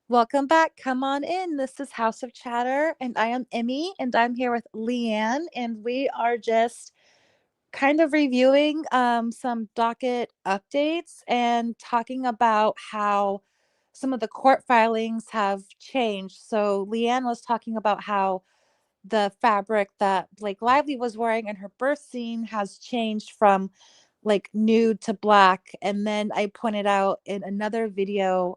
Welcome back. Come on in. This is House of Chatter, and I am Emmy, and I'm here with Leann, and we are just kind of reviewing some docket updates and talking about how some of the court filings have changed. So, Leann was talking about how the fabric that Blake Lively was wearing in her birth scene has changed from like nude to black. And then I pointed out in another video,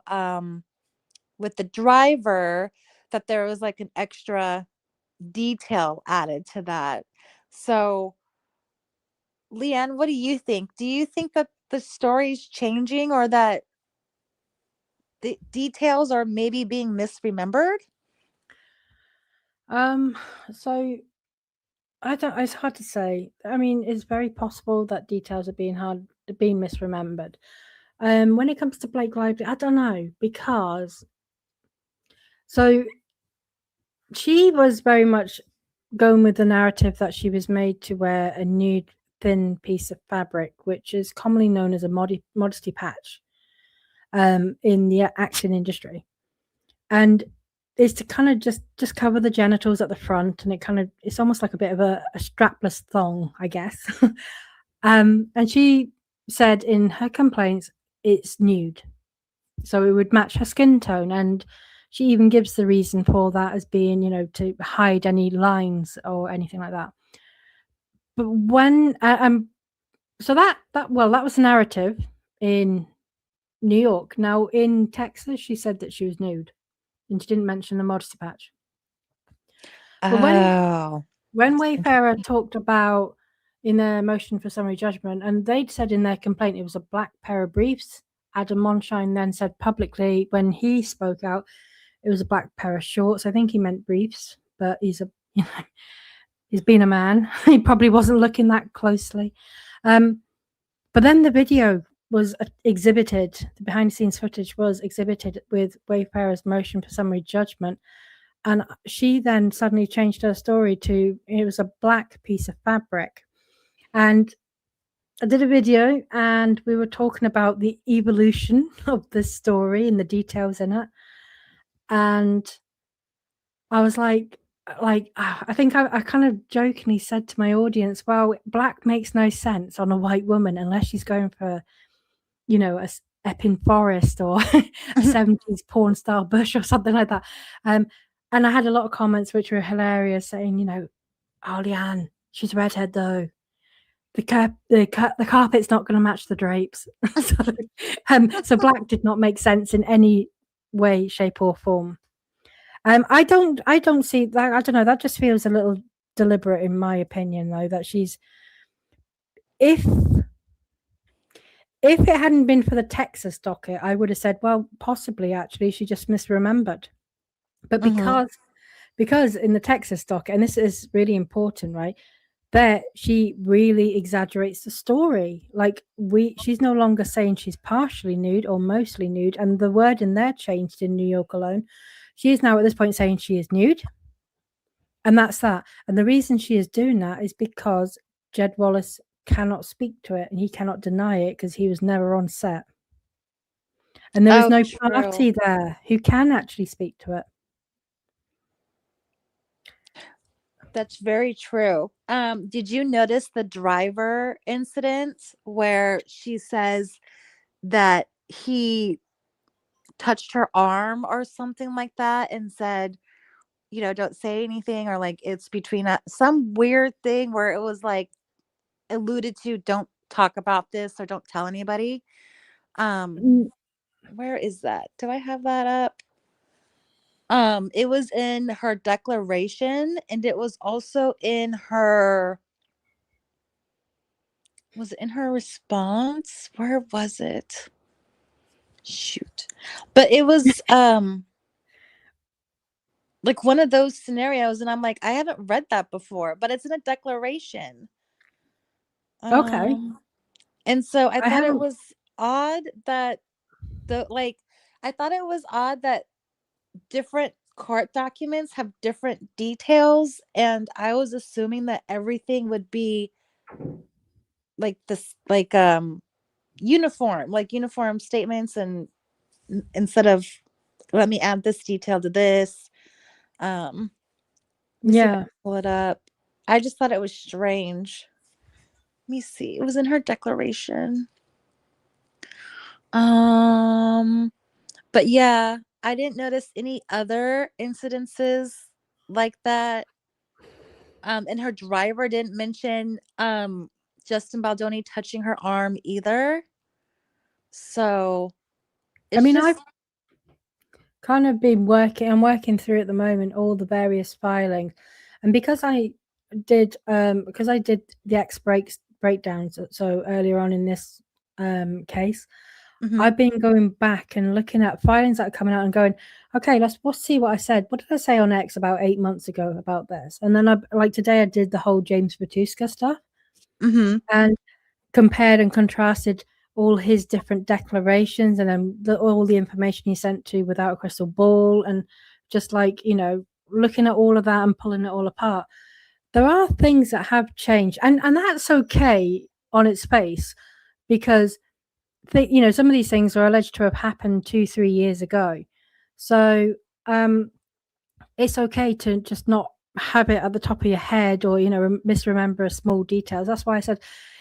with the driver, that there was like an extra detail added to that. So, Leanne, what do you think? Do you think that the story's changing or that the details are maybe being misremembered? Um, so I don't. It's hard to say. I mean, it's very possible that details are being misremembered. When it comes to Blake Lively, I don't know because so she was very much going with the narrative that she was made to wear a nude thin piece of fabric, which is commonly known as a modesty patch, in the acting industry, and is to kind of just cover the genitals at the front, and it's almost like a bit of a strapless thong, I guess. And she said in her complaints it's nude, so it would match her skin tone, and she even gives the reason for that as being, to hide any lines or anything like that. But when so that was the narrative in New York. Now in Texas, she said that she was nude, and she didn't mention the modesty patch. But Oh, when that's Wayfarer interesting. talked about in their motion for summary judgment, and they'd said in their complaint it was a black pair of briefs, Adam Monshine then said publicly when he spoke out it was a black pair of shorts. I think he meant briefs, but he's been a man. He probably wasn't looking that closely. But then the video was exhibited, the behind the scenes footage was exhibited with Wayfarer's motion for summary judgment. And she then suddenly changed her story to it was a black piece of fabric. And I did a video and we were talking about the evolution of this story and the details in it. And I was I think I kind of jokingly said to my audience, well, black makes no sense on a white woman unless she's going for, a Epping Forest or a 70s porn style bush or something like that. And I had a lot of comments which were hilarious saying, oh, Leann, she's redhead though. The carpet's not going to match the drapes. So black did not make sense in any way, shape, or form. I don't see that. I don't know. That just feels a little deliberate, in my opinion, though. That she's if if it hadn't been for the Texas docket, I would have said, well, possibly actually she just misremembered. But Mm-hmm. because in the Texas docket, and this is really important, right? That she really exaggerates the story. Like she's no longer saying she's partially nude or mostly nude, and the word in there changed in New York alone. She is now at this point saying she is nude, and that's that. And the reason she is doing that is because Jed Wallace cannot speak to it, and he cannot deny it because he was never on set, and there is Oh, no true. party there who can actually speak to it. That's very true. Did you notice the driver incident where she says that he touched her arm or something like that and said, don't say anything, or like it's between some weird thing where it was like alluded to, don't talk about this or don't tell anybody. Um, Mm, where is that? Do I have that up? It was in her declaration, and it was also in her, was it in her response? Where was it? Shoot. But it was like one of those scenarios, and I'm like, I haven't read that before, but it's in a declaration. okay, Um and so I I thought it haven't. was odd that the like I thought it was odd that different court documents have different details, and I was assuming that everything would be like this, like uniform, like uniform statements, and instead of let me add this detail to this. Um, let me see if I Yeah. can pull it up. I just thought it was strange. Let me see. It was in her declaration. Um, but yeah, I didn't notice any other incidences like that. And her driver didn't mention Justin Baldoni touching her arm either. So I it's mean, just I've kind of I'm working through at the moment all the various filings. And because I did the breakdowns so earlier on in this case, mhm, I've been going back and looking at filings that are coming out and going, okay, let's see what I said. What did I say on X about 8 months ago about this? And then like today I did the whole James Batuska stuff mhm, and compared and contrasted all his different declarations and then all the information he sent to Without a Crystal Ball, and just like, looking at all of that and pulling it all apart. There are things that have changed, and that's okay on its face, because some of these things are alleged to have happened 2-3 years ago. So it's okay to just not have it at the top of your head, or misremember small details. That's why I said,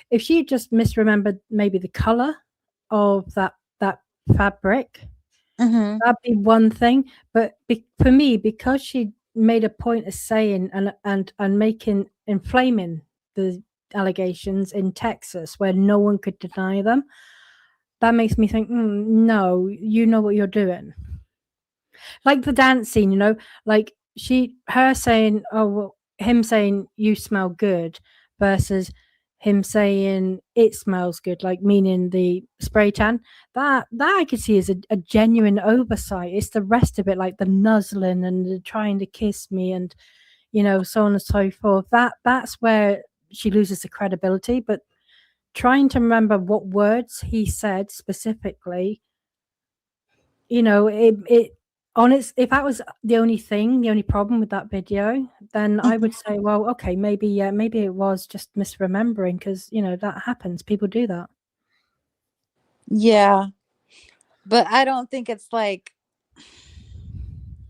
if she just misremembered maybe the color of that fabric, mhm, that'd be one thing. But for me, because she made a point of saying and making inflaming the allegations in Texas where no one could deny them, that makes me think, no, you know what you're doing. Like the dance scene, like her saying, oh, well, him saying you smell good versus him saying it smells good, like meaning the spray tan. That I could see as a genuine oversight. It's the rest of it, like the nuzzling and the trying to kiss me and so on and so forth. That's where she loses the credibility. But trying to remember what words he said specifically, it on its if that was the only problem with that video, then I mhm. would say, well, okay, maybe it was just misremembering, because that happens. People do that. Yeah, but I don't think it's like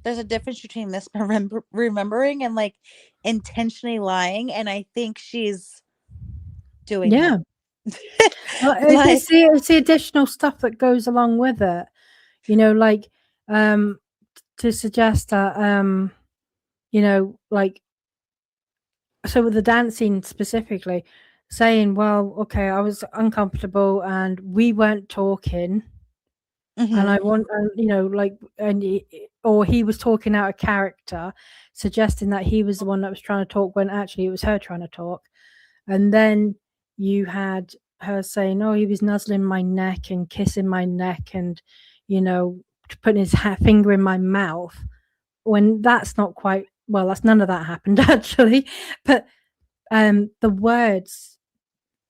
there's a difference between misremembering and like intentionally lying, and I think she's doing that. Yeah. Well, Like, it's the additional stuff that goes along with it, like um to suggest that like, so with the dancing specifically, saying, well, okay, I was uncomfortable and we weren't talking, and mhm, I want, like, or he was talking out of character, suggesting that he was the one that was trying to talk when actually it was her trying to talk. And then you had her saying, oh, he was nuzzling my neck and kissing my neck and, you know, putting his finger in my mouth, when that's not quite, well, that's none of that happened actually. But the words,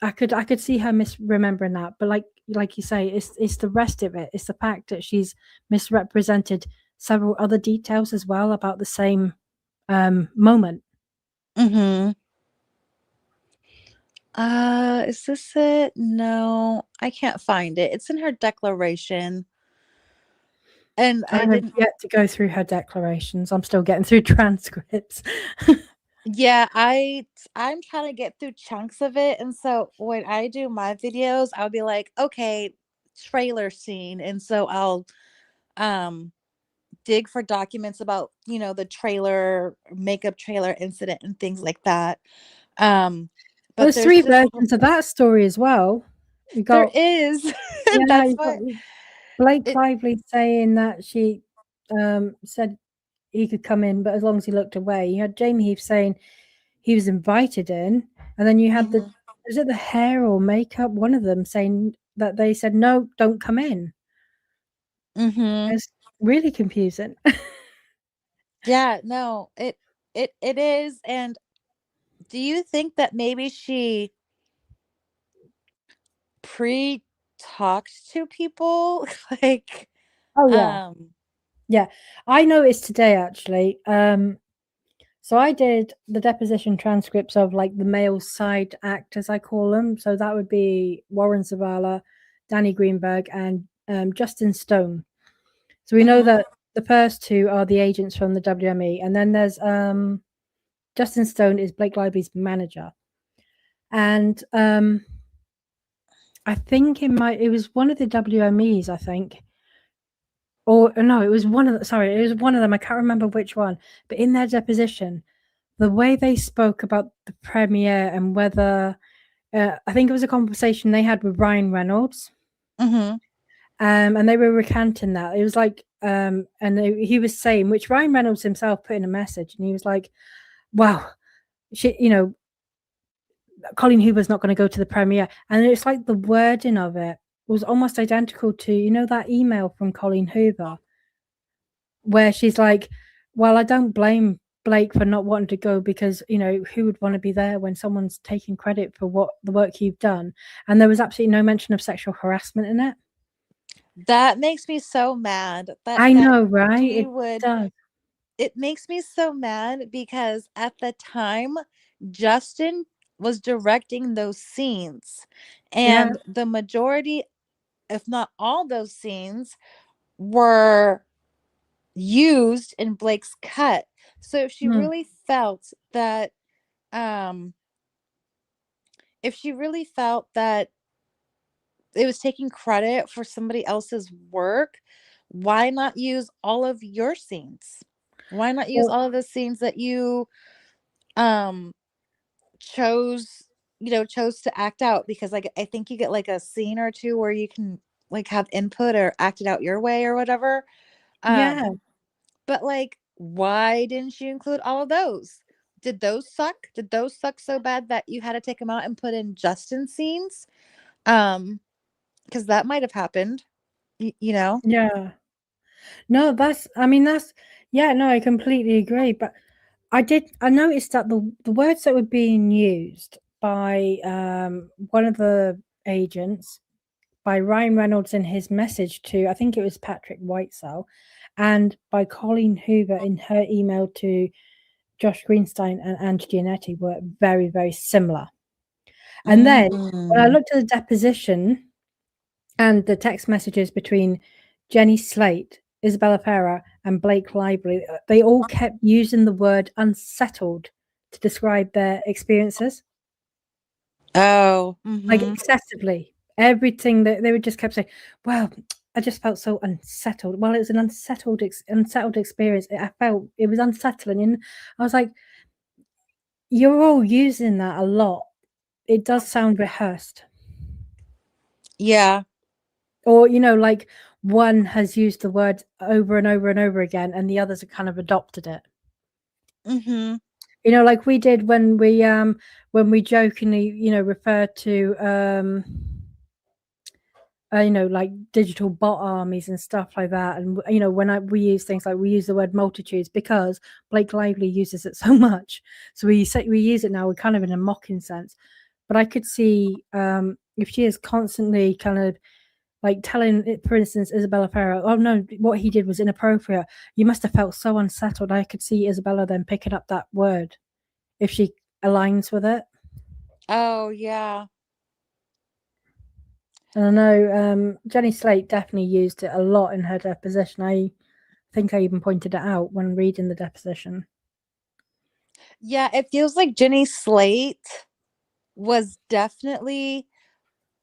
I could see her misremembering that, but like you say, it's the rest of it. It's the fact that she's misrepresented several other details as well about the same moment. mhm. Is this it? No, I can't find it. It's in her declaration. And I I have didn't yet to go through her declarations. I'm still getting through transcripts. Yeah, I'm trying to get through chunks of it, and so when I do my videos, I'll be like, "Okay, trailer scene," and so I'll, um, dig for documents about, the trailer makeup trailer incident and things like that. Um, but There's there's three just versions of that story as well. You there got is. Yeah, That's you got why Blake it Lively saying that she said he could come in, but as long as he looked away. You had Jamie Heath saying he was invited in, and then you had Mhm, is it the hair or makeup? One of them saying that they said no, don't come in. mhm. It's really confusing. Yeah, no, it is, and do you think that maybe she pre-talked to people? Like, Oh yeah, um yeah. I noticed today actually. So I did the deposition transcripts of like the male side actors, I call them. So that would be Warren Zavala, Danny Greenberg, and Justin Stone. So we know mhm, that the first two are the agents from the WME, and then there's Justin Stone is Blake Lively's manager, and I think it was one of the WMEs, I think, or no, it was one of the, sorry, it was one of them. I can't remember which one, but in their deposition, the way they spoke about the premiere and whether I think it was a conversation they had with Ryan Reynolds. Mm-hmm. And they were recanting that. It was like, he was saying, which Ryan Reynolds himself put in a message, and he was like, "Wow, Colin Hoover's not going to go to the premiere," and it's like the wording of it was almost identical to that email from Colin Hoover, where she's like, "Well, I don't blame Blake for not wanting to go because who would want to be there when someone's taking credit for what the work you've done?" And there was absolutely no mention of sexual harassment in it. That makes me so mad I that know, right? she It would. does. It makes me so mad because at the time, Justin was directing those scenes, Yeah. and the majority, if not all those scenes, were used in Blake's cut. So if she Mm. really felt that, um, if she really felt that it was taking credit for somebody else's work, why not use all of your scenes? Why not use Well, all of the scenes that you um chose chose to act out? Because like I think you get like a scene or two where you can like have input or act it out your way or whatever. yeah. But like, why didn't you include all of those? Did those suck so bad that you had to take them out and put in Justin scenes? um because that might have happened. You know. Yeah. No, that's yeah, no, I completely agree. But I noticed that the words that were being used by one of the agents, by Ryan Reynolds in his message to, I think it was Patrick Whitesell, and by Colleen Hoover in her email to Josh Greenstein and Angie Giannetti were very, very similar. And then when I Mm. looked at the deposition and the text messages between Jenny Slate, Isabella Farah, and Blake Lively, they all kept using the word unsettled to describe their experiences, Oh. like Mm-hmm. excessively. Everything that they would just kept saying, "Well, I just felt so unsettled." Well, it was an unsettled experience. I felt it was unsettling, and I was like, "You're all using that a lot. It does sound rehearsed." Yeah. Or like one has used the word over and over and over again and the others have kind of adopted it, Mm-hmm. like we did when we jokingly refer to like digital bot armies and stuff like that. And when we use things like, we use the word multitudes because Blake Lively uses it so much, so we use it now, we're kind of in a mocking sense. But I could see if she is constantly kind of like telling it, for instance, Isabella Farrow, "Oh no, what he did was inappropriate. You must have felt so unsettled." I could see Isabella then picking up that word if she aligns with it. Oh yeah. And I know Jenny Slate definitely used it a lot in her deposition. I think I even pointed it out when reading the deposition. Yeah, it feels like Jenny Slate was definitely,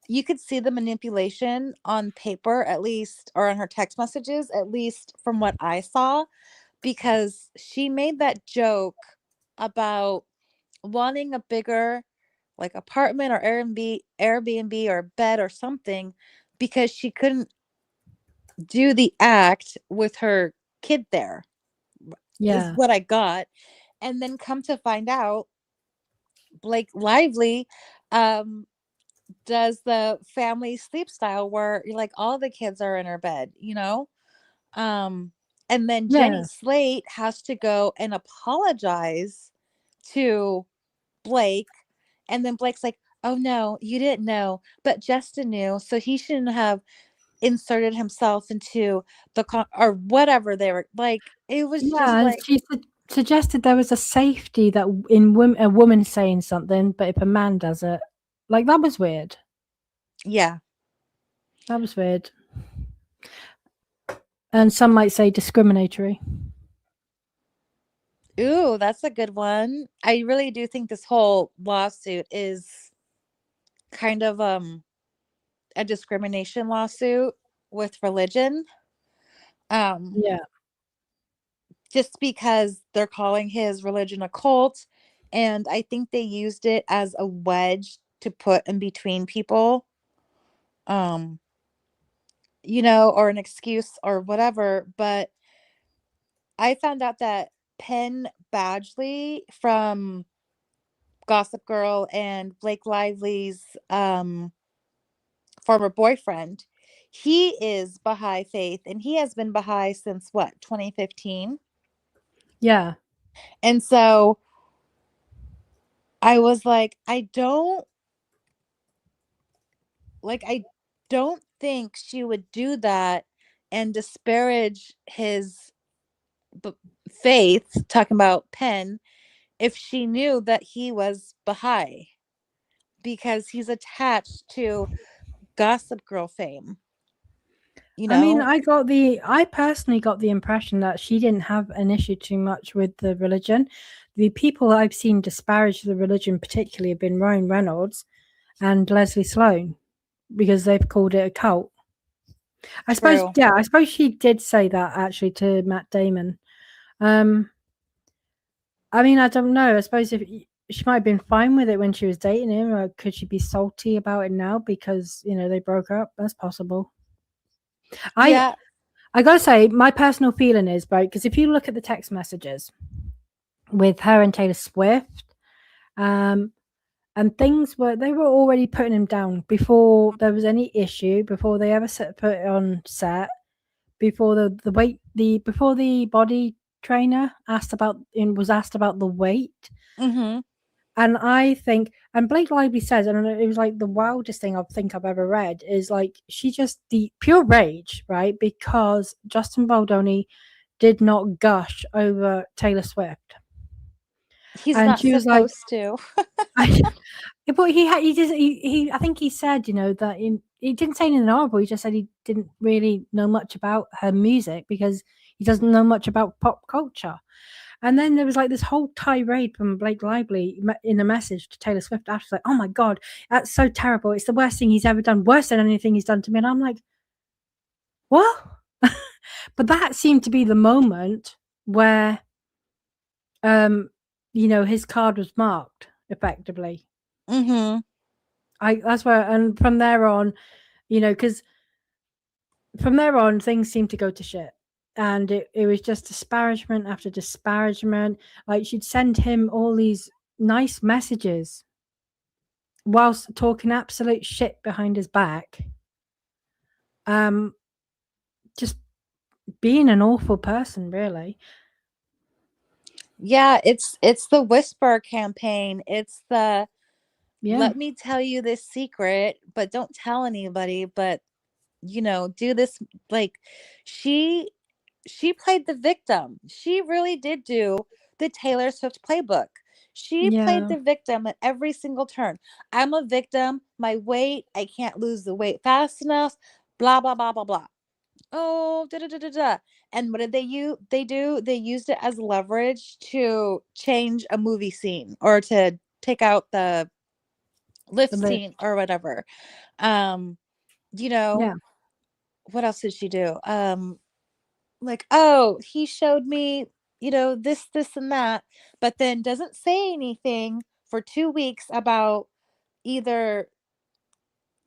you could see the manipulation on paper, at least, or on her text messages, at least from what I saw, because she made that joke about wanting a bigger like apartment or Airbnb or bed or something because she couldn't do the act with her kid there, is Yeah. what I got. And then come to find out, Blake Lively um does the family sleep style where like all the kids are in her bed, um and then Jenny Yeah. Slate has to go and apologize to Blake, and then Blake's like, "Oh no, you didn't know, but Justin knew, so he shouldn't have inserted himself into or whatever." They were like, it was just Yeah. And like, she suggested there was a safety that in a woman saying something, but if a man does it, like that was weird. yeah. That was weird. And some might say discriminatory. Ooh, that's a good one. I really do think this whole lawsuit is kind of a discrimination lawsuit with religion. Um Yeah. just because they're calling his religion a cult, and I think they used it as a wedge to put in between people. Um or an excuse or whatever, but I found out that Penn Badgley from Gossip Girl and Blake Lively's former boyfriend, he is Baha'i faith and he has been Baha'i since what, 2015? Yeah. And so I was like, I don't think she would do that and disparage his b- faith, talking about Penn, if she knew that he was Baha'i because he's attached to Gossip Girl fame, you I mean, know? I personally got the impression that she didn't have an issue too much with the religion. The people I've seen disparage the religion, particularly, have been Ryan Reynolds and Leslie Sloan because they've called it a cult. I suppose, True. yeah, I suppose she did say that actually to Matt Damon. Um, I mean, I don't know. I suppose if she might have been fine with it when she was dating him, or could she be salty about it now because they broke up? That's possible. I Yeah. I gotta say, my personal feeling is right because if you look at the text messages with her and Taylor Swift, um, and they were already putting him down before there was any issue, before they ever put it on set, before the weight, before the body trainer was asked about the weight. Mhm. And I think, and Blake Lively says, and it was like the wildest thing I think I've ever read is like she just the pure rage, right? Because Justin Baldoni did not gush over Taylor Swift, He's and not she was like, supposed to. I, but he just I think he said that he didn't say anything horrible. He just said he didn't really know much about her music because he doesn't know much about pop culture. And then there was like this whole tirade from Blake Lively in a message to Taylor Swift after, like, "Oh my god, that's so terrible! It's the worst thing he's ever done, worse than anything he's done to me." And I'm like, "What?" But that seemed to be the moment where, um, his card was marked effectively. Mhm. I that's where, and from there on, because from there on things seemed to go to shit. And it was just disparagement after disparagement. Like she'd send him all these nice messages whilst talking absolute shit behind his back. Um, just being an awful person, really. Yeah, it's the whisper campaign. It's the Yeah, let me tell you this secret, but don't tell anybody, but do this, like she she played the victim. She really did do the Taylor Swift playbook. She played yeah, the victim at every single turn. I'm a victim. My weight, I can't lose the weight fast enough. Blah blah blah blah blah. Oh, da da da da da. And what did they do? They used it as leverage to change a movie scene or to take out the lift the scene lift. or whatever. Um, you know, Yeah, what else did she do? Like, oh, he showed me, this and that, but then doesn't say anything for 2 weeks about either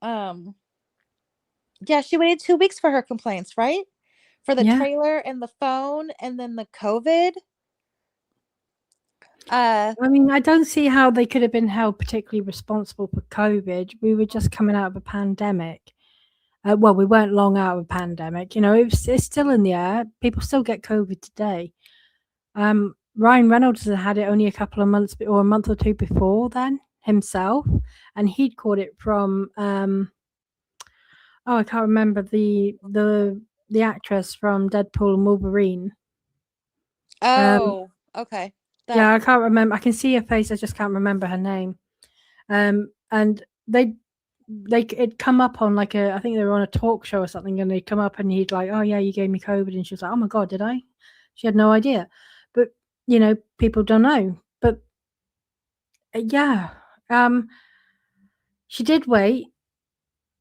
um yeah, she waited 2 weeks for her complaints, right? For the yeah. trailer and the phone and then the COVID. Uh I mean, I don't see how they could have been held particularly responsible for COVID. We were just coming out of a pandemic. Well, we weren't long out of a pandemic. It's still in the air. People still get COVID today. Ryan Reynolds had it only a couple of months or a month or two before then himself, and he'd caught it from I can't remember the actress from Deadpool and Wolverine. Um, oh, okay. That yeah, I can't remember. I can see her face. I just can't remember her name. And they it'd come up on like I think they were on a talk show or something, and they'd come up and he'd like, oh yeah, you gave me COVID, and she was like, oh my god, did I? She had no idea, but people don't know. But yeah, she did wait.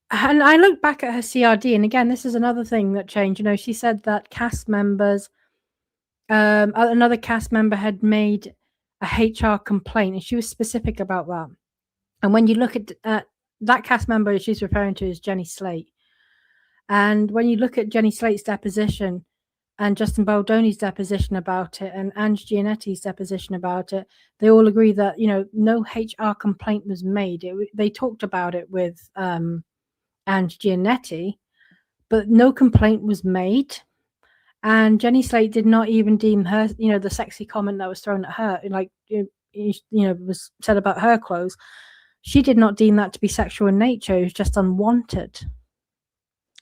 And I look back at her CRD, and again, this is another thing that changed. She said that cast members, another cast member had made a HR complaint, and she was specific about that. And when you look at that cast member she's referring to is Jenny Slate. And when you look at Jenny Slate's deposition and Justin Baldoni's deposition about it and Ange Gianetti's deposition about it, they all agree that, no HR complaint was made. They talked about it with Ange Gianetti, but no complaint was made. And Jenny Slate did not even deem her, the sexy comment that was thrown at her, like, was said about her clothes. She did not deem that to be sexual in nature. It was just unwanted.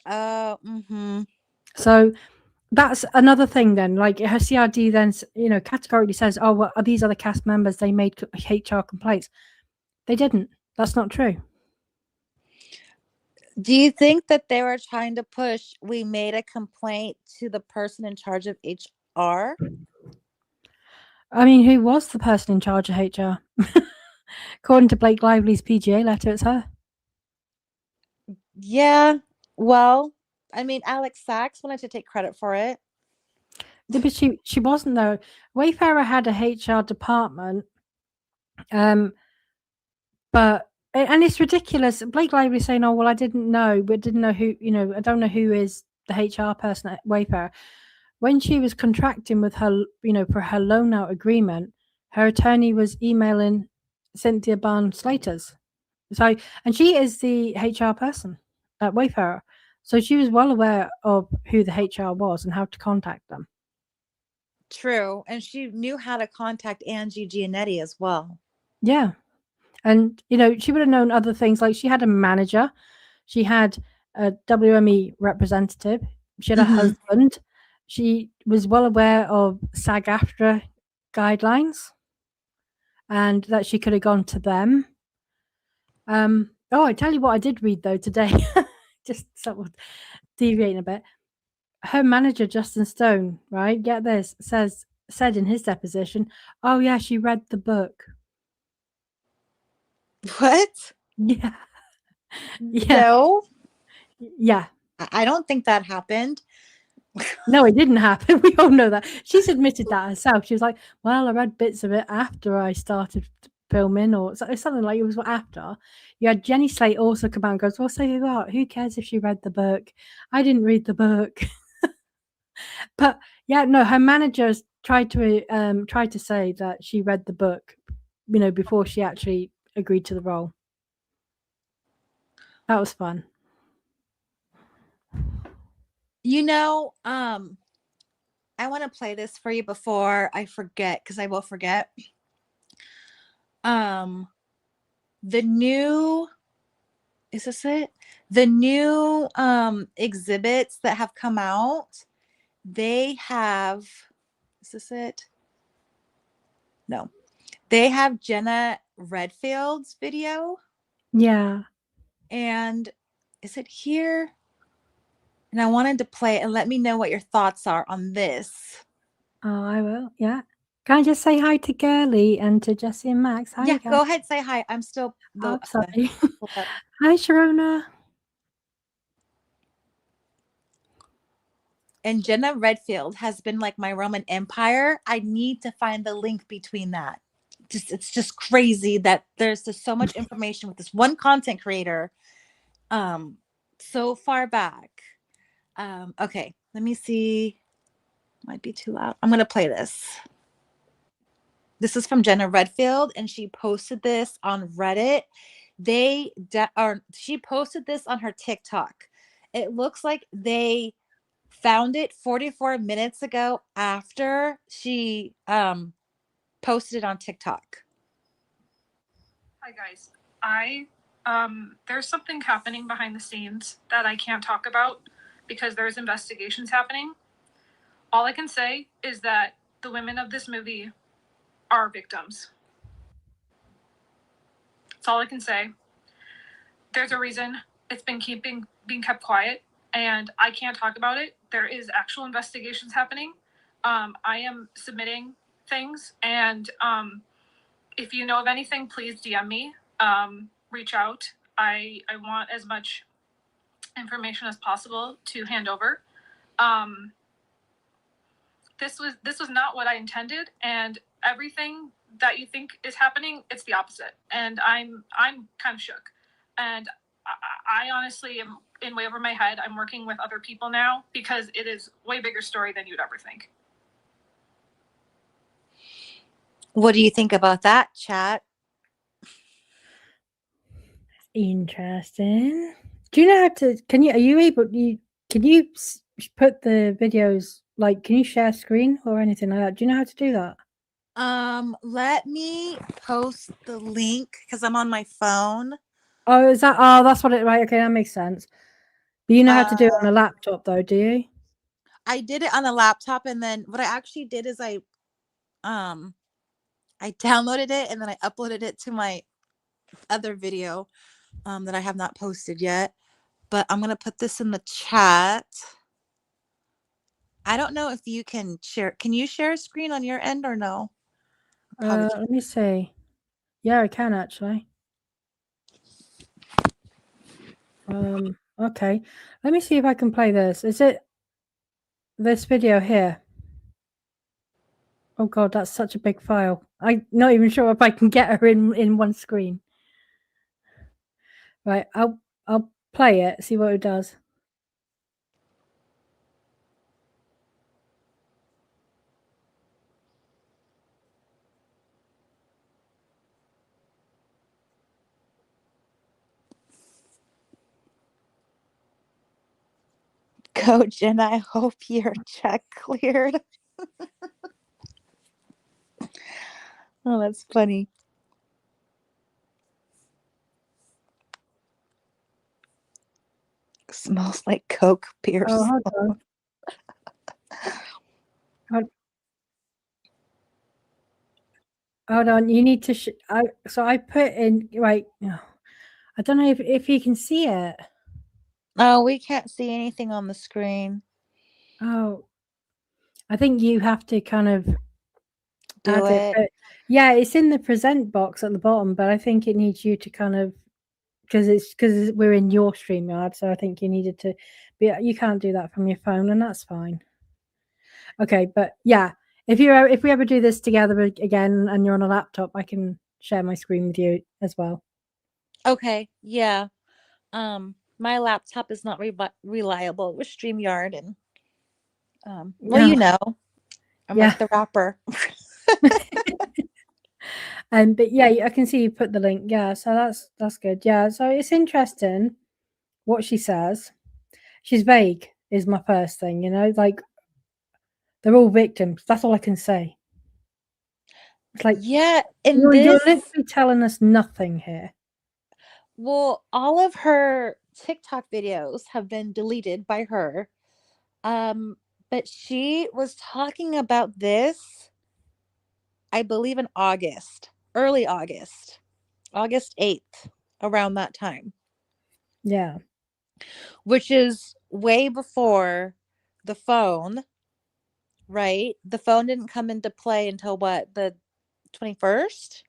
So that's another thing then. Like her CRD then, categorically says, oh, well, these are the cast members. They made HR complaints. They didn't. That's not true. Do you think that they were trying to push, we made a complaint to the person in charge of HR? I mean, who was the person in charge of HR? According to Blake Lively's PGA letter, it's her. Yeah. Well, I mean, Alex Sachs wanted to take credit for it. Yeah, but she wasn't though. Wayfarer had a HR department, but and it's ridiculous. Blake Lively saying, "Oh well, I didn't know, but didn't know who. I don't know who is the HR person at Wayfarer." When she was contracting with her, for her loan out agreement, her attorney was emailing Cynthia Barnes-Slaters. So, and she is the HR person at Wayfarer. So she was well aware of who the HR was and how to contact them. True. And she knew how to contact Angie Gianetti as well. Yeah. And, she would have known other things. Like she had a manager, she had a WME representative, she had a husband. She was well aware of SAG-AFTRA guidelines and that she could have gone to them. I tell you what I did read though today, just sort of deviating a bit. Her manager, Justin Stone, right? Get this, said in his deposition, oh yeah, she read the book. What? Yeah. Yeah. No. Yeah. I don't think that happened. No, it didn't happen. We all know that. She's admitted that herself. She was like, well, I read bits of it after I started filming, or something like it was after. You had Jenny Slate also come out and goes, well, so you what? Who cares if she read the book? I didn't read the book. But yeah, no, her managers tried to say that she read the book, before she actually agreed to the role. That was fun. I want to play this for you before I forget, because I will forget. The new, is this it? The new exhibits that have come out, they have, is this it? No. They have Jenna Redfield's video. Yeah. And is it here? And I wanted to play it and let me know what your thoughts are on this. Oh, I will. Yeah. Can I just say hi to Girly and to Jesse and Max? Hi, Yeah, guys. go ahead, say hi. I'm still. Oh, sorry. Hi, Sharona. And Jenna Redfield has been like my Roman Empire. I need to find the link between that. It's just crazy that there's just so much information with this one content creator so far back. Okay, let me see. Might be too loud. I'm gonna play this. This is from Jenna Redfield, and she posted this on Reddit. She posted this on her TikTok. It looks like they found it 44 minutes ago after she posted it on TikTok. Hi guys. There's something happening behind the scenes that I can't talk about because there's investigations happening. All I can say is that the women of this movie are victims. That's all I can say. there's a reason it's been being kept quiet, and I can't talk about it. There is actual investigations happening. I am submitting things, and if you know of anything, please DM me. Reach out. I want as much information as possible to hand over. This was not what I intended, and everything that you think is happening, it's the opposite. And I'm kind of shook. And I honestly am in way over my head. I'm working with other people now because it is way bigger story than you'd ever think. What do you think about that, chat? Interesting. Do you know how to? Are you able? Can you put the videos, like? Can you share screen or anything like that? Do you know how to do that? Let me post the link because I'm on my phone. Oh, is that? Oh, that's what it. Right. Okay, that makes sense. But you know how to do it on a laptop, though, do you? I did it on a laptop, and then what I actually did is I downloaded it and then I uploaded it to my other video that I have not posted yet. But I'm gonna put this in the chat. I don't know if you can share. Can you share a screen on your end or no? Let me see. Yeah, I can actually. Okay. Let me see if I can play this. Is it this video here? Oh god, that's such a big file. I'm not even sure if I can get her in one screen. Right, I'll play it, see what it does. Coach, and I hope your check cleared. Oh, that's funny. Smells like Coke beer. Oh, hold on. Hold on, you need to. So I put in right. I don't know if you can see it. Oh, we can't see anything on the screen. Oh, I think you have to kind of Do it. But yeah, it's in the present box at the bottom, but I think it needs you to kind of because we're in your StreamYard, so I think you needed to. But you can't do that from your phone, and that's fine. Okay, but yeah, if we ever do this together again and you're on a laptop, I can share my screen with you as well. Okay, yeah. My laptop is not reliable with StreamYard, and well, you know, I'm like the rapper. But yeah, I can see you put the link. Yeah, so that's good. Yeah, so it's interesting what she says. She's vague, is my first thing. You know, like they're all victims. That's all I can say. It's like, yeah, and you're literally telling us nothing here. Well, all of her TikTok videos have been deleted by her. But she was talking about this, I believe, in August, early August, August 8th, around that time. Yeah. Which is way before the phone, right? The phone didn't come into play until what, the 21st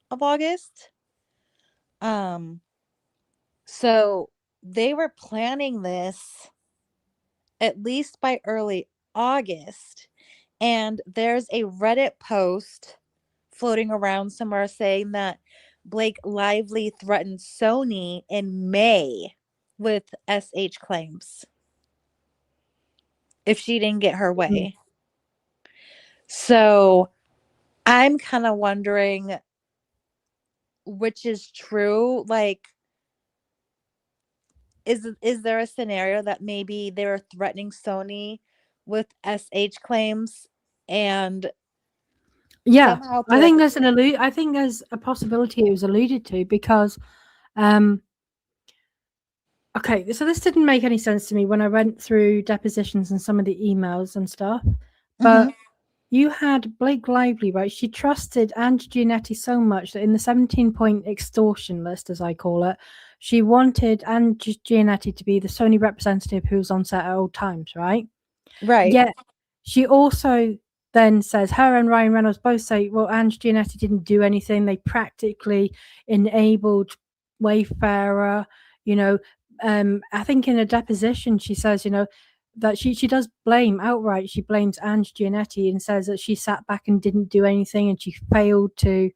of August? So they were planning this at least by early August. And there's a Reddit post floating around somewhere saying that Blake Lively threatened Sony in May with SH claims if she didn't get her way. So I'm kind of wondering which is true. Like, is there a scenario that maybe they were threatening Sony with SH claims and somehow I think there's I think there's a possibility it was alluded to because okay, so this didn't make any sense to me when I went through depositions and some of the emails and stuff. But you had Blake Lively, right? She trusted Ange Giannetti so much that in the 17-point extortion list, as I call it, she wanted Anne Giannetti to be the Sony representative who was on set at all times, right? Right. Yet she also then says, her and Ryan Reynolds both say, well, Anne Giannetti didn't do anything. They practically enabled Wayfarer, you know. I think in a deposition she says, you know, that she does blame outright. She blames Anne Giannetti and says that she sat back and didn't do anything, and she failed to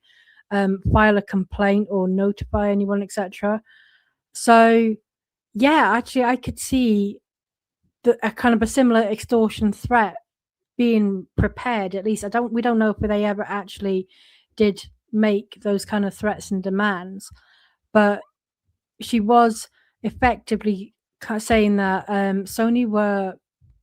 file a complaint or notify anyone, etc. So yeah, actually, I could see a kind of a similar extortion threat being prepared. At least we don't know if they ever actually did make those kind of threats and demands, but she was effectively saying that Sony were,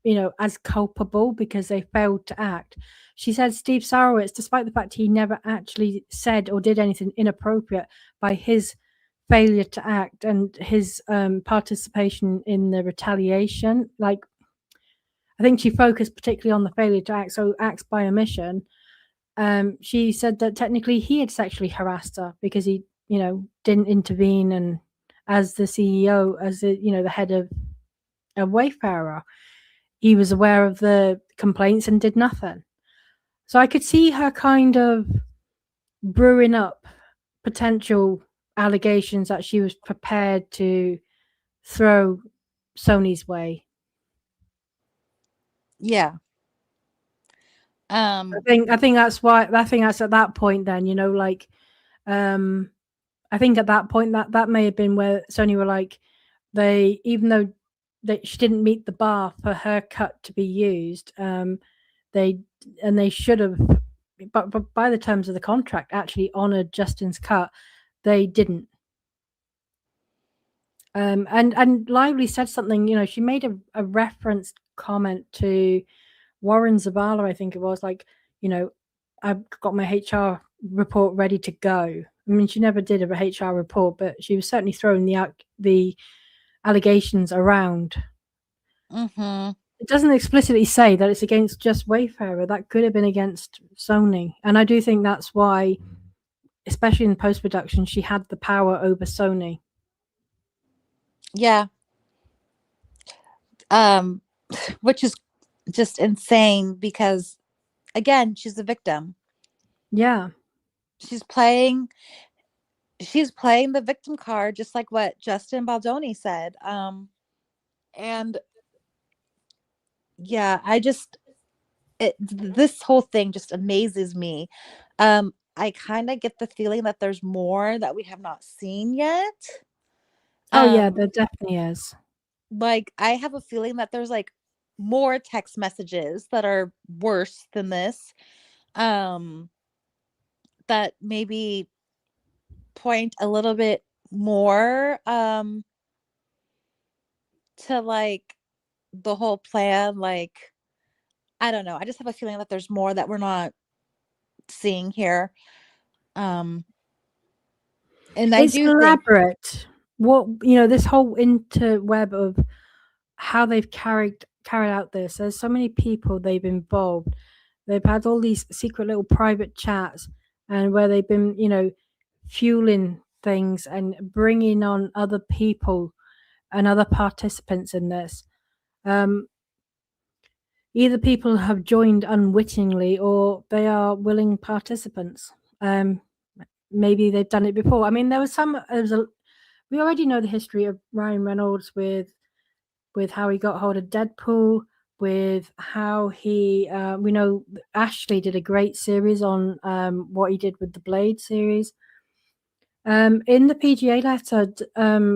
you know, as culpable because they failed to act. She said Steve Sarowitz, despite the fact he never actually said or did anything inappropriate, by his failure to act and his participation in the retaliation, like, I think she focused particularly on the failure to act, so acts by omission. She said that technically he had sexually harassed her because he, you know, didn't intervene, and as the CEO, as the, you know, the head of a Wayfarer, he was aware of the complaints and did nothing. So I could see her kind of brewing up potential allegations that she was prepared to throw Sony's way. Yeah. I think that's why. I think that's at that point. Then, you know, like, I think at that point that may have been where Sony were like, they, even though she didn't meet the bar for her cut to be used, they should have, but by the terms of the contract, actually honored Justin's cut. They didn't. And Lively said something. You know, she made a reference comment to Warren Zavala, I think it was, like, you know, I've got my HR report ready to go. I mean, she never did a HR report, but she was certainly throwing the allegations around. Mm-hmm. It doesn't explicitly say that it's against just Wayfarer. That could have been against Sony. And I do think that's why, especially in post-production, she had the power over Sony. Yeah. Which is just insane because, again, she's a victim. Yeah. She's playing the victim card, just like what Justin Baldoni said. And yeah, this whole thing just amazes me. I kind of get the feeling that there's more that we have not seen yet. Oh yeah, there definitely is. Like, I have a feeling that there's like more text messages that are worse than this. That maybe point a little bit more to like the whole plan. Like, I don't know, I just have a feeling that there's more that we're not seeing here. And I do elaborate. think What, you know, this whole interweb of how they've carried out this. There's so many people they've involved. They've had all these secret little private chats, and where they've been, you know, fueling things and bringing on other people and other participants in this. Either people have joined unwittingly or they are willing participants. Maybe they've done it before. I mean, we already know the history of Ryan Reynolds with how he got hold of Deadpool, with how he, we know Ashley did a great series on what he did with the Blade series. In the PGA letter,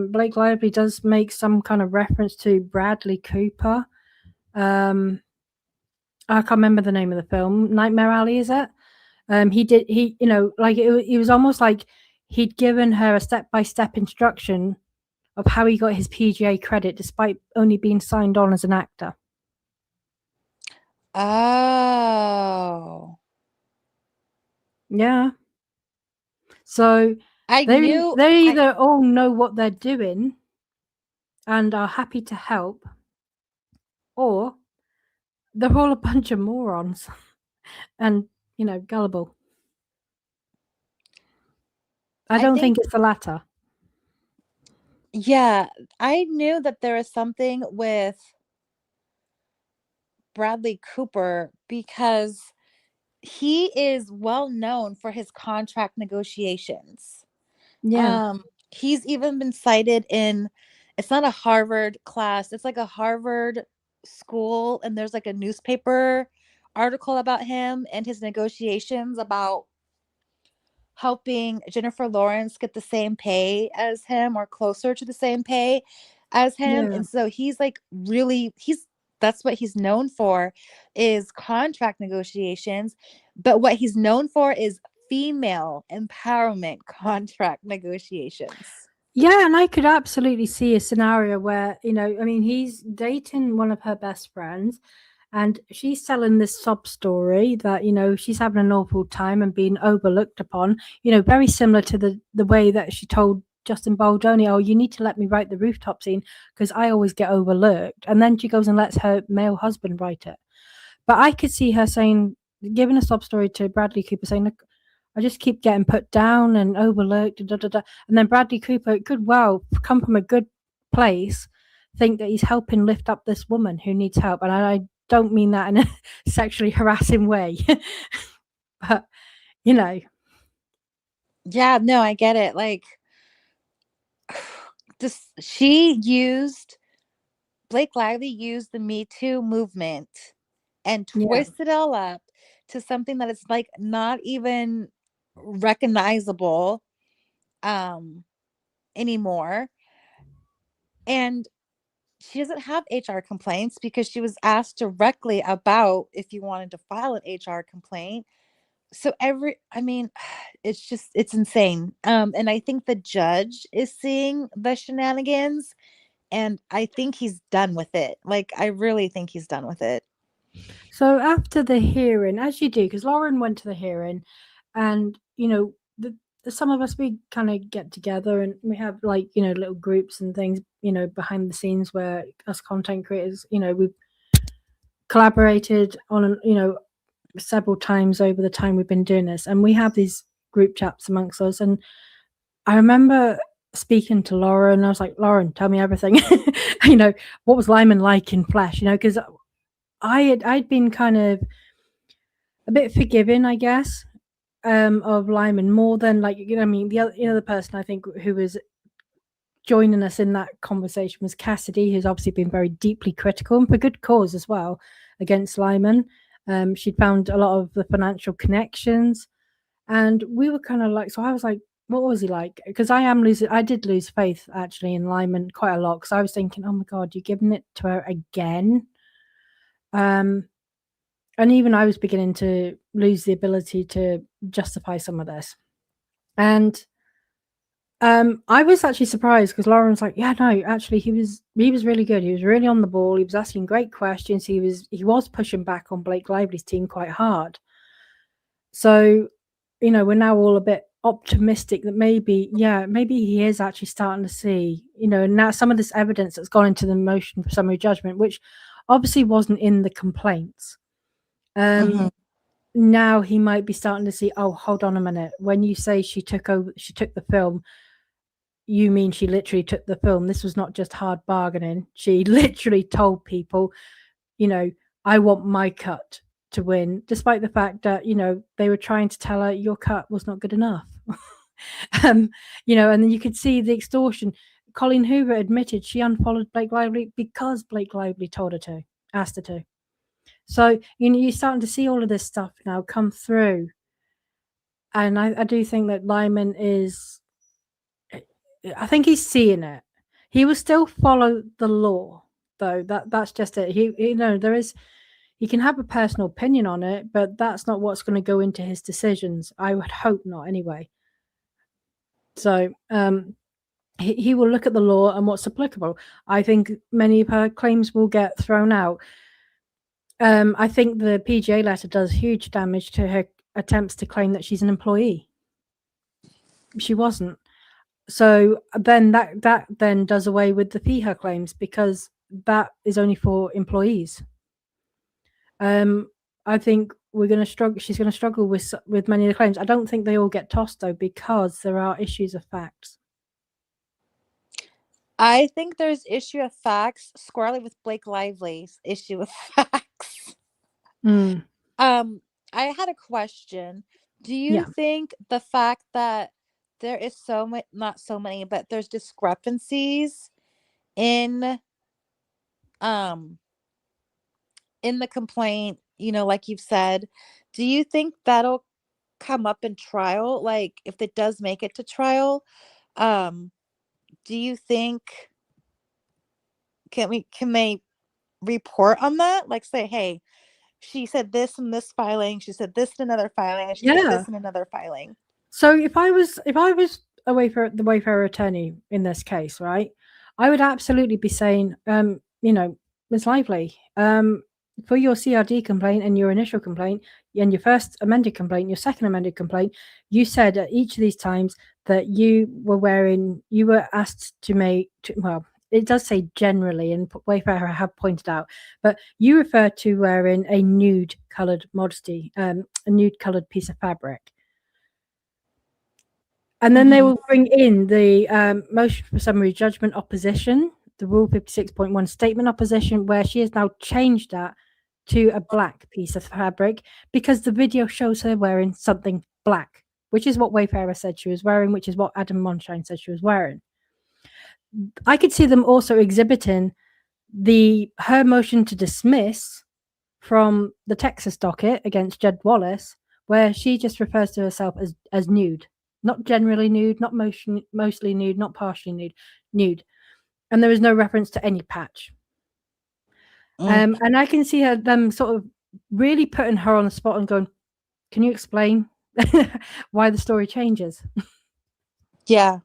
Blake Lively does make some kind of reference to Bradley Cooper. I can't remember the name of the film. Nightmare Alley, is it? He, you know, like it was almost like he'd given her a step-by-step instruction of how he got his PGA credit despite only being signed on as an actor. Oh. Yeah. So they either all know what they're doing and are happy to help, or they're all a bunch of morons and, you know, gullible. I don't think it's the latter. Yeah, I knew that there was something with Bradley Cooper because he is well known for his contract negotiations. Yeah, He's even been cited in, it's not a Harvard class, it's like a Harvard school, and there's like a newspaper article about him and his negotiations about helping Jennifer Lawrence get the same pay as him or closer to the same pay as him. yeah. And so he's like really he's that's what he's known for is contract negotiations, but what he's known for is female empowerment contract negotiations. Yeah, and I could absolutely see a scenario where, I mean, he's dating one of her best friends and she's telling this sob story that, she's having an awful time and being overlooked upon, very similar to the way that she told Justin Baldoni, oh, you need to let me write the rooftop scene because I always get overlooked. And then she goes and lets her male husband write it. But I could see her saying, giving a sob story to Bradley Cooper, saying, "Look, I just keep getting put down and overlooked." Da, da, da. And then Bradley Cooper could well come from a good place, think that he's helping lift up this woman who needs help. And I don't mean that in a sexually harassing way, but you know, Yeah, no, I get it. Like this she used Blake Lively used the Me Too movement and yeah. twisted it all up to something that is like not even recognizable um anymore. And she doesn't have HR complaints because she was asked directly about if you wanted to file an HR complaint. So I mean, it's insane. And I think the judge is seeing the shenanigans and I think he's done with it. Like I really think he's done with it. So after the hearing, as you do, because Lauren went to the hearing, and some of us, we kind of get together and we have like little groups and things behind the scenes where us content creators we've collaborated on several times over the time we've been doing this, and we have these group chats amongst us. And I remember speaking to Laura, and I was like, Lauren, tell me everything. What was Lyman like in flesh? Because I'd been kind of a bit forgiving, I guess, of Lyman more than like I mean the other person I think who was joining us in that conversation was Cassidy, who's obviously been very deeply critical and for good cause as well against Lyman. She'd found a lot of the financial connections, and we were kind of like, so I was like, what was he like? Because I did lose faith actually in Lyman quite a lot because I was thinking, oh my god, you're giving it to her again. And even I was beginning to lose the ability to justify some of this. And I was actually surprised because Lauren was like, "Yeah, no, actually, he was really good. He was really on the ball. He was asking great questions. He was pushing back on Blake Lively's team quite hard. So, we're now all a bit optimistic that maybe he is actually starting to see, and now some of this evidence that's gone into the motion for summary judgment, which obviously wasn't in the complaints. Mm-hmm. Now he might be starting to see, oh, hold on a minute. When you say she took the film, you mean she literally took the film. This was not just hard bargaining. She literally told people, I want my cut to win, despite the fact that, they were trying to tell her your cut was not good enough. And then you could see the extortion. Colleen Hoover admitted she unfollowed Blake Lively because Blake Lively told her to, asked her to. So, you're starting to see all of this stuff now come through. And I do think that Lyman is, I think he's seeing it. He will still follow the law, though. That's just it. There is, he can have a personal opinion on it, but that's not what's going to go into his decisions. I would hope not, anyway. So, he will look at the law and what's applicable. I think many of her claims will get thrown out. I think the PGA letter does huge damage to her attempts to claim that she's an employee. She wasn't. So then that then does away with the FIHA claims because that is only for employees. I think we're going to struggle. She's going to struggle with many of the claims. I don't think they all get tossed though because there are issues of facts. I think there's issue of facts squarely with Blake Lively's issue of facts. Mm. I had a question. Do you Yeah. think the fact that there is so much, not so many, but there's discrepancies in um in the complaint, like you've said, do you think that'll come up in trial? Like if it does make it to trial, um, do you think can they report on that? Like say, hey, she said this in this filing, she said this in another filing, and she said Yeah. this in another filing. So if I was the Wayfarer attorney in this case, right, I would absolutely be saying, Ms. Lively, for your CRD complaint and your initial complaint and your first amended complaint, your second amended complaint, you said at each of these times that you were asked to well, it does say generally, and Wayfarer have pointed out, but you refer to wearing a nude coloured modesty, a nude coloured piece of fabric. And then they will bring in the motion for summary judgment opposition, the Rule 56.1 statement opposition, where she has now changed that to a black piece of fabric because the video shows her wearing something black, which is what Wayfarer said she was wearing, which is what Adam Monshine said she was wearing. I could see them also exhibiting her motion to dismiss from the Texas docket against Jed Wallace, where she just refers to herself as nude. Not generally nude, not mostly nude, not partially nude. And there is no reference to any patch. And I can see them sort of really putting her on the spot and going, can you explain why the story changes? Yeah.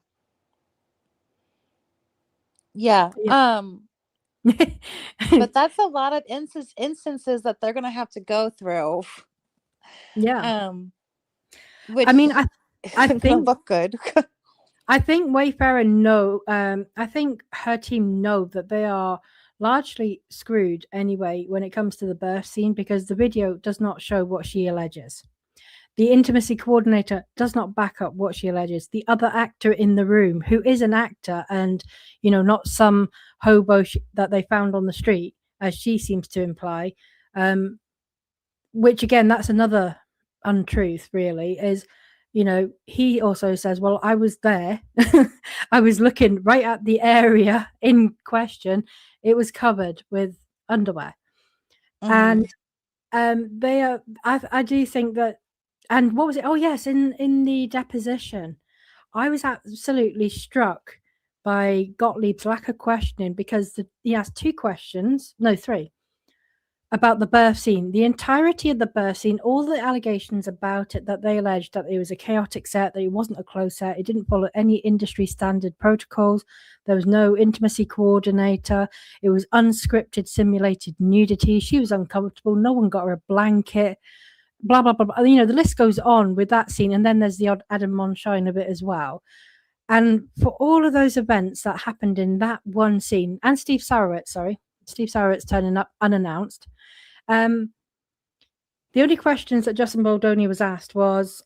But that's a lot of instances that they're gonna have to go through. Yeah. Which I mean, I think look good. I think Wayfarer I think her team know that they are largely screwed anyway when it comes to the birth scene because the video does not show what she alleges. The intimacy coordinator does not back up what she alleges. The other actor in the room, who is an actor and, not some hobo that they found on the street, as she seems to imply, which again, that's another untruth, really, is, he also says, well, I was there. I was looking right at the area in question. It was covered with underwear. And I do think that, and what was it? Oh, yes, in the deposition, I was absolutely struck by Gottlieb's lack of questioning because he asked 2 questions, no, 3, about the birth scene. The entirety of the birth scene, all the allegations about it that they alleged that it was a chaotic set, that it wasn't a closed set, it didn't follow any industry standard protocols, there was no intimacy coordinator, it was unscripted, simulated nudity, she was uncomfortable, no one got her a blanket, blah, blah, blah, blah. The list goes on with that scene, and then there's the odd Adam Monshine of it as well. And for all of those events that happened in that one scene, and Steve Sarowitz turning up unannounced, the only questions that Justin Baldoni was asked was,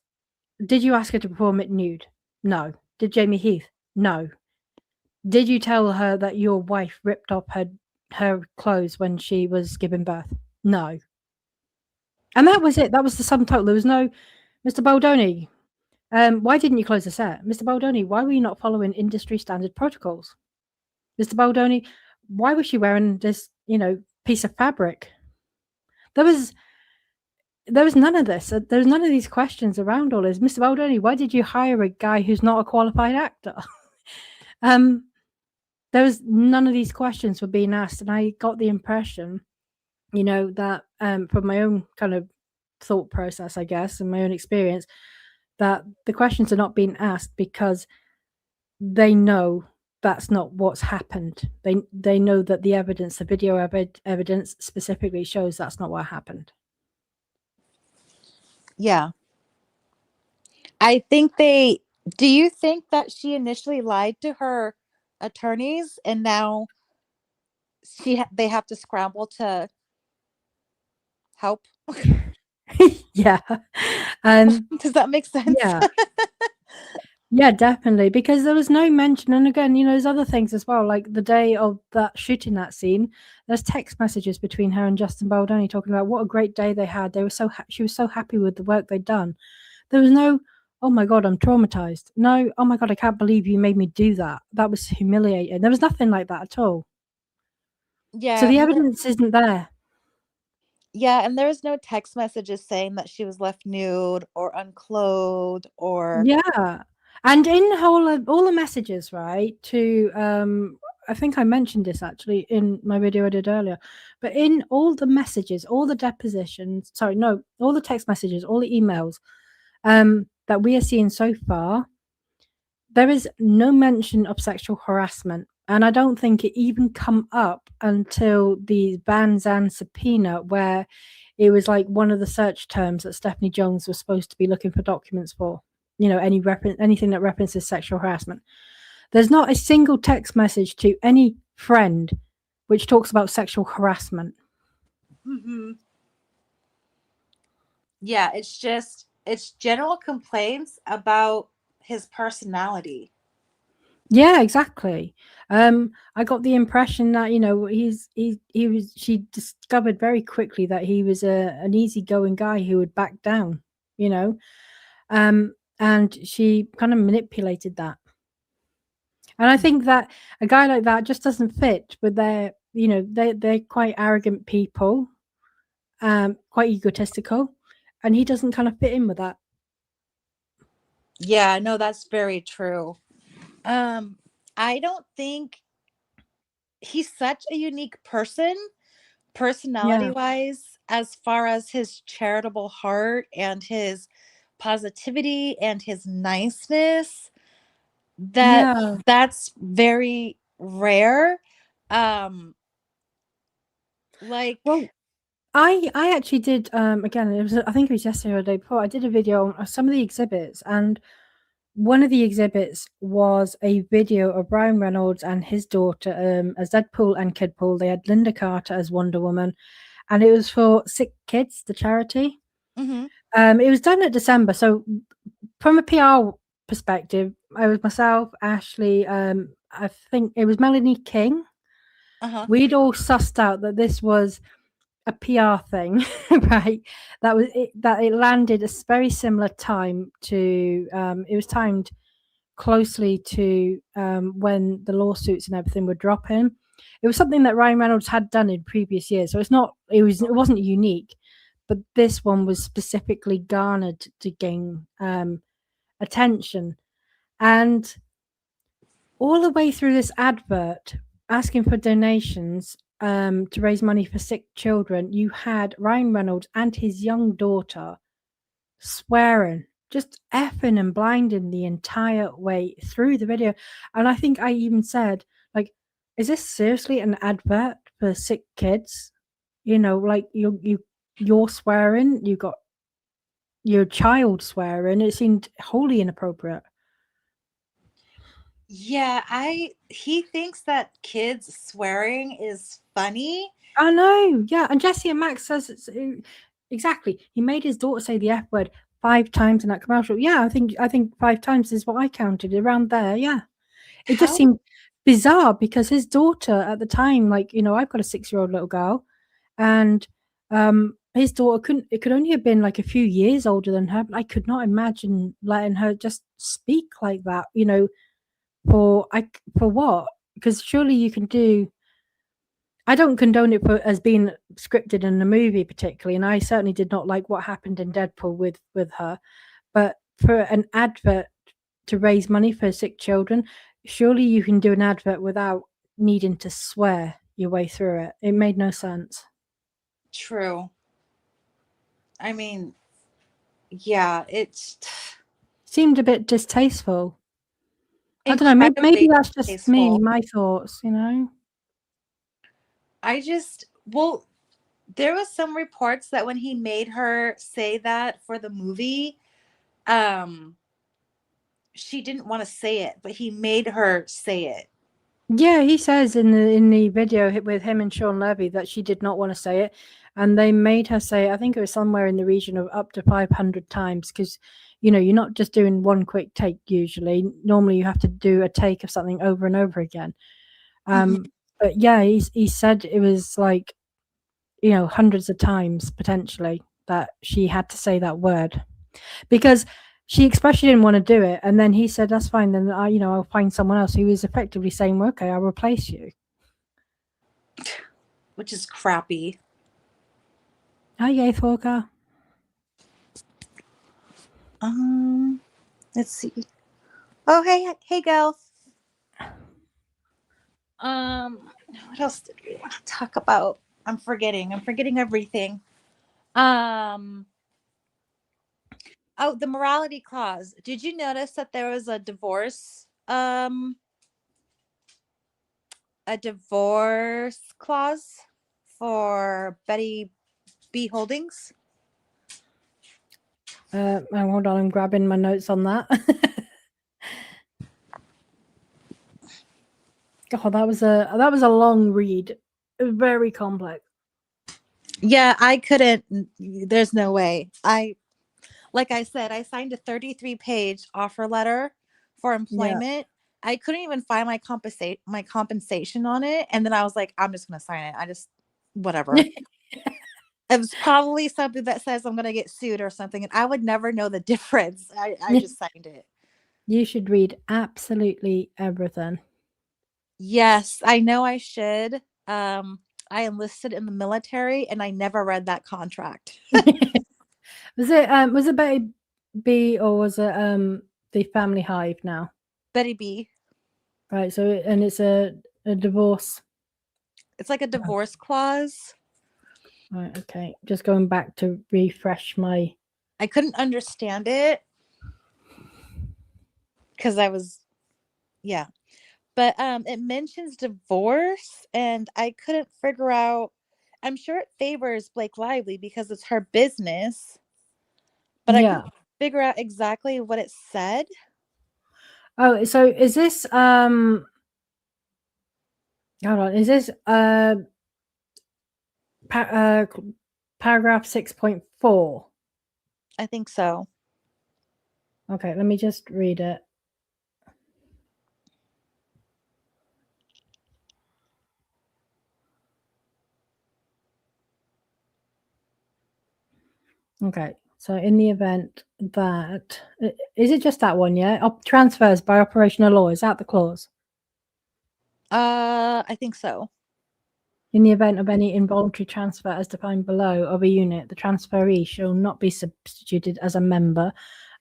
did you ask her to perform it nude? No. Did Jamie Heath? No. Did you tell her that your wife ripped off her clothes when she was giving birth? No. And that was it. That was the sum total. There was no, Mr. Baldoni, why didn't you close the set? Mr. Baldoni, why were you not following industry standard protocols? Mr. Baldoni, why was she wearing this, piece of fabric? There was none of this. There was none of these questions around all this. Mr. Baldoni, why did you hire a guy who's not a qualified actor? There was none of these questions were being asked, and I got the impression, that from my own kind of thought process, I guess, and my own experience, that the questions are not being asked because they know that's not what's happened. They know that the evidence, the video evidence specifically shows that's not what happened. Yeah. Do you think that she initially lied to her attorneys and now they have to scramble to help? Yeah. Does that make sense? Yeah. Yeah, definitely. Because there was no mention, and again, there's other things as well. Like the day of that shooting that scene, there's text messages between her and Justin Baldoni talking about what a great day they had. They were she was so happy with the work they'd done. There was no, oh my god, I'm traumatized. No, oh my god, I can't believe you made me do that. That was humiliating. There was nothing like that at all. So Yeah, the evidence isn't there. yeah, and there was no text messages saying that she was left nude or unclothed or Yeah. And in all the messages, right, to I think I mentioned this actually in my video I did earlier, but in all the messages, all the depositions, sorry, no, all the text messages, all the emails that we are seeing so far, there is no mention of sexual harassment. And I don't think it even come up until the Van Zandt subpoena, where it was like one of the search terms that Stephanie Jones was supposed to be looking for documents for. Anything that references sexual harassment. There's not a single text message to any friend which talks about sexual harassment. Mhm. Yeah, it's general complaints about his personality. Yeah, exactly. I got the impression that she discovered very quickly that he was an easygoing guy who would back down, you know, and she kind of manipulated that. And I think that a guy like that just doesn't fit with they're quite arrogant people, quite egotistical, and he doesn't kind of fit in with that. Yeah, no, that's very true. I don't think he's such a unique person, personality Yeah, wise, as far as his charitable heart and his positivity and his niceness, that yeah. that's very rare. Um, like, Well, I actually did again, it was I think it was yesterday or the day before. I did a video on some of the exhibits, and one of the exhibits was a video of Ryan Reynolds and his daughter as Deadpool and Kidpool. They had Linda Carter as Wonder Woman, and it was for Sick Kids, the charity. mhm, It was done at December, so from a PR perspective, I was myself, Ashley, I think it was Melanie King. uh-huh. We'd all sussed out that this was a PR thing, right? That was it. That it landed a very similar time to. It was timed closely to when the lawsuits and everything were dropping. It was something that Ryan Reynolds had done in previous years, so it's not. It wasn't unique, but this one was specifically garnered to gain attention, and all the way through this advert asking for donations to raise money for sick children, you had Ryan Reynolds and his young daughter swearing, just effing and blinding the entire way through the video. And I think I even said, like, is this seriously an advert for sick kids? Like you're swearing, you got your child swearing. It seemed wholly inappropriate. Yeah, he thinks that kids swearing is funny. I know, yeah. And Jesse and Max says exactly. He made his daughter say the F word 5 times in that commercial. Yeah, I think 5 times is what I counted around there. Yeah, it just How seemed bizarre because his daughter at the time, like I've got a 6-year-old little girl, and his daughter couldn't. It could only have been like a few years older than her, but I could not imagine letting her just speak like that. For what? Because surely you can do. I don't condone it as being scripted in the movie particularly, and I certainly did not like what happened in Deadpool with her. But for an advert to raise money for sick children, surely you can do an advert without needing to swear your way through it. It made no sense. true. I mean, yeah, it's Seemed a bit distasteful. I don't know. Maybe incredibly that's just me, tasteful. my thoughts. Well, there was some reports that when he made her say that for the movie, um, she didn't want to say it, but he made her say it. Yeah, he says in the video with him and Sean Levy that she did not want to say it, and they made her say it. I think it was somewhere in the region of up to 500 times because you're not just doing one quick take usually. Normally you have to do a take of something over and over again. But yeah, he said it was like, hundreds of times potentially that she had to say that word, because she expressed she didn't want to do it, and then he said, that's fine, then I'll find someone else. He was effectively saying, well, okay, I'll replace you. Which is crappy. Hi, Thorka. Let's see. Oh, hey, gal. What else did we want to talk about? I'm forgetting everything. Oh, the morality clause. Did you notice that there was a divorce clause for Betty B Holdings? Hold on, I'm grabbing my notes on that. God, that was a long read. It was very complex. Yeah, I couldn't. There's no way. Like I said, I signed a 33-page offer letter for employment. I couldn't even find my compensation on it, and then I was like, I'm just gonna sign it. Whatever. It was probably something that says I'm gonna get sued or something, and I would never know the difference. I just signed it. You should read absolutely everything. Yes, I know I should. I enlisted in the military, and I never read that contract. Was it Betty B, or was it the Family Hive now? Betty B. Right. So and it's a divorce. It's like a divorce clause. Right. Okay. Just going back to refresh my. I couldn't understand it because yeah. But it mentions divorce, and I couldn't figure out. I'm sure it favors Blake Lively because it's her business, but I couldn't figure out exactly what it said. Oh, so is this hold on, is this paragraph 6.4? I think so. Okay, let me just read it. Okay, so in the event that, is it just that one? Yeah, transfers by operational law, is that the clause? I think so. In the event of any involuntary transfer as defined below of a unit, the transferee shall not be substituted as a member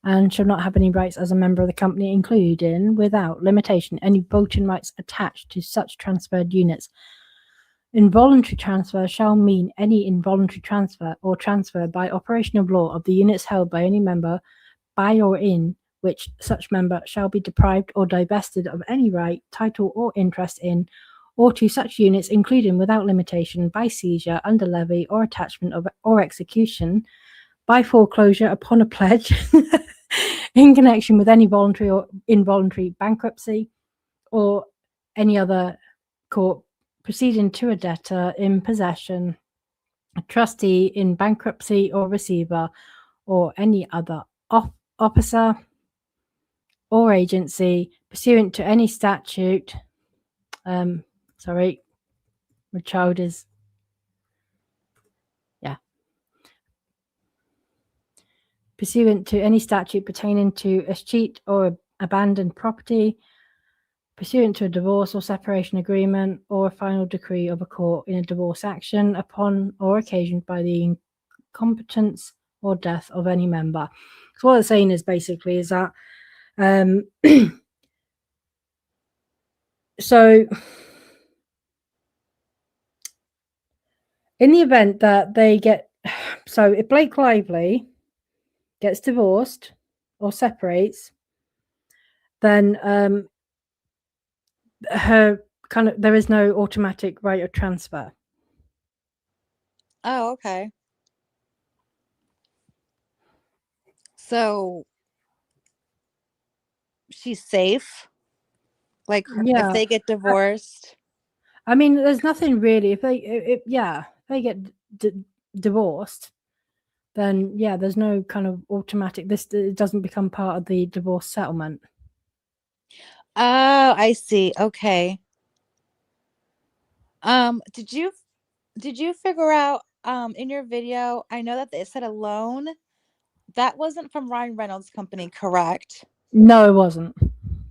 and shall not have any rights as a member of the company, including, without limitation, any voting rights attached to such transferred units. Involuntary transfer shall mean any involuntary transfer or transfer by operation of law of the units held by any member by or in which such member shall be deprived or divested of any right, title, or interest in, or to such units, including without limitation, by seizure, under levy, or attachment of or execution, by foreclosure upon a pledge, in connection with any voluntary or involuntary bankruptcy, or any other court proceeding to a debtor in possession, a trustee in bankruptcy or receiver, or any other officer or agency pursuant to any statute. Sorry, my child is. Pursuant to any statute pertaining to escheat or abandoned property, pursuant to a divorce or separation agreement, or a final decree of a court in a divorce action upon or occasioned by the incompetence or death of any member. So what it's saying is basically is that so in the event that they get, so if Blake Lively gets divorced or separates, then her there is no automatic right of transfer. Oh, okay. So she's safe. Like if they get divorced. I mean, there's nothing really. If they get divorced, then yeah, there's no kind of automatic. It doesn't become part of the divorce settlement. Oh, I see. Okay. Did you figure out in your video? I know that it said a loan. That wasn't from Ryan Reynolds' company, correct? No, it wasn't.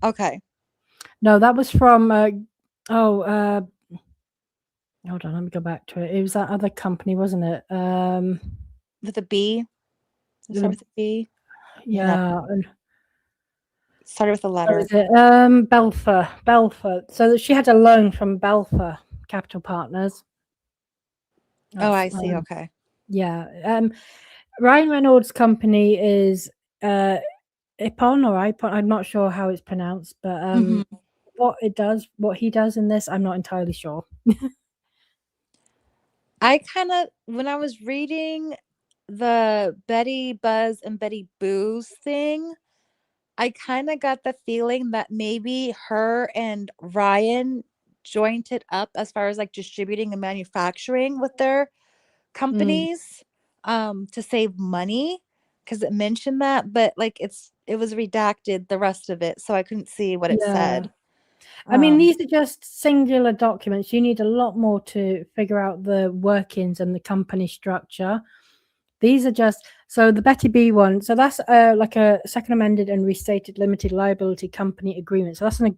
Okay. No, that was from. Oh, hold on. Let me go back to it. It was that other company, wasn't it? With a B. Start with a B. No, Yeah. started with a What letter. was it? Belfer. So that she had a loan from Belfer Capital Partners. Oh, That's I see. Okay. yeah. Ryan Reynolds' company is Ipon or Ipon. I'm not sure how it's pronounced, but Mhm. what he does in this, I'm not entirely sure. I kind of, when I was reading the Betty Buzz and Betty Boo's thing, I kind of got the feeling that maybe her and Ryan joined it up as far as like distributing and manufacturing with their Mm, companies to save money, because it mentioned that, but like it was redacted the rest of it, so I couldn't see what it yeah. said. I mean, Um these are just singular documents. You need a lot more to figure out the workings and the company structure. These are just so the Betty B one. So that's like a second amended and restated limited liability company agreement. So that's like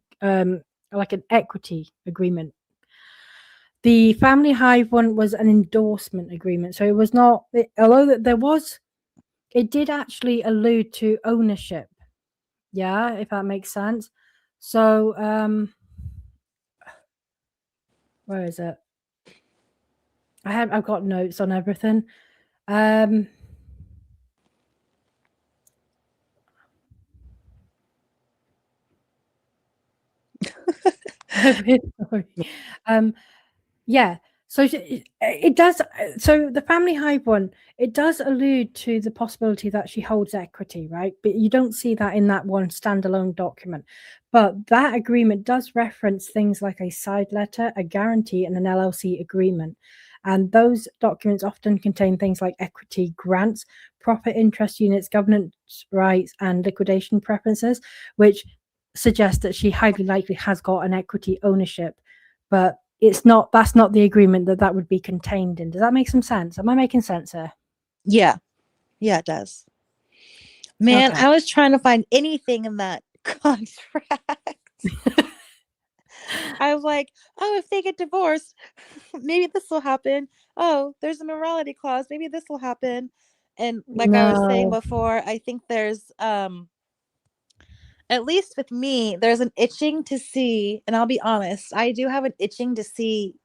an equity agreement. The Family Hive one was an endorsement agreement. So it was not, although there was, it did actually allude to ownership. Yeah, if that makes sense. So where is it? I've got notes on everything. Um I'm really sorry. Yeah. So it does. So the Family Hive one, it does allude to the possibility that she holds equity, right? But you don't see that in that one standalone document. But that agreement does reference things like a side letter, a guarantee, and an LLC agreement. And those documents often contain things like equity grants, profit interest units, governance rights, and liquidation preferences, which suggest that she highly likely has got an equity ownership. But that's not the agreement that would be contained in. Does that make some sense? Am I making sense here? yeah, it does. Man, Okay. I was trying to find anything in that contract. I was like, oh, if they get divorced, maybe this will happen. Oh, there's a morality clause, maybe this will happen. And like I was saying No. before, I think there's at least with me, there's an itching to see, and I'll be honest, I do have an itching to see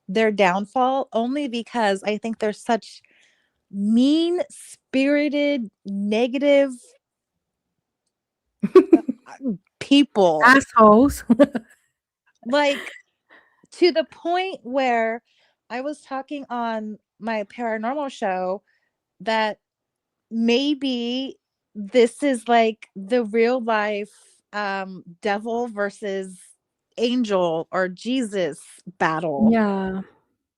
their downfall, only because I think they're such mean spirited, negative people. Assholes. Like, to the point where I was talking on my paranormal show that maybe this is like the real life devil versus angel or Jesus battle. Yeah.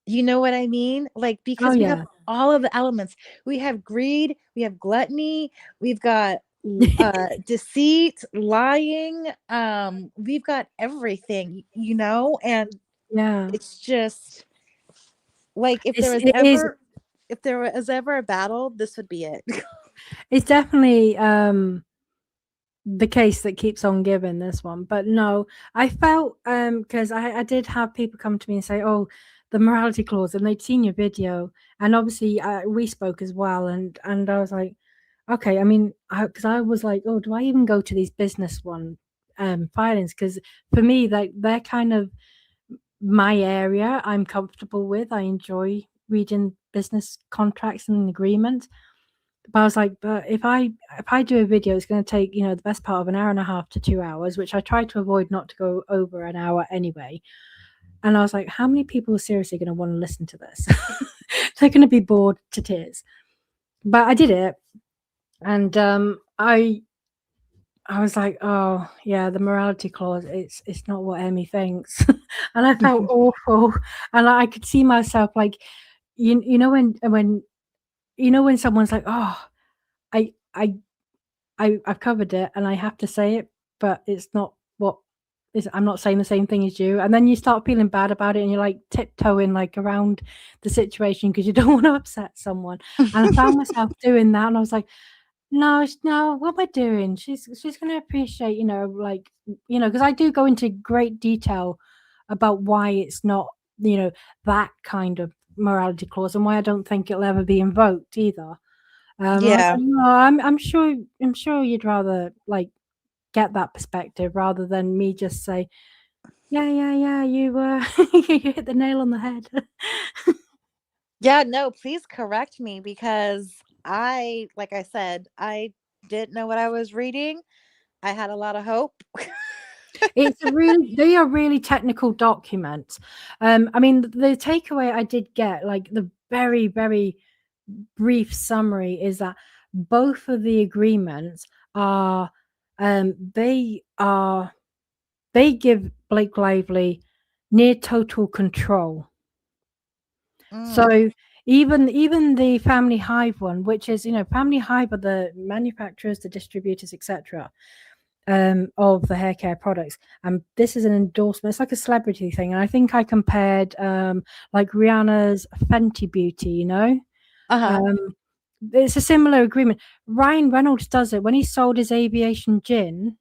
You know what I mean? Like, Oh, because we have yeah. all of the elements. We have greed, we have gluttony, we've got deceit, lying, we've got everything, and Yeah. it's just like It is. if there was ever a battle, this would be it. It's definitely the case that keeps on giving, this one. But no, I felt because I did have people come to me and say, oh, the morality clause, and they'd seen your video, and obviously we spoke as well, and I was like, okay, I mean, because I was like, oh, do I even go to these business one filings? Because for me, like, they're kind of my area. I'm comfortable with. I enjoy reading business contracts and agreements. But I was like, but if I do a video, it's going to take the best part of an hour and a half to 2 hours, which I try to avoid not to go over an hour anyway. And I was like, how many people are seriously going to want to listen to this? They're going to be bored to tears. But I did it, and I was like, oh yeah, the morality clause. It's not what Emmy thinks, and I felt awful, and I could see myself like, you know when you know, when someone's like, oh, I, I, I've covered it and I have to say it, but it's not what is. I'm not saying the same thing as you, and then you start feeling bad about it, and you're like tiptoeing like around the situation because you don't want to upset someone. And I found myself doing that, and I was like, no, no, what am I doing? She's going to appreciate, like, because I do go into great detail about why it's not, that kind of morality clause and why I don't think it'll ever be invoked either. I was Yeah. like, no, I'm sure you'd rather like get that perspective rather than me just say, yeah, you you hit the nail on the head. Yeah, no, please correct me because like I said, I didn't know what I was reading. I had a lot of hope. They are really technical documents. I mean, the takeaway I did get, like the very, very brief summary, is that both of the agreements are, they are, they give Blake Lively near total control. Mm. So even the Family Hive one, which is, Family Hive are the manufacturers, the distributors, etc. Of the hair care products. And this is an endorsement. It's like a celebrity thing. And I think I compared like Rihanna's Fenty Beauty, Uh-huh. it's a similar agreement. Ryan Reynolds does it when he sold his aviation gin.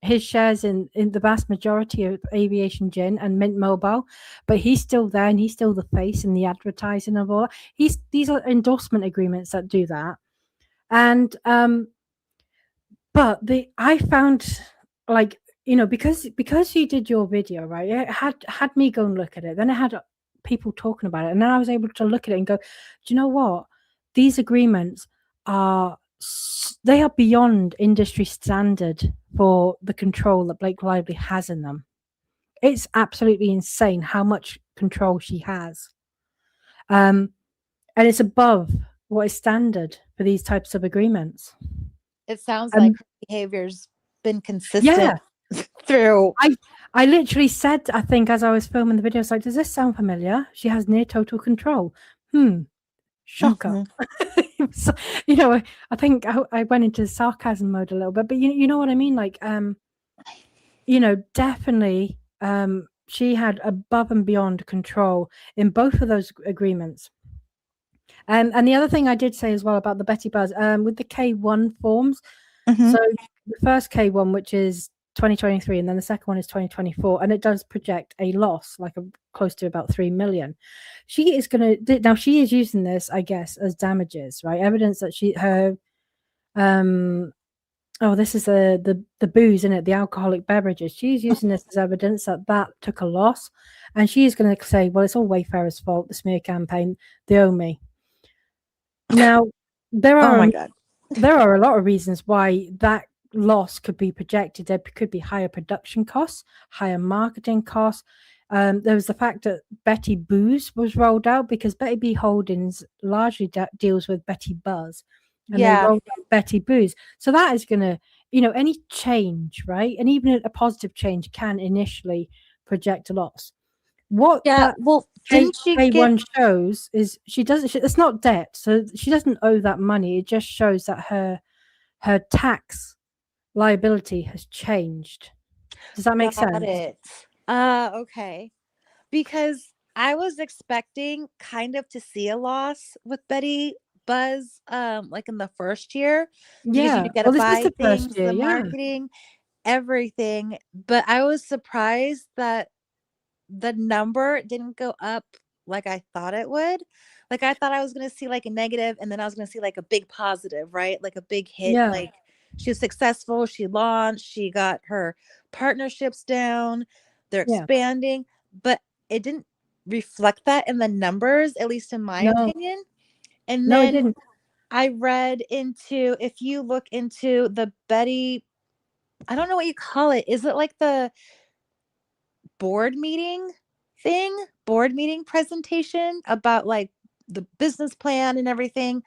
His shares in the vast majority of aviation gin and Mint Mobile, but he's still there and he's still the face and the advertising of all. These are endorsement agreements that do that, and but I found, like, because you did your video, right? It had me go and look at it. Then it had people talking about it, and then I was able to look at it and go, do you know what? These agreements they are beyond industry standard for the control that Blake Lively has in them. It's absolutely insane how much control she has. And it's above what is standard for these types of agreements. It sounds like Um, her behavior's been consistent yeah, through. I literally said, I think, as I was filming the video, it's like, does this sound familiar? She has near total control. Shocker. Mhm. So, I think I went into sarcasm mode a little bit, but you know what I mean? Like, definitely, she had above and beyond control in both of those agreements. And the other thing I did say as well about the Betty Buzz, with the K1 forms, Mhm. so the first K1, which is 2023, and then the second one is 2024, and it does project a loss, like close to about 3 million. She is going to, now she is using this, I guess, as damages, right? Evidence that this is the booze in it, the alcoholic beverages. She's using this as evidence that took a loss, and she is going to say, well, it's all Wayfarer's fault, the smear campaign, they owe me. Now, there Oh are my God. there are a lot of reasons why that loss could be projected. There could be higher production costs, higher marketing costs. There was the fact that Betty Booze was rolled out because Betty B Holdings largely deals with Betty Buzz, and they Yeah. rolled out Betty Booze. So that is going to, any change, right? And even a positive change can initially project a loss. What Yeah. that Well, K didn't she get K1 shows is it's not debt, so she doesn't owe that money. It just shows that her tax liability has changed. Does that make got sense? it? Okay. Because I was expecting kind of to see a loss with Betty Buzz, like in the first year, because Yeah. got to Well, this is buy the first things, year. the Yeah. marketing, everything. But I was surprised that the number didn't go up like I thought it would. Like I thought I was gonna see like a negative and then I was gonna see like a big positive, right? Like a big hit. Yeah. Like she was successful, she launched, she got her partnerships down, they're Yeah. expanding, but it didn't reflect that in the numbers, at least in my No. opinion. And No, it then didn't. I read into, if you look into the Betty, I don't know what you call it. Is it like the board meeting board meeting presentation about like the business plan and everything?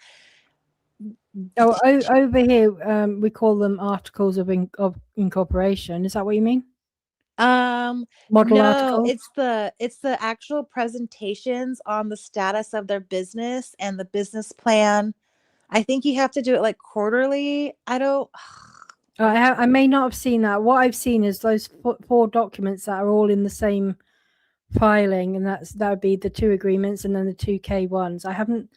Oh, over here, we call them articles of incorporation. Is that what you mean? Model No, article? it's the actual presentations on the status of their business and the business plan. I think you have to do it like quarterly. I don't I may not have seen that. What I've seen is those four documents that are all in the same filing, and that would be the two agreements and then the two K1s. I haven't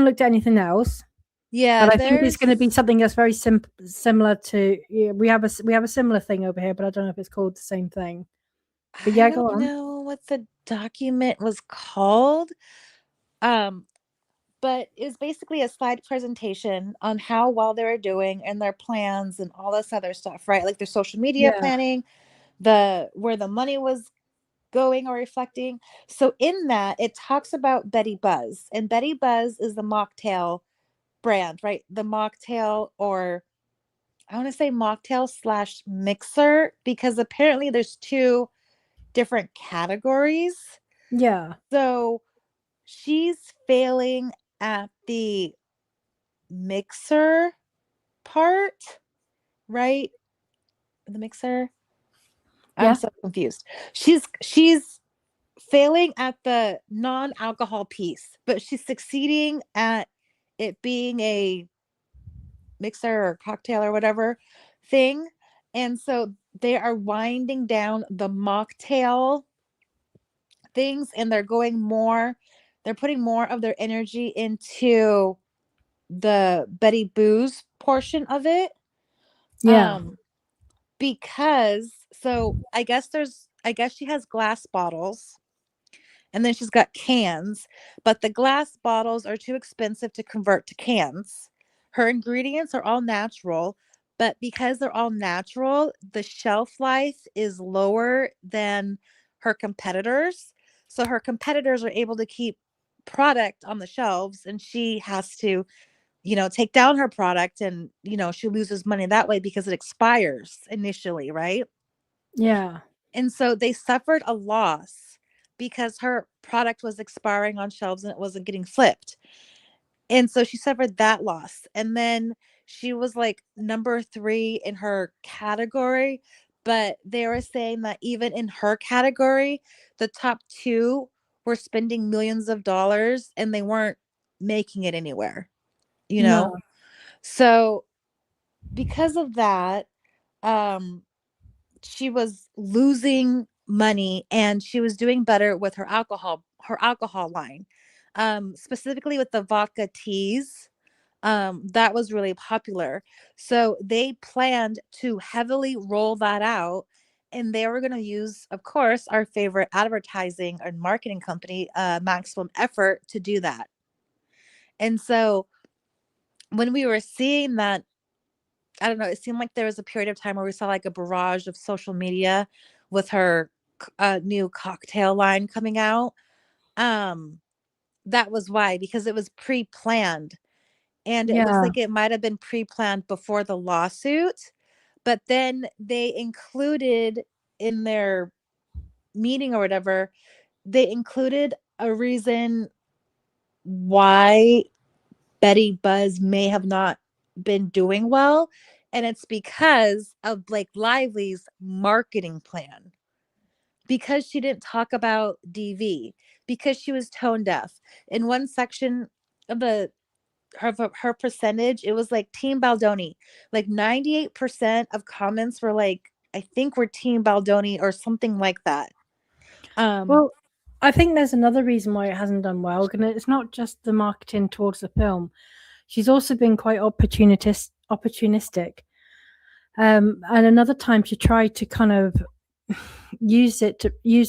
looked at anything else, Yeah, but I think it's there's going to be something that's very similar to. Yeah, we have a similar thing over here, but I don't know if it's called the same thing. But I yeah, go don't on. know what the document was called. Um, but it's basically a slide presentation on how well they were doing and their plans and all this other stuff, right? Like their social media Yeah, planning, the where the money was going or reflecting. So in that, it talks about Betty Buzz, and Betty Buzz is the mocktail brand, right? The mocktail, or I want to say mocktail slash mixer, because apparently there's two different categories. yeah, So she's failing at the mixer part, right? The mixer. I'm yeah, so confused. She's failing at the non-alcohol piece, but she's succeeding at it being a mixer or cocktail or whatever thing. And so they are winding down the mocktail things, and they're putting more of their energy into the Betty Booze portion of it. yeah, Um because so I guess she has glass bottles, and then she's got cans, but the glass bottles are too expensive to convert to cans. Her ingredients are all natural, but because they're all natural, the shelf life is lower than her competitors. So her competitors are able to keep product on the shelves, and she has to, take down her product, and, she loses money that way because it expires initially, right? yeah, And so they suffered a loss because her product was expiring on shelves and it wasn't getting flipped. And so she suffered that loss. And then she was like number 3 in her category. But they were saying that even in her category, the top 2 were spending millions of dollars and they weren't making it anywhere, you know? no, So because of that, um, she was losing money and she was doing better with her alcohol line, specifically with the vodka teas. That was really popular, so they planned to heavily roll that out, and they were going to use, of course, our favorite advertising and marketing company, Maximum Effort, to do that. And so when we were seeing that, I don't know, it seemed like there was a period of time where we saw like a barrage of social media with her new cocktail line coming out. Um, that was why, because it was pre-planned, and it looks yeah. like it might have been pre-planned before the lawsuit, but then they included in their meeting or whatever, they included a reason why Betty Buzz may have not been doing well. And it's because of Blake Lively's marketing plan. Because she didn't talk about DV, because she was tone deaf. In one section of her percentage, it was like Team Baldoni. Like 98% of comments were like, I think we're Team Baldoni or something like that. Um, Well, I think there's another reason why it hasn't done well, and it's not just the marketing towards the film. She's also been quite opportunistic. And another time she tried to kind of use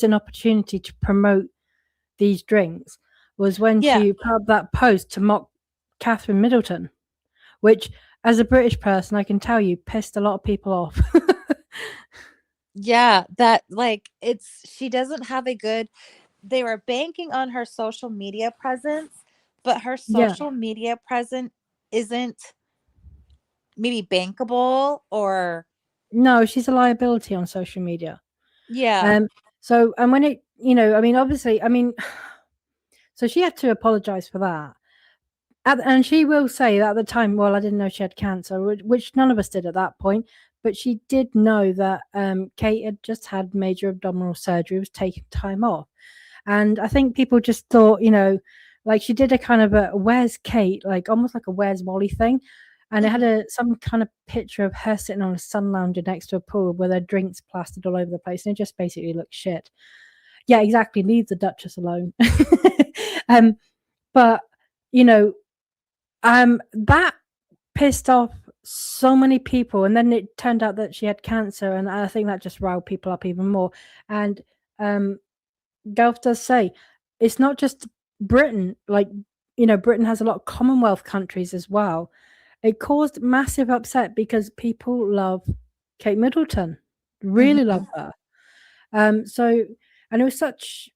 an opportunity to promote these drinks was when yeah, she put up that post to mock Catherine Middleton, which, as a British person, I can tell you pissed a lot of people off. yeah, that like she doesn't have a good, they were banking on her social media presence, but her Yeah, social media presence isn't maybe bankable or no, she's a liability on social media. yeah. Um, and when I mean, obviously, I mean, so she had to apologize for that. And she will say that at the time, well, I didn't know she had cancer, which none of us did at that point. but she did know that Kate had just had major abdominal surgery, was taking time off. And I think people just thought, like she did a kind of a where's Kate, like almost like a where's Wally thing. And it had some kind of picture of her sitting on a sun lounger next to a pool with her drinks plastered all over the place. And it just basically looked shit. Yeah, exactly. Leave the Duchess alone. But, that pissed off so many people. And then it turned out that she had cancer. And I think that just riled people up even more. And Gelf does say it's not just Britain. Like, Britain has a lot of Commonwealth countries as well. It caused massive upset because people love Kate Middleton, really love her. And it was such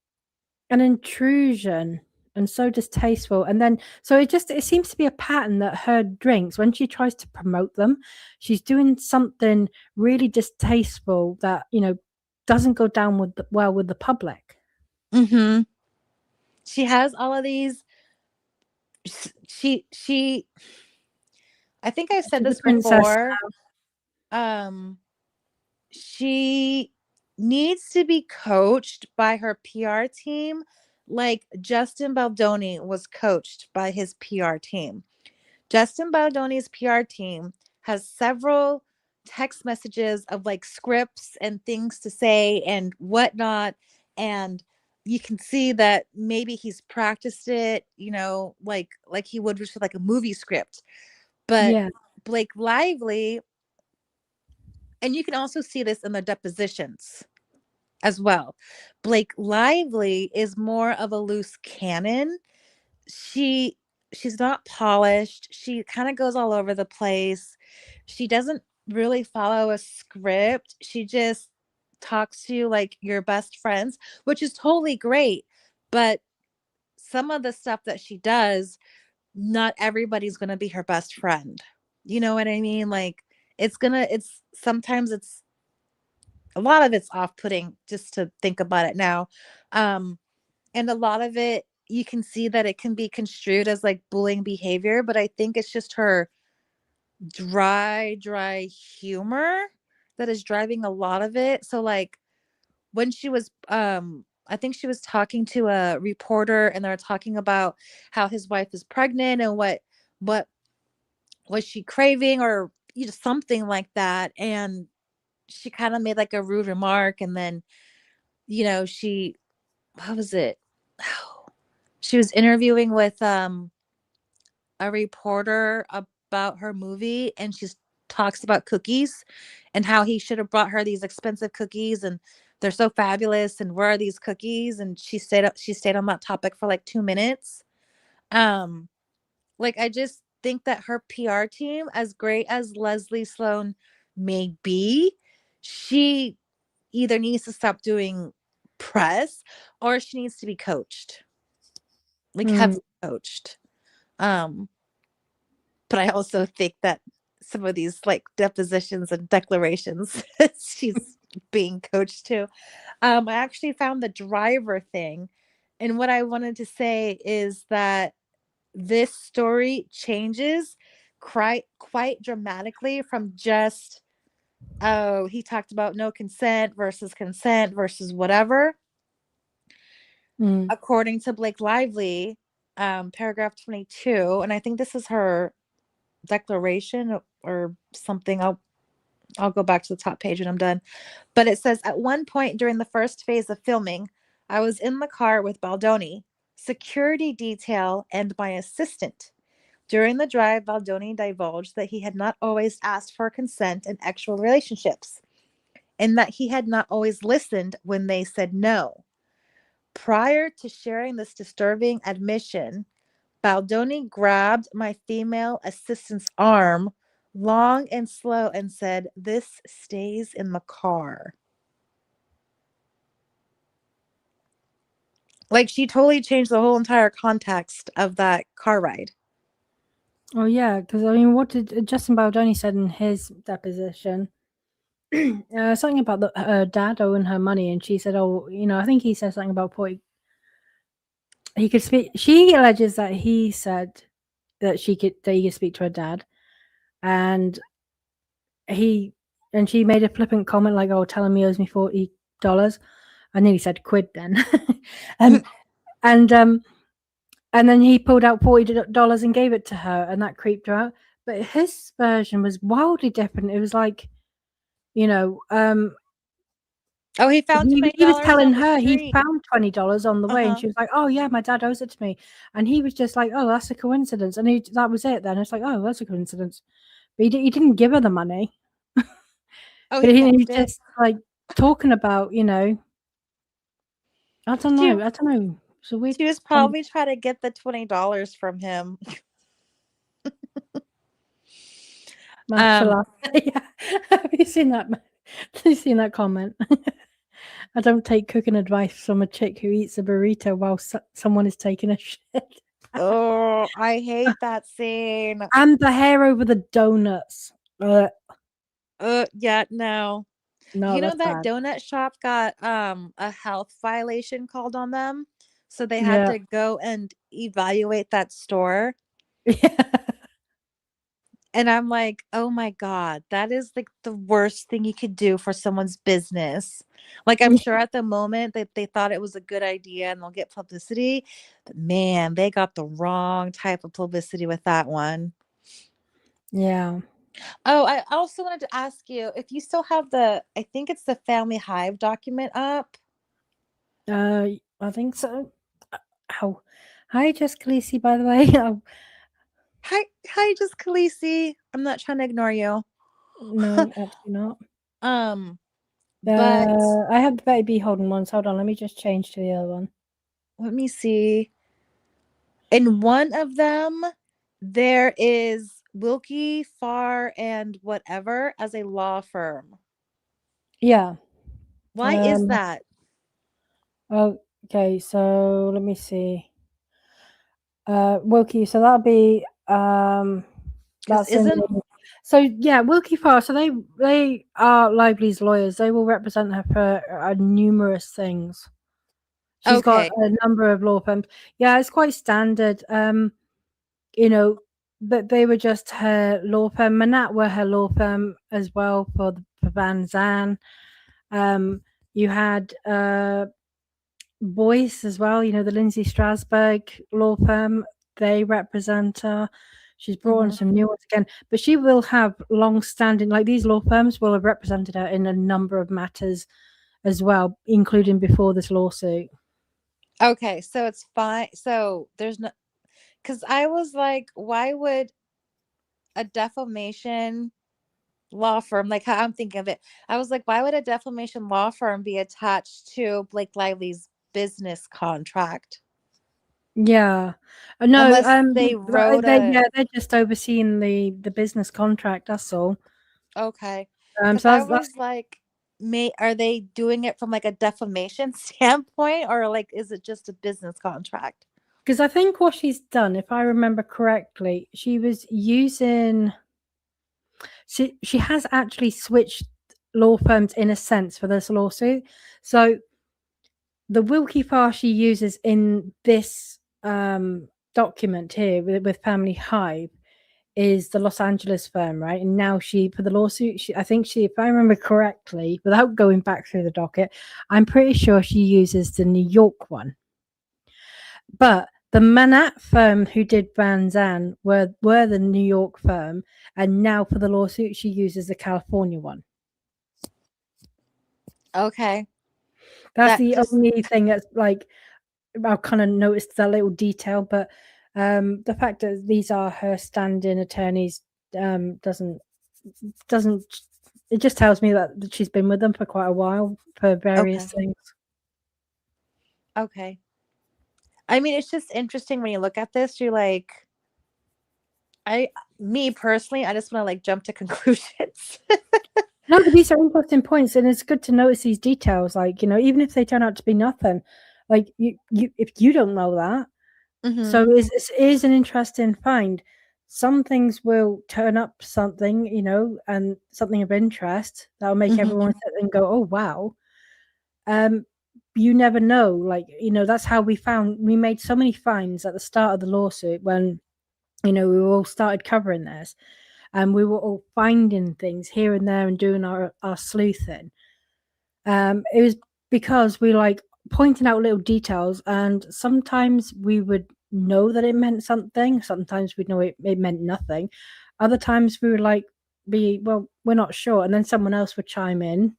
an intrusion and so distasteful. And then, so it seems to be a pattern that her drinks, when she tries to promote them, she's doing something really distasteful that, doesn't go down well with the public. Mm-hmm. She has all of these. She. I think I've said this before. She needs to be coached by her PR team, like Justin Baldoni was coached by his PR team. Justin Baldoni's PR team has several text messages of like scripts and things to say and whatnot. And you can see that maybe he's practiced it, like he would with like a movie script. But Yeah. Blake Lively, and you can also see this in the depositions as well. Blake Lively is more of a loose cannon. She's not polished. She kind of goes all over the place. She doesn't really follow a script. She just talks to you like your best friends, which is totally great. But some of the stuff that she does, not everybody's going to be her best friend. You know what I mean? Like sometimes it's a lot of it's off-putting just to think about it now. And a lot of it, you can see that it can be construed as like bullying behavior, but I think it's just her dry humor that is driving a lot of it. So like when she was I think she was talking to a reporter and they were talking about how his wife is pregnant and what was she craving or something like that, and she kind of made like a rude remark, and then she, what was it? She was interviewing with a reporter about her movie, and she talks about cookies and how he should have brought her these expensive cookies and they're so fabulous and where are these cookies, and she stayed on that topic for like 2 minutes. Like I just think that her PR team, as great as Leslie Sloan may be, she either needs to stop doing press or she needs to be coached, like heavily coached. But I also think that some of these like depositions and declarations she's being coached to. I actually found the driver thing, and what I wanted to say is that this story changes quite dramatically from just, oh, he talked about no consent versus whatever. According to Blake Lively, paragraph 22, and I think this is her declaration or something. I'll go back to the top page when I'm done. But it says, at one point during the first phase of filming, I was in the car with Baldoni, security detail, and my assistant. During the drive, Baldoni divulged that he had not always asked for consent in actual relationships, and that he had not always listened when they said no. Prior to sharing this disturbing admission, Baldoni grabbed my female assistant's arm, long and slow, and said, "This stays in the car." Like she totally changed the whole entire context of that car ride. Oh yeah, because I mean, what did Justin Baldoni said in his deposition? Something about her dad owing her money, and she said, "Oh, I think he said something about he could speak." She alleges that he said that he could speak to her dad, and he and she made a flippant comment like, "Oh, tell him he owes me $40." I nearly said quid then. um, and then he pulled out $40 and gave it to her, and that creeped her out. But his version was wildly different. It was like, you know, Oh, he found he was $20 telling on the her he street. found $20 on the way, and Uh-huh. she was like, "Oh yeah, my dad owes it to me," and he was just like, "Oh, that's a coincidence," and that was it. Then it's like, "Oh, that's a coincidence," but he didn't give her the money, Oh, but he he kept was it. just like talking about, I don't She know, I don't know. It's a weird she was con- probably trying to get the $20 from him. Um, mashallah. Yeah. Have you seen that? Have you seen that comment? I don't take cooking advice from a chick who eats a burrito while someone is taking a shit. oh, I hate that scene. And the hair over the donuts. Yeah, no. No, You know that's that bad. donut shop got a health violation called on them, so they had Yeah. to go and evaluate that store. Yeah. And I'm like, "Oh my god, that is like the worst thing you could do for someone's business." Like I'm sure at the moment that they thought it was a good idea and they'll get publicity, but man, they got the wrong type of publicity with that one. Yeah. Oh, I also wanted to ask you if you still have I think it's the Family Hive document up. I think so. How? Hi, Jessica Lisi, by the way. Oh, Hi, just Khaleesi. I'm not trying to ignore you. no, actually not. um, but I have the baby holding ones. Hold on, let me just change to the other one. let me see. In one of them, there is Wilkie, Farr, and whatever as a law firm. Yeah. Why is Um. that? Okay. So let me see. Wilkie. So that'll be Because that's in. isn't So yeah, Wilkie Farr. So they are Lively's lawyers. They will represent her for numerous things. She's got okay. a number of law firms. Yeah, it's quite standard. You know, that they were just her law firm. Manat were her law firm as well for Van Zan. You had Boyce as well. You know, the Lindsay Strasberg law firm. They represent her. She's brought on Mhm. some new ones again, but she will have long-standing. Like these law firms will have represented her in a number of matters as well, including before this lawsuit. Okay, so it's fine. So there's no, because I was like, why would a defamation law firm, like how I'm thinking of it, I was like, why would a defamation law firm be attached to Blake Lively's business contract? Yeah. No, Unless they wrote a they're just overseeing the business contract, that's all. okay. Because So I that's was like, may are they doing it from like a defamation standpoint or like is it just a business contract? because I think what she's done, if I remember correctly, she was using she has actually switched law firms in a sense for this lawsuit. So the Wilkie Farr she uses in this document here with Family Hive is the Los Angeles firm, right? And now she, for the lawsuit, I think she, if I remember correctly, without going back through the docket, I'm pretty sure she uses the New York one. But the Manat firm who did Van Zan were the New York firm, and now for the lawsuit, she uses the California one. Okay. That's That the just only thing that's like I've kind of noticed that little detail, but the fact that these are her stand-in attorneys doesn't it just tells me that she's been with them for quite a while for various okay. things. Okay. I mean, it's just interesting when you look at this, you're like, me personally, I just want to like jump to conclusions. No, but these are interesting points, and it's good to notice these details. Like, even if they turn out to be nothing, like you if you don't know that, Hmm. so it is an interesting find. Some things will turn up something, and something of interest that will make Hmm. everyone sit and go, "Oh wow!" Um, you never know. Like, that's how we made so many finds at the start of the lawsuit when we all started covering this. and we were all finding things here and there and doing our sleuthing. It was because we like pointing out little details, and sometimes we would know that it meant something, sometimes we'd know it meant nothing. Other times we would like well, we're not sure, and then someone else would chime in.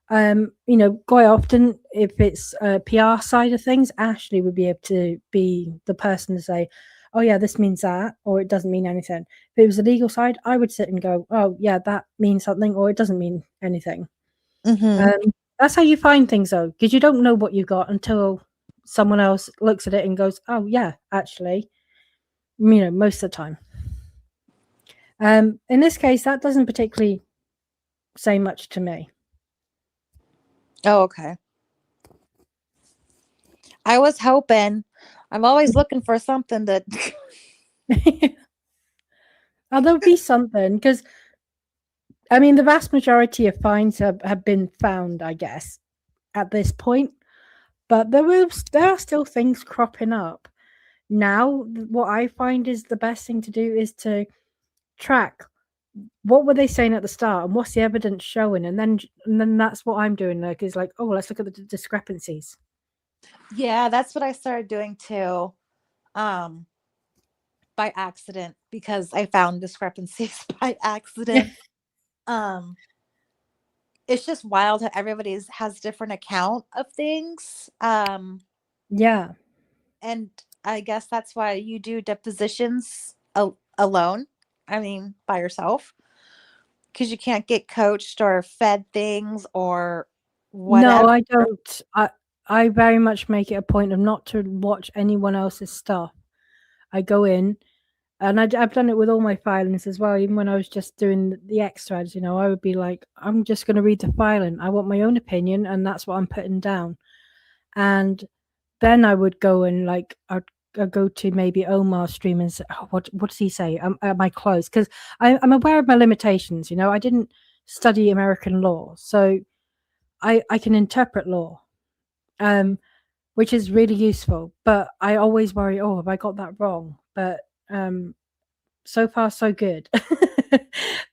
Quite often, if it's a PR side of things, Ashley would be able to be the person to say, oh yeah, this means that, or it doesn't mean anything. If it was the legal side, I would sit and go, oh yeah, that means something, or it doesn't mean anything. Mm-hmm. That's how you find things, though, because you don't know what you got until someone else looks at it and goes, oh yeah, actually, most of the time. In this case, that doesn't particularly say much to me. Oh, okay. I was hoping. I'm always looking for something that. Oh, there'll be something, because I mean, the vast majority of finds have been found, I guess, at this point. But there are still things cropping up. Now, what I find is the best thing to do is to track what were they saying at the start and what's the evidence showing, and then that's what I'm doing. Like, is like, oh, let's look at the discrepancies. Yeah, that's what I started doing too. By accident, because I found discrepancies by accident. It's just wild how everybody has different account of things. Yeah. And I guess that's why you do depositions alone. I mean, by yourself, because you can't get coached or fed things or whatever. No, I don't. I very much make it a point of not to watch anyone else's stuff. I go in, and I've done it with all my filings as well. Even when I was just doing the extras, I would be like, I'm just going to read the filing. I want my own opinion, and that's what I'm putting down. And then I would go and like I'd go to maybe Omar's stream and say, oh, what does he say? Am I close? Because I'm aware of my limitations. I didn't study American law, so I can interpret law, which is really useful. But I always worry, oh, have I got that wrong? But so far so good.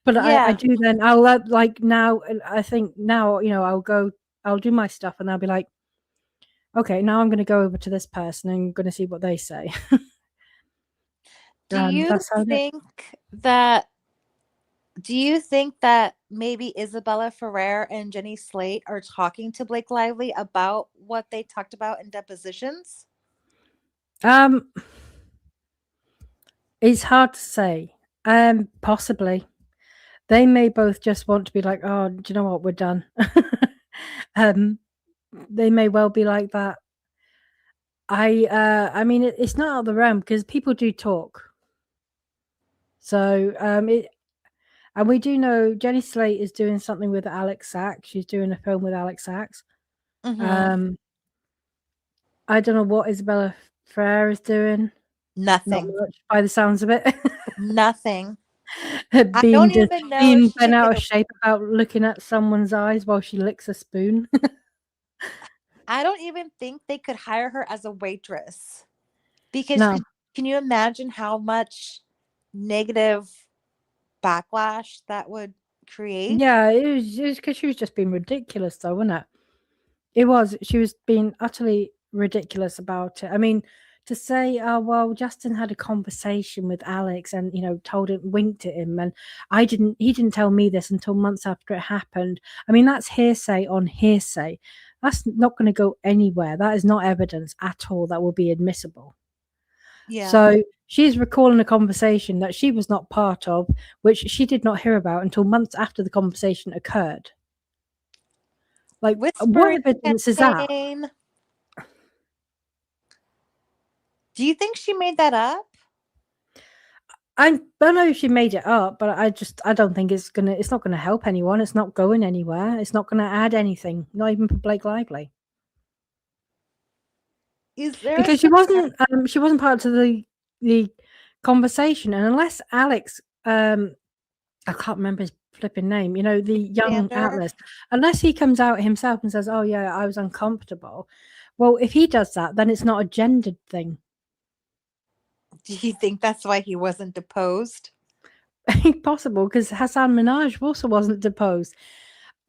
But I do then I'll like now I think now I'll do my stuff and I'll be like, okay, now I'm going to go over to this person and I'm going to see what they say. Do you think that maybe Isabella Ferrer and Jenny Slate are talking to Blake Lively about what they talked about in depositions? It's hard to say. Possibly. They may both just want to be like, oh, do you know what? We're done. They may well be like that. I mean, it's not out of the realm because people do talk. So, and we do know Jenny Slate is doing something with Alex Sachs. She's doing a film with Alex Sachs. Mm-hmm. I don't know what Isabella Ferrer is doing. Nothing. Not much, by the sounds of it. Nothing. I don't even know. Being bent out of shape about looking at someone's eyes while she licks a spoon. I don't even think they could hire her as a waitress, because can you imagine how much negative backlash that would create? Yeah, it was because she was just being ridiculous, though, wasn't it? It was. She was being utterly ridiculous about it. I mean, to say, oh, well, Justin had a conversation with Alex and, told him, winked at him. And he didn't tell me this until months after it happened. I mean, that's hearsay on hearsay. That's not going to go anywhere. That is not evidence at all that will be admissible. Yeah. So she's recalling a conversation that she was not part of, which she did not hear about until months after the conversation occurred. Like, what evidence is that? Do you think she made that up? I don't know if she made it up, but I don't think it's not gonna help anyone. It's not going anywhere. It's not gonna add anything, not even for Blake Lively. Is there because she wasn't part of the conversation, and unless Alex, I can't remember his flipping name, the young Atlas, unless he comes out himself and says, oh yeah, I was uncomfortable. Well, if he does that, then it's not a gendered thing. Do you think that's why he wasn't deposed? Possible, because Hassan Minhaj also wasn't deposed.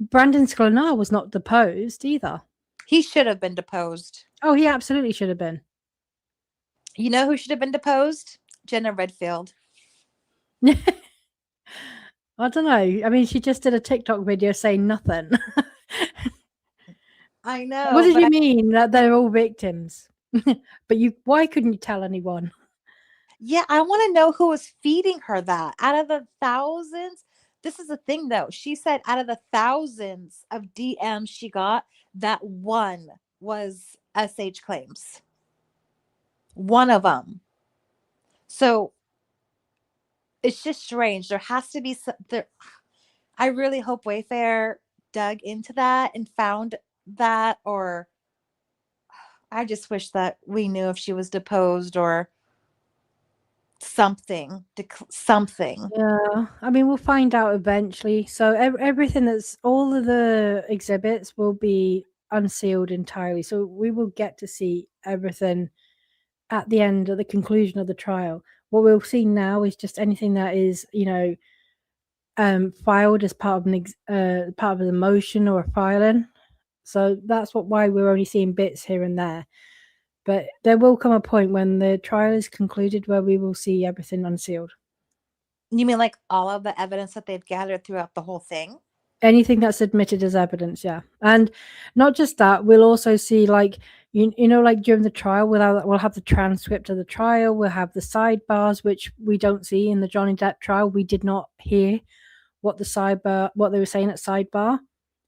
Brandon Sklenar was not deposed either. He should have been deposed. Oh, he absolutely should have been. You know who should have been deposed? Jenna Redfield. I don't know. I mean, she just did a TikTok video saying nothing. I know. What did you mean that they're all victims? But why couldn't you tell anyone? Yeah, I want to know who was feeding her that. Out of the thousands, this is the thing though. She said out of the thousands of DMs she got, that one was SH claims. One of them. So it's just strange. There has to be some there. I really hope Wayfair dug into that and found that, or I just wish that we knew if she was deposed or something. Something. Yeah, I mean, we'll find out eventually. So everything all of the exhibits will be unsealed entirely. So we will get to see everything at the end, at the conclusion of the trial. What we'll see now is just anything that is, filed as part of part of the motion or a filing. So that's why we're only seeing bits here and there. But there will come a point when the trial is concluded where we will see everything unsealed. You mean like all of the evidence that they've gathered throughout the whole thing? Anything that's admitted as evidence, yeah. And not just that, we'll also see, like, like during the trial, we'll have the transcript of the trial, we'll have the sidebars, which we don't see in the Johnny Depp trial. We did not hear what they were saying at sidebar,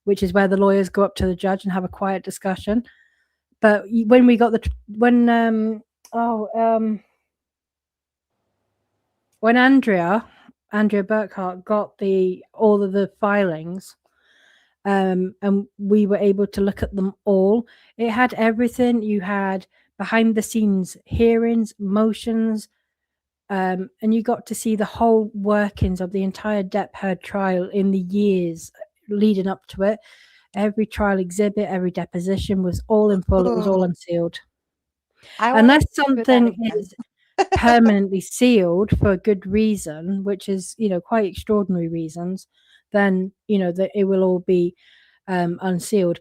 which is where the lawyers go up to the judge and have a quiet discussion. But when we got when Andrea Burkhart got all of the filings, and we were able to look at them all. It had everything. You had behind the scenes hearings, motions, and you got to see the whole workings of the entire Depp Heard trial in the years leading up to it. Every trial exhibit, every deposition was all in full. It was all unsealed. Unless something is permanently sealed for a good reason, which is, quite extraordinary reasons, then, that it will all be unsealed.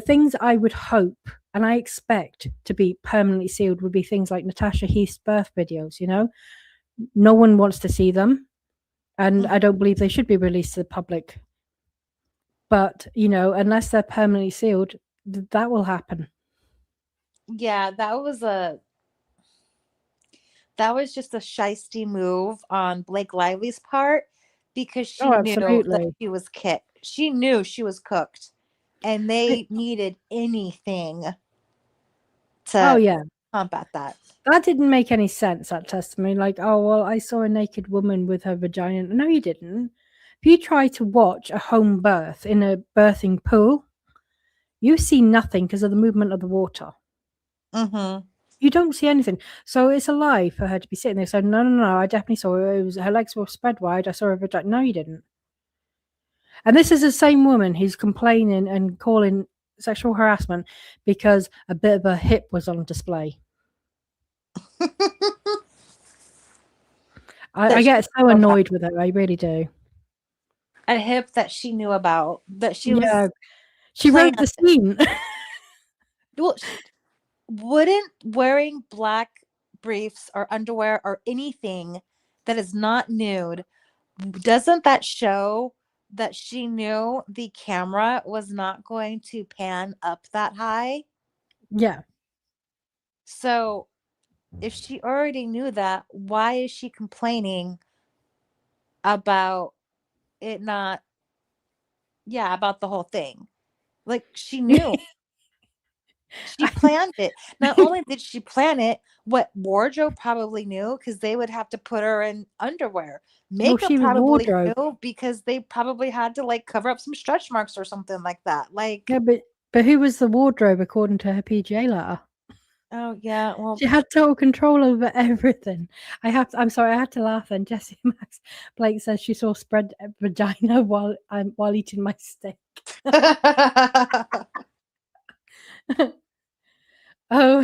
Things I would hope and I expect to be permanently sealed would be things like Natasha Heath's birth videos. No one wants to see them, and I don't believe they should be released to the public. But, unless they're permanently sealed, that will happen. Yeah, that was just a shisty move on Blake Lively's part, because she knew that she was kicked. She knew she was cooked, and they needed anything to combat that. That didn't make any sense, that testimony. Like, oh, well, I saw a naked woman with her vagina. No, you didn't. If you try to watch a home birth in a birthing pool, you see nothing because of the movement of the water. Mm-hmm. You don't see anything. So it's a lie for her to be sitting there saying, no, I definitely saw her. Her legs were spread wide. I saw her vagina. No, you didn't. And this is the same woman who's complaining and calling sexual harassment because a bit of her hip was on display. I get so annoyed with her. I really do. A hip that she knew about, that she was. She wrote the scene. Well, wouldn't wearing black briefs or underwear or anything that is not nude, doesn't that show that she knew the camera was not going to pan up that high? Yeah. So if she already knew that, why is she complaining about it not? Yeah, about the whole thing. Like, she knew. She planned it. Not only did she plan it, what wardrobe probably knew, because they would have to put her in underwear. Makeup probably knew, because they probably had to like cover up some stretch marks or something like that. Like, yeah, but who was the wardrobe according to her PGA letter? Oh yeah, well, she had total control over everything. I'm sorry, I had to laugh. And Jessie Max Blake says she saw spread vagina while eating my steak. Oh,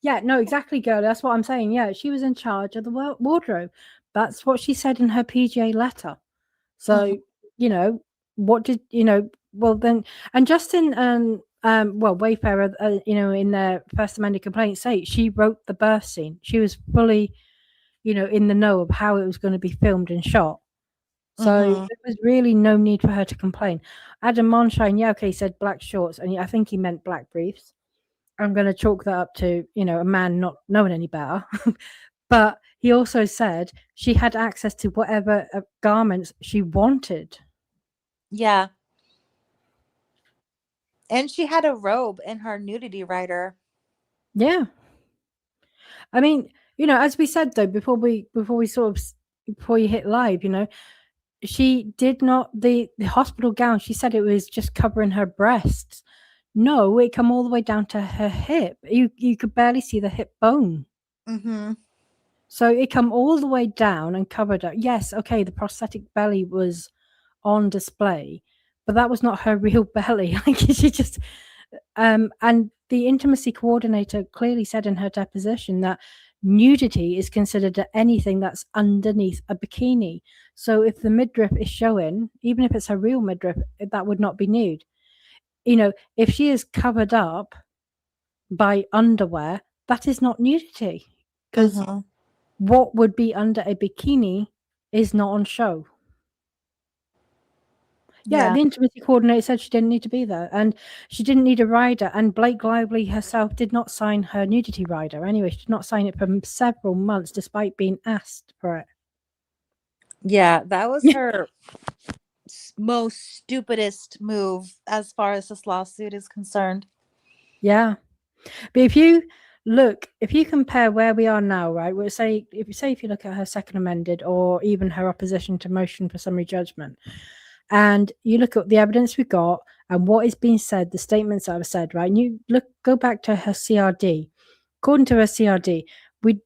yeah, no, exactly, girl. That's what I'm saying. Yeah, she was in charge of the wardrobe. That's what she said in her PGA letter. Mhm. So, what did well then, and Justin and Wayfarer, in their first amended complaint say she wrote the birth scene. She was fully, in the know of how it was going to be filmed and shot. So Mhm. there was really no need for her to complain. Adam Monshine, yeah, okay, he said black shorts, and I think he meant black briefs. I'm going to chalk that up to, a man not knowing any better. But he also said she had access to whatever garments she wanted. Yeah. And she had a robe in her nudity rider. Yeah. I mean, as we said though, before we sort of before you hit live, she did not the hospital gown. She said it was just covering her breasts. No, it come all the way down to her hip. You could barely see the hip bone. Mhm. So it come all the way down and covered her. Yes, okay, the prosthetic belly was on display, but that was not her real belly. Like she just and the intimacy coordinator clearly said in her deposition that nudity is considered anything that's underneath a bikini. So if the midriff is showing, even if it's her real midriff, that would not be nude. If she is covered up by underwear, that is not nudity because Mhm. what would be under a bikini is not on show. Yeah, Yeah. the intimacy coordinator said she didn't need to be there, and she didn't need a rider. And Blake Lively herself did not sign her nudity rider. Anyway, she did not sign it for several months, despite being asked for it. Yeah, that was her most stupidest move as far as this lawsuit is concerned. Yeah, but if you compare where we are now, right? We'll say if you look at her second amended or even her opposition to motion for summary judgment, and you look at the evidence we got and what is being said, the statements that were said, right? And you go back to her CRD. According to her CRD,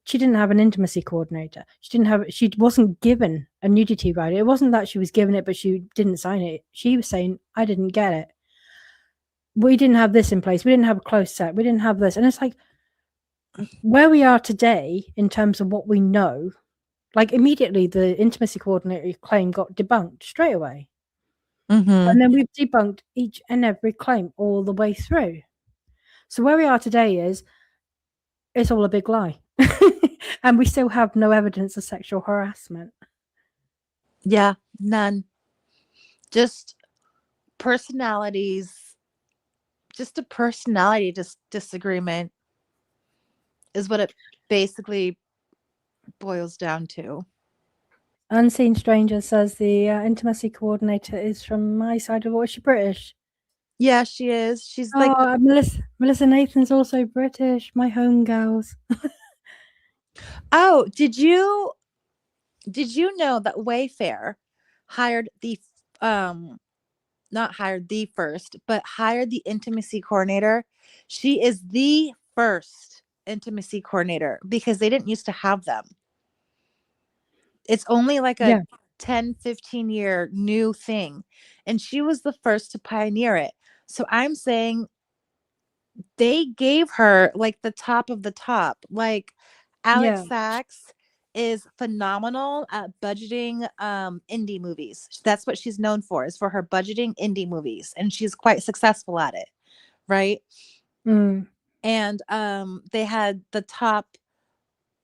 she didn't have an intimacy coordinator. She wasn't given a nudity rider. It wasn't that she was given it, but she didn't sign it. She was saying, I didn't get it. We didn't have this in place. We didn't have a close set. We didn't have this. And it's like where we are today in terms of what we know, like immediately the intimacy coordinator claim got debunked straight away. Mhm. And then we've debunked each and every claim all the way through. So where we are today is it's all a big lie. And we still have no evidence of sexual harassment. Yeah, none. Just personalities, just a personality disagreement is what it basically boils down to. Unseen Stranger says the intimacy coordinator is from my side of the. Is she British? Yeah, she is. She's like the, Oh, Melissa Nathan's also British. My home girls. oh, did you know that Wayfair hired the not hired the first, but hired the intimacy coordinator? She is the first intimacy coordinator because they didn't used to have them. It's only like a Yeah, 10-15 year new thing. And she was the first to pioneer it. So I'm saying they gave her like the top of the top. Like yeah. Alex Sachs is phenomenal at budgeting indie movies. That's what she's known for, is for her budgeting indie movies, and she's quite successful at it, right? Mm, And they had the top,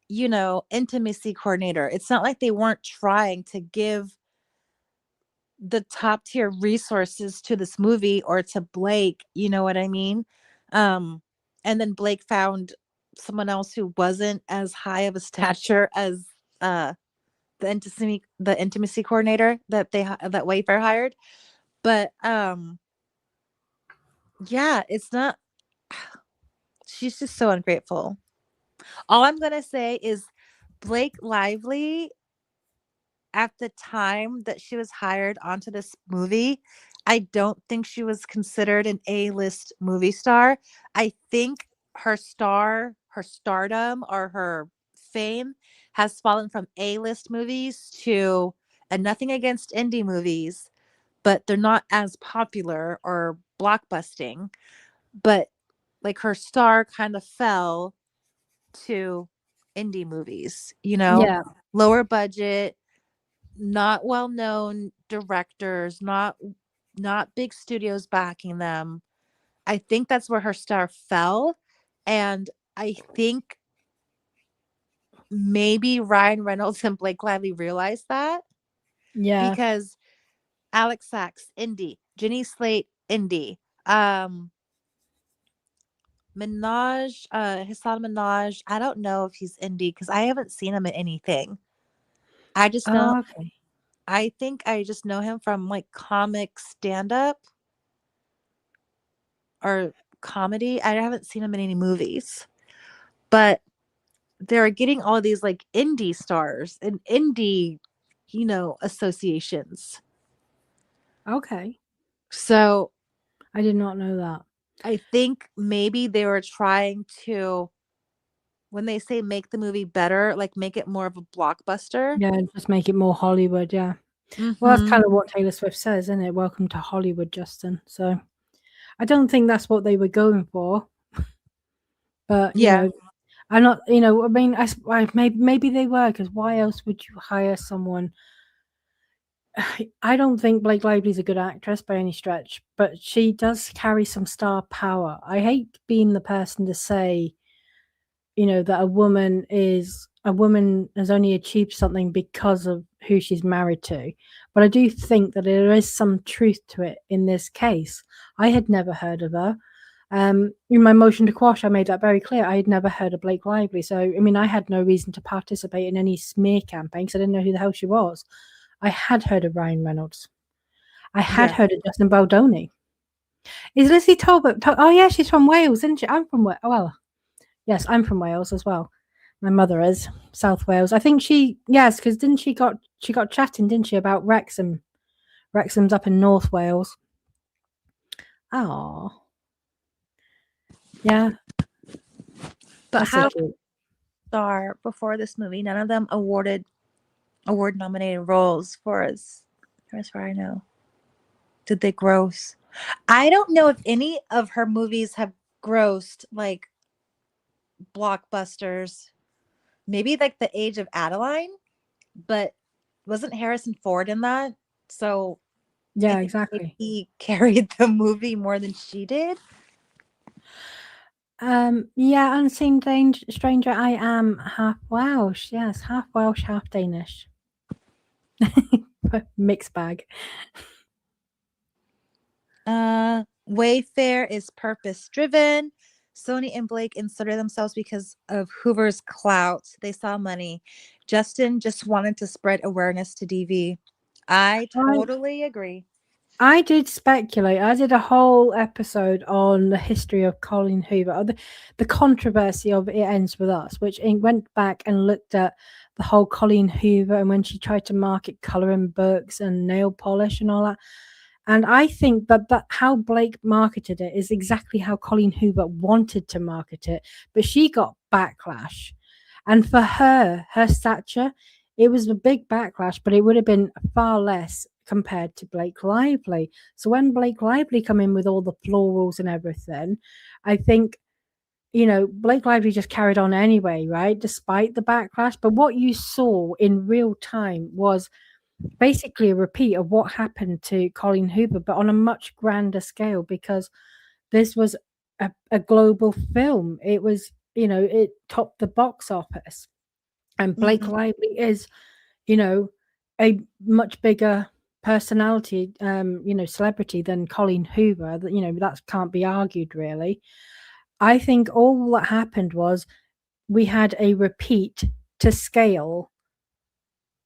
intimacy coordinator. It's not like they weren't trying to give the top tier resources to this movie or to Blake, you know what I mean? Um, and then Blake found someone else who wasn't as high of a stature as uh the intimacy coordinator that Wayfair hired. But yeah, it's not she's just so ungrateful. All I'm gonna say is Blake Lively, at the time that she was hired onto this movie, I don't think she was considered an A-list movie star. I think her stardom or her fame has fallen from A-list movies to, and nothing against indie movies, but they're not as popular or blockbusting. But like her star kind of fell to indie movies, you know, Yeah. lower budget, not well known directors, not big studios backing them. I think that's where her star fell. And I think maybe Ryan Reynolds and Blake Lively realized that Yeah. because Alex Sachs, indie, Jenny Slate, indie, um, Minaj, Hassan Minaj. I don't know if he's indie because I haven't seen him in anything. I just know, Oh, okay. I think I just know him from like comic stand up or comedy. I haven't seen him in any movies, but they're getting all these like indie stars and indie, associations. Okay. So I did not know that. I think maybe they were trying to, when they say make the movie better, like make it more of a blockbuster. Yeah, just make it more Hollywood. Yeah. Well, that's Mm-hmm. kind of what Taylor Swift says, isn't it? Welcome to Hollywood, Justin. So I don't think that's what they were going for. But, Yeah. I'm not, I mean, maybe they were, because why else would you hire someone? I don't think Blake Lively's a good actress by any stretch, but she does carry some star power. I hate being the person to say, that a woman has only achieved something because of who she's married to. But I do think that there is some truth to it in this case. I had never heard of her. In my motion to quash, I made that very clear. I had never heard of Blake Lively. So, I mean, I had no reason to participate in any smear campaign because I didn't know who the hell she was. I had heard of Ryan Reynolds. I had Yeah. heard of Justin Baldoni. Is Lizzie Talbot? Oh, yeah, she's from Wales, isn't she? I'm from Wales. Well, yes, I'm from Wales as well. My mother is South Wales. I think yes, because didn't she got chatting, didn't she, about Wrexham? Wrexham's up in North Wales. Oh, yeah, But that's so how cute. star before this movie, none of them award nominated roles as far I know. Did they gross? I don't know if any of her movies have grossed like blockbusters. Maybe like The Age of Adeline, but wasn't Harrison Ford in that? So I Yeah, think maybe exactly. he carried the movie more than she did. Yeah, Unseen Stranger. I am half Welsh. Yes, half Welsh, half Danish. Mixed bag. Wayfair is purpose driven. Sony and Blake inserted themselves because of Hoover's clout. They saw money. Justin just wanted to spread awareness to DV. I I totally agree. I did speculate. I did a whole episode on the history of Colin Hoover, or the controversy of It Ends With Us, which went back and looked at the whole Colleen Hoover and when she tried to market coloring books and nail polish and all that. And I think that how Blake marketed it is exactly how Colleen Hoover wanted to market it, but she got backlash. And for her stature, it was a big backlash, but it would have been far less compared to Blake Lively. So when Blake Lively come in with all the florals and everything, I think Blake Lively just carried on anyway, right? Despite the backlash. But what you saw in real time was basically a repeat of what happened to Colleen Hoover, but on a much grander scale because this was a global film. It was, it topped the box office. And Blake Mhm. Lively is, a much bigger personality, celebrity than Colleen Hoover. That can't be argued, really. I think all that happened was we had a repeat to scale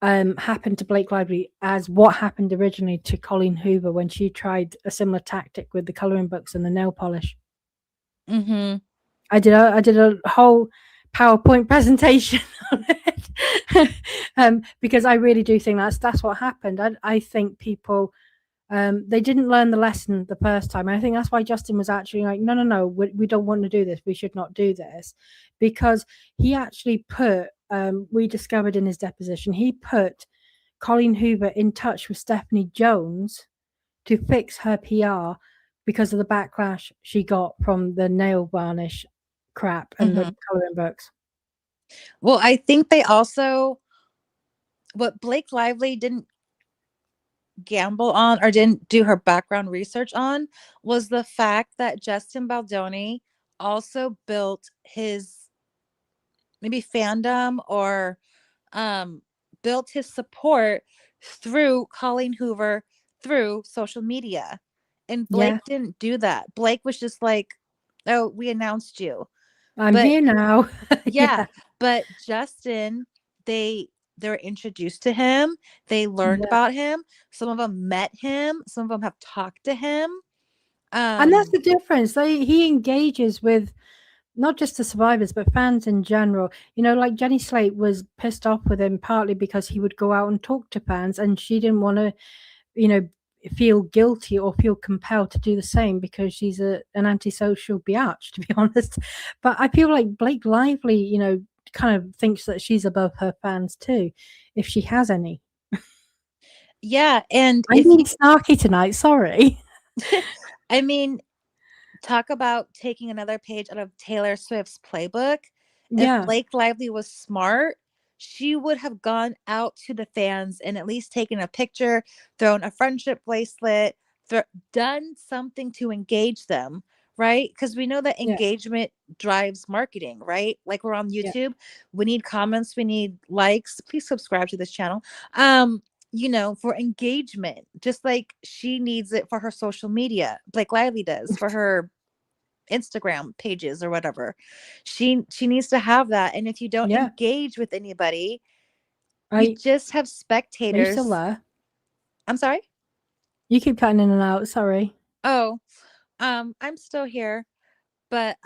happened to Blake Lively as what happened originally to Colleen Hoover when she tried a similar tactic with the coloring books and the nail polish. Mhm. I did a whole PowerPoint presentation on it because I really do think that's what happened. I think people they didn't learn the lesson the first time. I think that's why Justin was actually like, no, we don't want to do this. We should not do this, because he actually put. We discovered in his deposition he put Colleen Hoover in touch with Stephanie Jones to fix her PR because of the backlash she got from the nail varnish crap and the Mhm. coloring books. Well, I think they also, what Blake Lively didn't gamble on or didn't do her background research on was the fact that Justin Baldoni also built his maybe fandom or um built his support through Colleen Hoover through social media. And Blake Yeah, didn't do that. Blake was just like, "Oh, we announced you." I'm But here now. yeah, Yeah, but Justin, they were introduced to him, they learned yeah. about him, some of them met him, some of them have talked to him. And that's Um, the difference. He engages with not just the survivors, but fans in general. Like Jenny Slate was pissed off with him partly because he would go out and talk to fans, and she didn't want to, you know, feel guilty or feel compelled to do the same because she's an antisocial biatch, to be honest. But I feel like Blake Lively, kind of thinks that she's above her fans too, if she has any. yeah, and I'm if being you snarky tonight, sorry. I mean, talk about taking another page out of Taylor Swift's playbook. If Yeah, Blake Lively was smart, she would have gone out to the fans and at least taken a picture, thrown a friendship bracelet, done something to engage them, right? Because we know that yeah, engagement drives marketing, right? Like we're on yeah. YouTube, we need comments, we need likes. Please subscribe to this channel. For engagement, just like she needs it for her social media. Blake Lively does for her Instagram pages or whatever. She needs to have that. And if you don't Yeah. engage with anybody, you I just have Are you still spectators. there? I'm sorry. You keep cutting in and out, sorry. Oh, I'm still here, but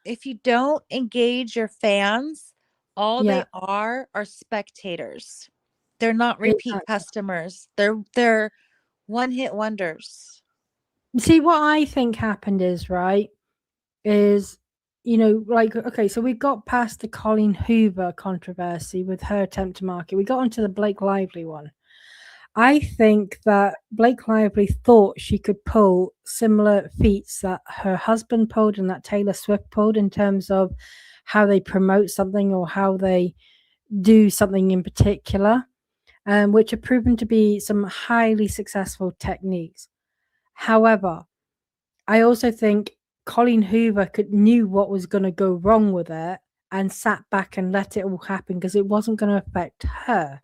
if you don't engage your fans, all they Yeah, are spectators. They're not repeat exactly. customers. They're one hit wonders. See, what I think happened is, right, is, like, okay, so we got past the Colleen Hoover controversy with her attempt to market. We got onto the Blake Lively one. I think that Blake Lively thought she could pull similar feats that her husband pulled and that Taylor Swift pulled in terms of how they promote something or how they do something in particular, which have proven to be some highly successful techniques. However, I also think Colleen Hoover knew what was going to go wrong with it and sat back and let it all happen because it wasn't going to affect her.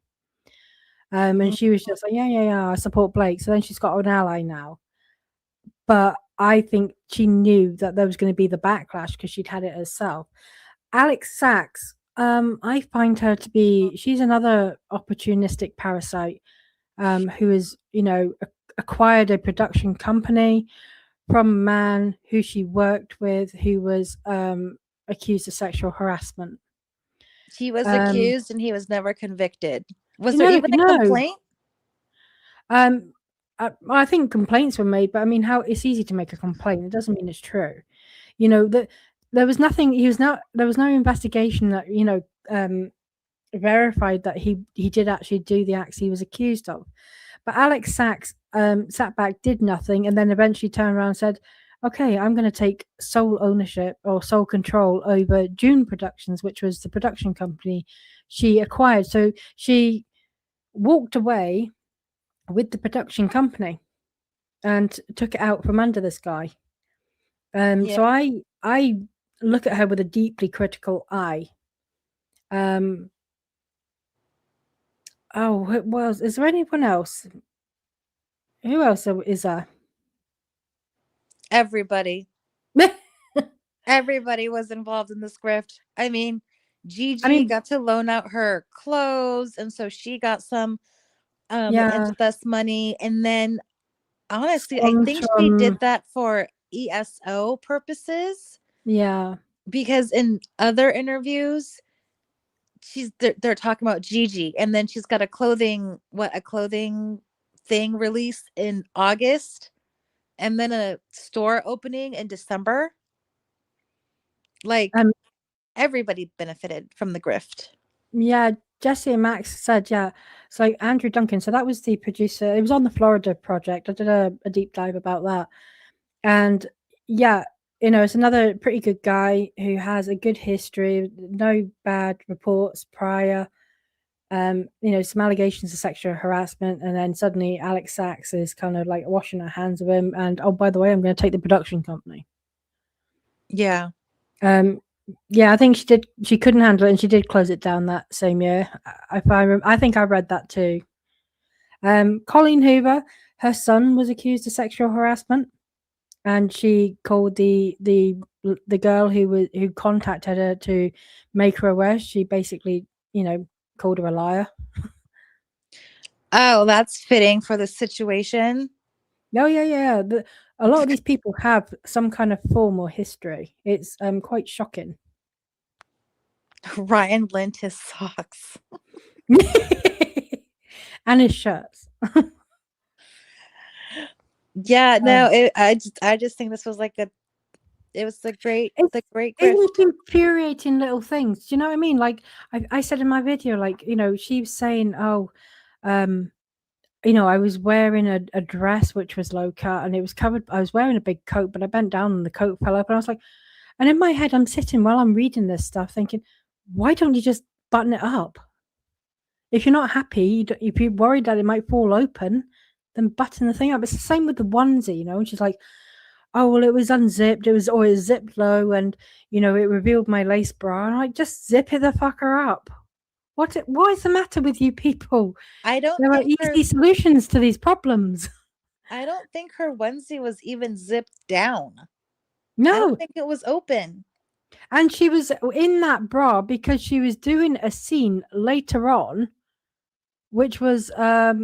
And Mm. she was just like, yeah, yeah, yeah, I support Blake. So then she's got an ally now. But I think she knew that there was going to be the backlash because she'd had it herself. Alex Sachs, I find her to be, she's another opportunistic parasite who has, acquired a production company from a man who she worked with who was accused of sexual harassment. He was Um, accused and he was never convicted. Was there no, even a no. complaint? Um, I think complaints were made, but I mean, how it's easy to make a complaint. It doesn't mean it's true. That there was nothing. He was not. There was no investigation that verified that he did actually do the acts he was accused of. But Alex Sachs sat back, did nothing, and then eventually turned around and said, "Okay, I'm going to take sole ownership or sole control over June Productions, which was the production company she acquired." So she walked away with the production company and took it out from under this guy. Yeah. So I look at her with a deeply critical eye. Um, oh, what else? Is there anyone else? Who else is there? Everybody. Everybody was involved in this grift. I mean, I Gigi mean, got to loan out her clothes, and so she got some yeah, incest money. And then honestly, I songs think she from did that for ESO purposes yeah, because in other interviews, they're talking about Gigi, and then she's got a clothing thing release in August, and then a store opening in December. Like um, everybody benefited from the grift. yeah. Jesse and Max said, yeah. So Andrew Duncan, so that was the producer. It was on the Florida project. I did a deep dive about that, and yeah, it's another pretty good guy who has a good history, no bad reports prior. Some allegations of sexual harassment, and then suddenly Alex Sachs is kind of like washing her hands of him. And oh, by the way, I'm going to take the production company. Yeah. Yeah, I think she couldn't handle it, and she did close it down that same year. I think I read that too. Colleen Hoover, her son was accused of sexual harassment, and she called the girl who contacted her to make her aware. She basically, called her a liar. Oh, that's fitting for the situation. Oh yeah. A lot of these people have some kind of form or history. It's quite shocking. Ryan lent his socks. And his shirts. Yeah, no, I just think this was like it was the great It's infuriating little things. Do you know what I mean? Like I said in my video, like, she was saying, oh, I was wearing a dress which was low cut and it was covered. I was wearing a big coat, but I bent down and the coat fell up. And I was like, and in my head, I'm sitting while I'm reading this stuff thinking, why don't you just button it up? If you're not happy, if you're worried that it might fall open, then button the thing up. It's the same with the onesie, and she's like, oh, well, it was unzipped. It was zipped low and, it revealed my lace bra. And I'm like, just zip it the fucker up. What is the matter with you people? There are easy solutions to these problems. I don't think her onesie was even zipped down. No. I don't think it was open. And she was in that bra because she was doing a scene later on, which was what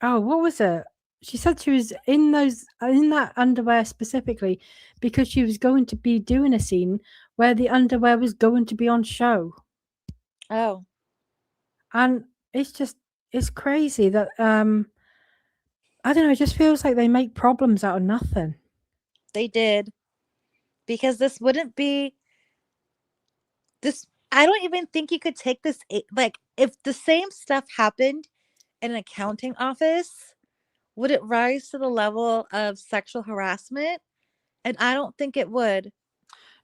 was it? She said she was in that underwear specifically because she was going to be doing a scene where the underwear was going to be on show. Oh. And it's crazy that I don't know, it just feels like they make problems out of nothing. They did. Because this wouldn't be this. I don't even think you could take this, like, if the same stuff happened in an accounting office, would it rise to the level of sexual harassment? And I don't think it would.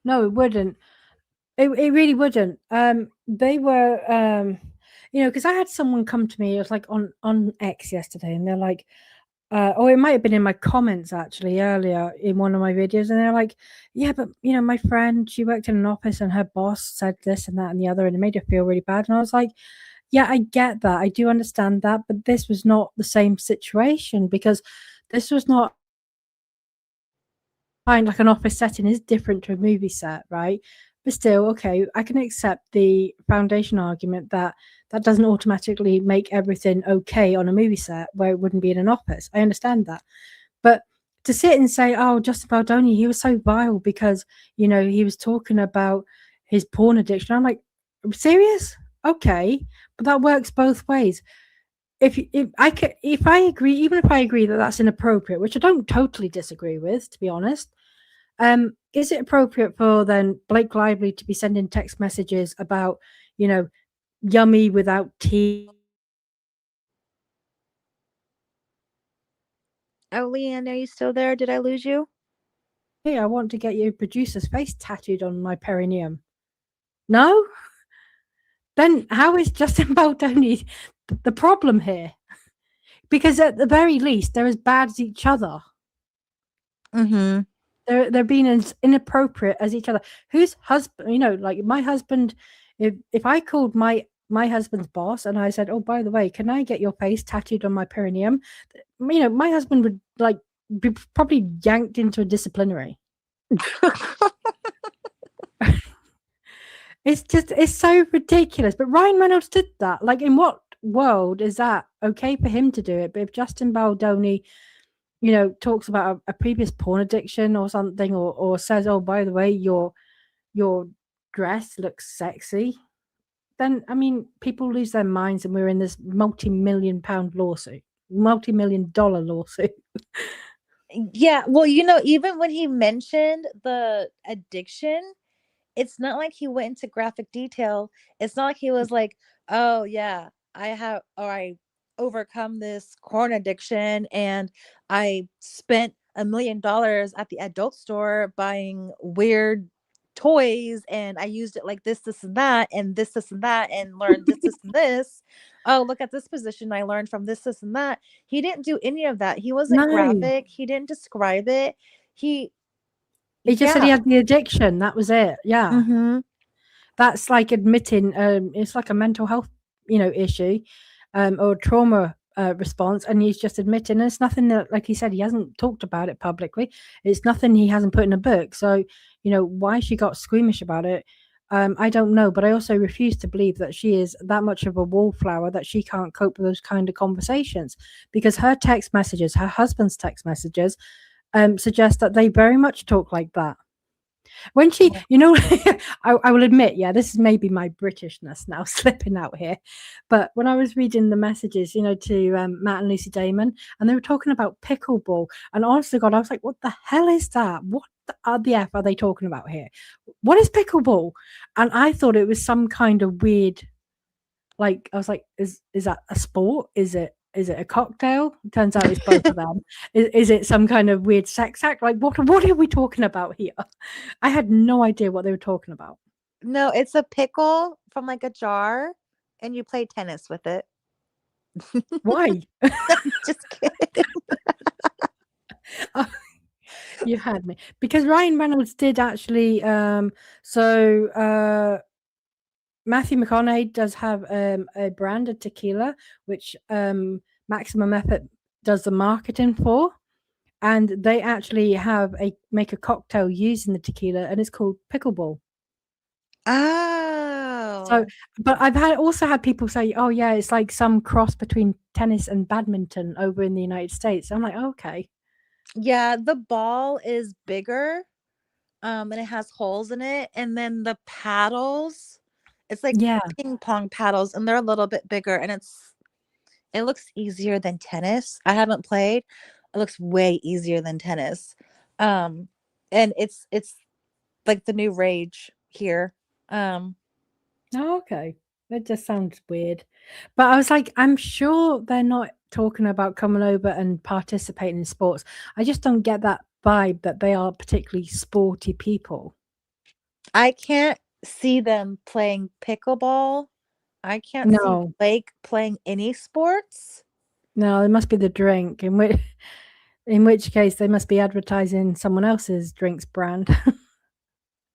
No, it wouldn't. It really wouldn't. They were because I had someone come to me, it was like on X yesterday, and they're like, or it might have been in my comments actually earlier in one of my videos, and they're like, yeah, but my friend, she worked in an office and her boss said this and that and the other, and it made her feel really bad. And I was like, yeah, I get that, I do understand that, but this was not the same situation because this was not like an office setting is different to a movie set, right? But still, okay, I can accept the foundation argument that doesn't automatically make everything okay on a movie set where it wouldn't be in an office. I understand that. But to sit and say, oh, Justin Baldoni, he was so vile because, he was talking about his porn addiction. I'm like, serious? Okay. But that works both ways. If I agree, even if I agree that that's inappropriate, which I don't totally disagree with, to be honest, is it appropriate for then Blake Lively to be sending text messages about, yummy without tea? Oh, Leann, are you still there? Did I lose you? Hey, I want to get your producer's face tattooed on my perineum. No? Then how is Justin Baldoni the problem here? Because at the very least, they're as bad as each other. Mm-hmm. They're being as inappropriate as each other. Whose husband, like my husband, if I called my husband's boss and I said, oh, by the way, can I get your face tattooed on my perineum? My husband would like be probably yanked into a disciplinary. It's so ridiculous. But Ryan Reynolds did that. Like, in what world is that okay for him to do it? But if Justin Baldoni, talks about a previous porn addiction or something, or says, oh, by the way, your dress looks sexy, then people lose their minds, and we're in this multi-million-pound lawsuit, multi-million-dollar lawsuit. Yeah, well, even when he mentioned the addiction, it's not like he went into graphic detail. It's not like he was like, oh yeah, I overcome this corn addiction and I spent $1 million at the adult store buying weird toys, and I used it like this, and that, and this, and that, and learned this, and this. Oh, look at this position I learned from this, and that. He didn't do any of that. He wasn't No, graphic. He didn't describe it. He, he just said he yeah. had the addiction. That was it. Yeah. Mm-hmm. That's like admitting it's like a mental health, issue, or trauma response, and he's just admitting. And it's nothing that, like he said, he hasn't talked about it publicly. It's nothing he hasn't put in a book. So, why she got squeamish about it, I don't know. But I also refuse to believe that she is that much of a wallflower that she can't cope with those kind of conversations, because her text messages, her husband's text messages, suggest that they very much talk like that. When she, I will admit, yeah, this is maybe my Britishness now slipping out here. But when I was reading the messages, to Matt and Lucy Damon, and they were talking about pickleball, and honest to God, I was like, what the hell is that? What the F are they talking about here? What is pickleball? And I thought it was some kind of weird, like, I was like, is that a sport? Is it a cocktail? It turns out it's both of them. Is it some kind of weird sex act? Like, what are we talking about here? I had no idea what they were talking about. No, it's a pickle from like a jar, and you play tennis with it. Why? Just kidding. You had me. Because Ryan Reynolds did actually, Matthew McConaughey does have a brand of tequila, which Maximum Effort does the marketing for. And they actually make a cocktail using the tequila, and it's called pickleball. So, Oh. but I've also had people say, "Oh yeah, it's like some cross between tennis and badminton over in the United States." I'm like, okay. Yeah, the ball is bigger, and it has holes in it, and then the paddles, it's like Yeah. ping pong paddles, and they're a little bit bigger, and it looks easier than tennis. I haven't played. It looks way easier than tennis. And it's like the new rage here. Oh, okay. That just sounds weird. But I was like, I'm sure they're not talking about coming over and participating in sports. I just don't get that vibe that they are particularly sporty people. I can't see them playing pickleball. I can't see No, Blake playing any sports. no, it must be the drink. In which case they must be advertising someone else's drinks brand.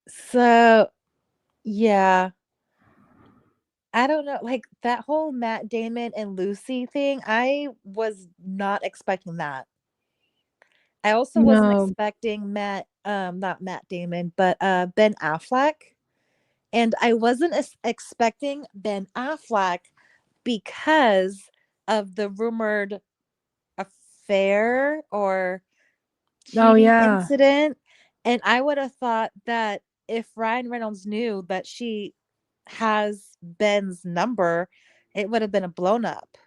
So, yeah. I don't know, like that whole Matt Damon and Lucy thing, I was not expecting that. I also wasn't No. expecting not Matt Damon, but Ben Affleck. And I wasn't expecting Ben Affleck because of the rumored affair or Oh cheating yeah. incident. And I would have thought that if Ryan Reynolds knew that she has Ben's number, it would have been a blown up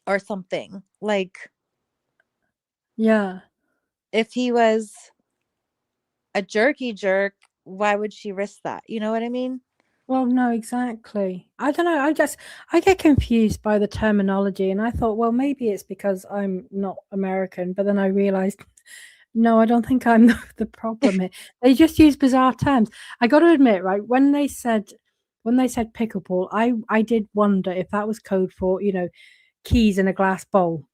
or something. Like Yeah. if he was a jerky jerk, why would she risk that? You know what I mean? Well, no, exactly. I don't know. I get confused by the terminology, and I thought, well, maybe it's because I'm not American, but then I realized, no, I don't think I'm the problem here. They just use bizarre terms. I got to admit, right, when they said pickleball, I did wonder if that was code for, keys in a glass bowl,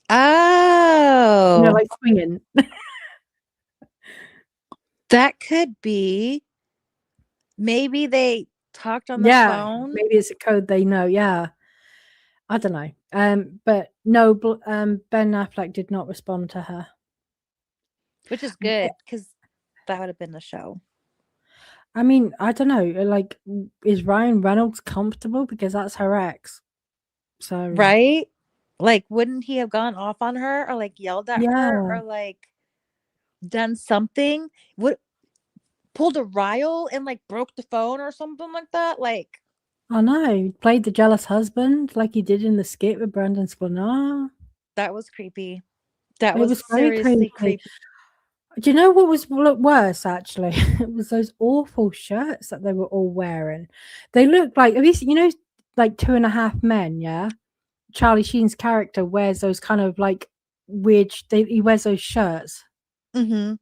Oh, like swinging. that could be. Maybe they talked on the Yeah, phone, maybe it's a code they know. Yeah. I don't know. But no, Ben Affleck did not respond to her. which is good because that would have been the show. I mean, I don't know. Like, is Ryan Reynolds comfortable because that's her ex? So Right? Like, wouldn't he have gone off on her or like yelled at her yeah, or like done something? Would pulled a Ryle and like broke the phone or something like that? Like, I know. He played the jealous husband like he did in the skit with Brandon Spooner. that was creepy. That It was was very seriously creepy. creepy. Do you know what was worse? Actually, it was those awful shirts that they were all wearing. They looked like, at least like 2.5 Men, yeah. Charlie Sheen's character wears those kind of like weird. He wears those shirts. Mm-hmm.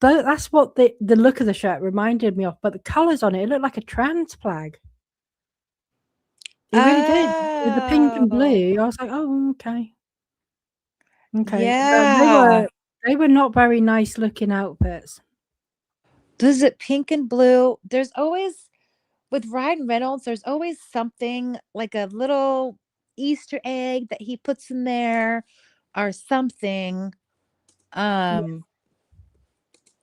That's what the look of the shirt reminded me of. But the colors on it looked like a trans flag. It really did. With the pink and Oh, blue, I was like, oh, okay. Okay. But yeah. they were not very nice looking outfits. Does it pink and blue? There's always with Ryan Reynolds, there's always something like a little Easter egg that he puts in there or something. Yeah.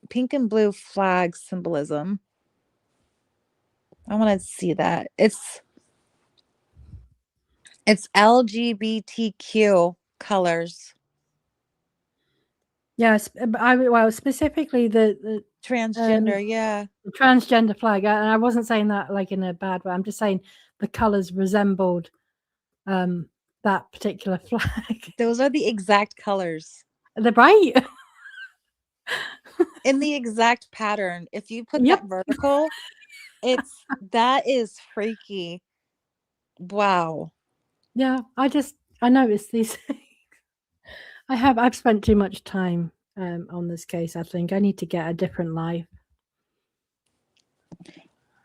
Pink and blue flag symbolism. I want to see that. It's LGBTQ colors. Yes, specifically the Transgender, yeah. the transgender flag, and I wasn't saying that like in a bad way. I'm just saying the colors resembled that particular flag. Those are the exact colors They're bright. in the exact pattern. If you put Yep. that vertical, that is freaky. Wow. Yeah, I noticed these things. I've spent too much time on this case. I think I need to get a different life.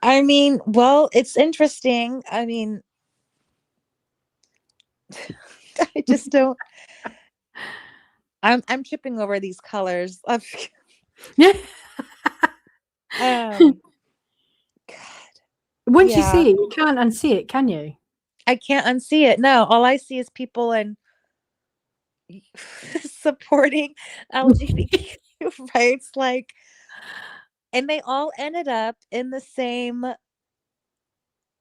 I mean, well, it's interesting. I mean, I just don't. I'm tripping over these colors. Yeah. God. Once you Yeah. see it, you can't unsee it, can you? I can't unsee it. No, all I see is people and supporting LGBTQ rights, like, and they all ended up in the same In the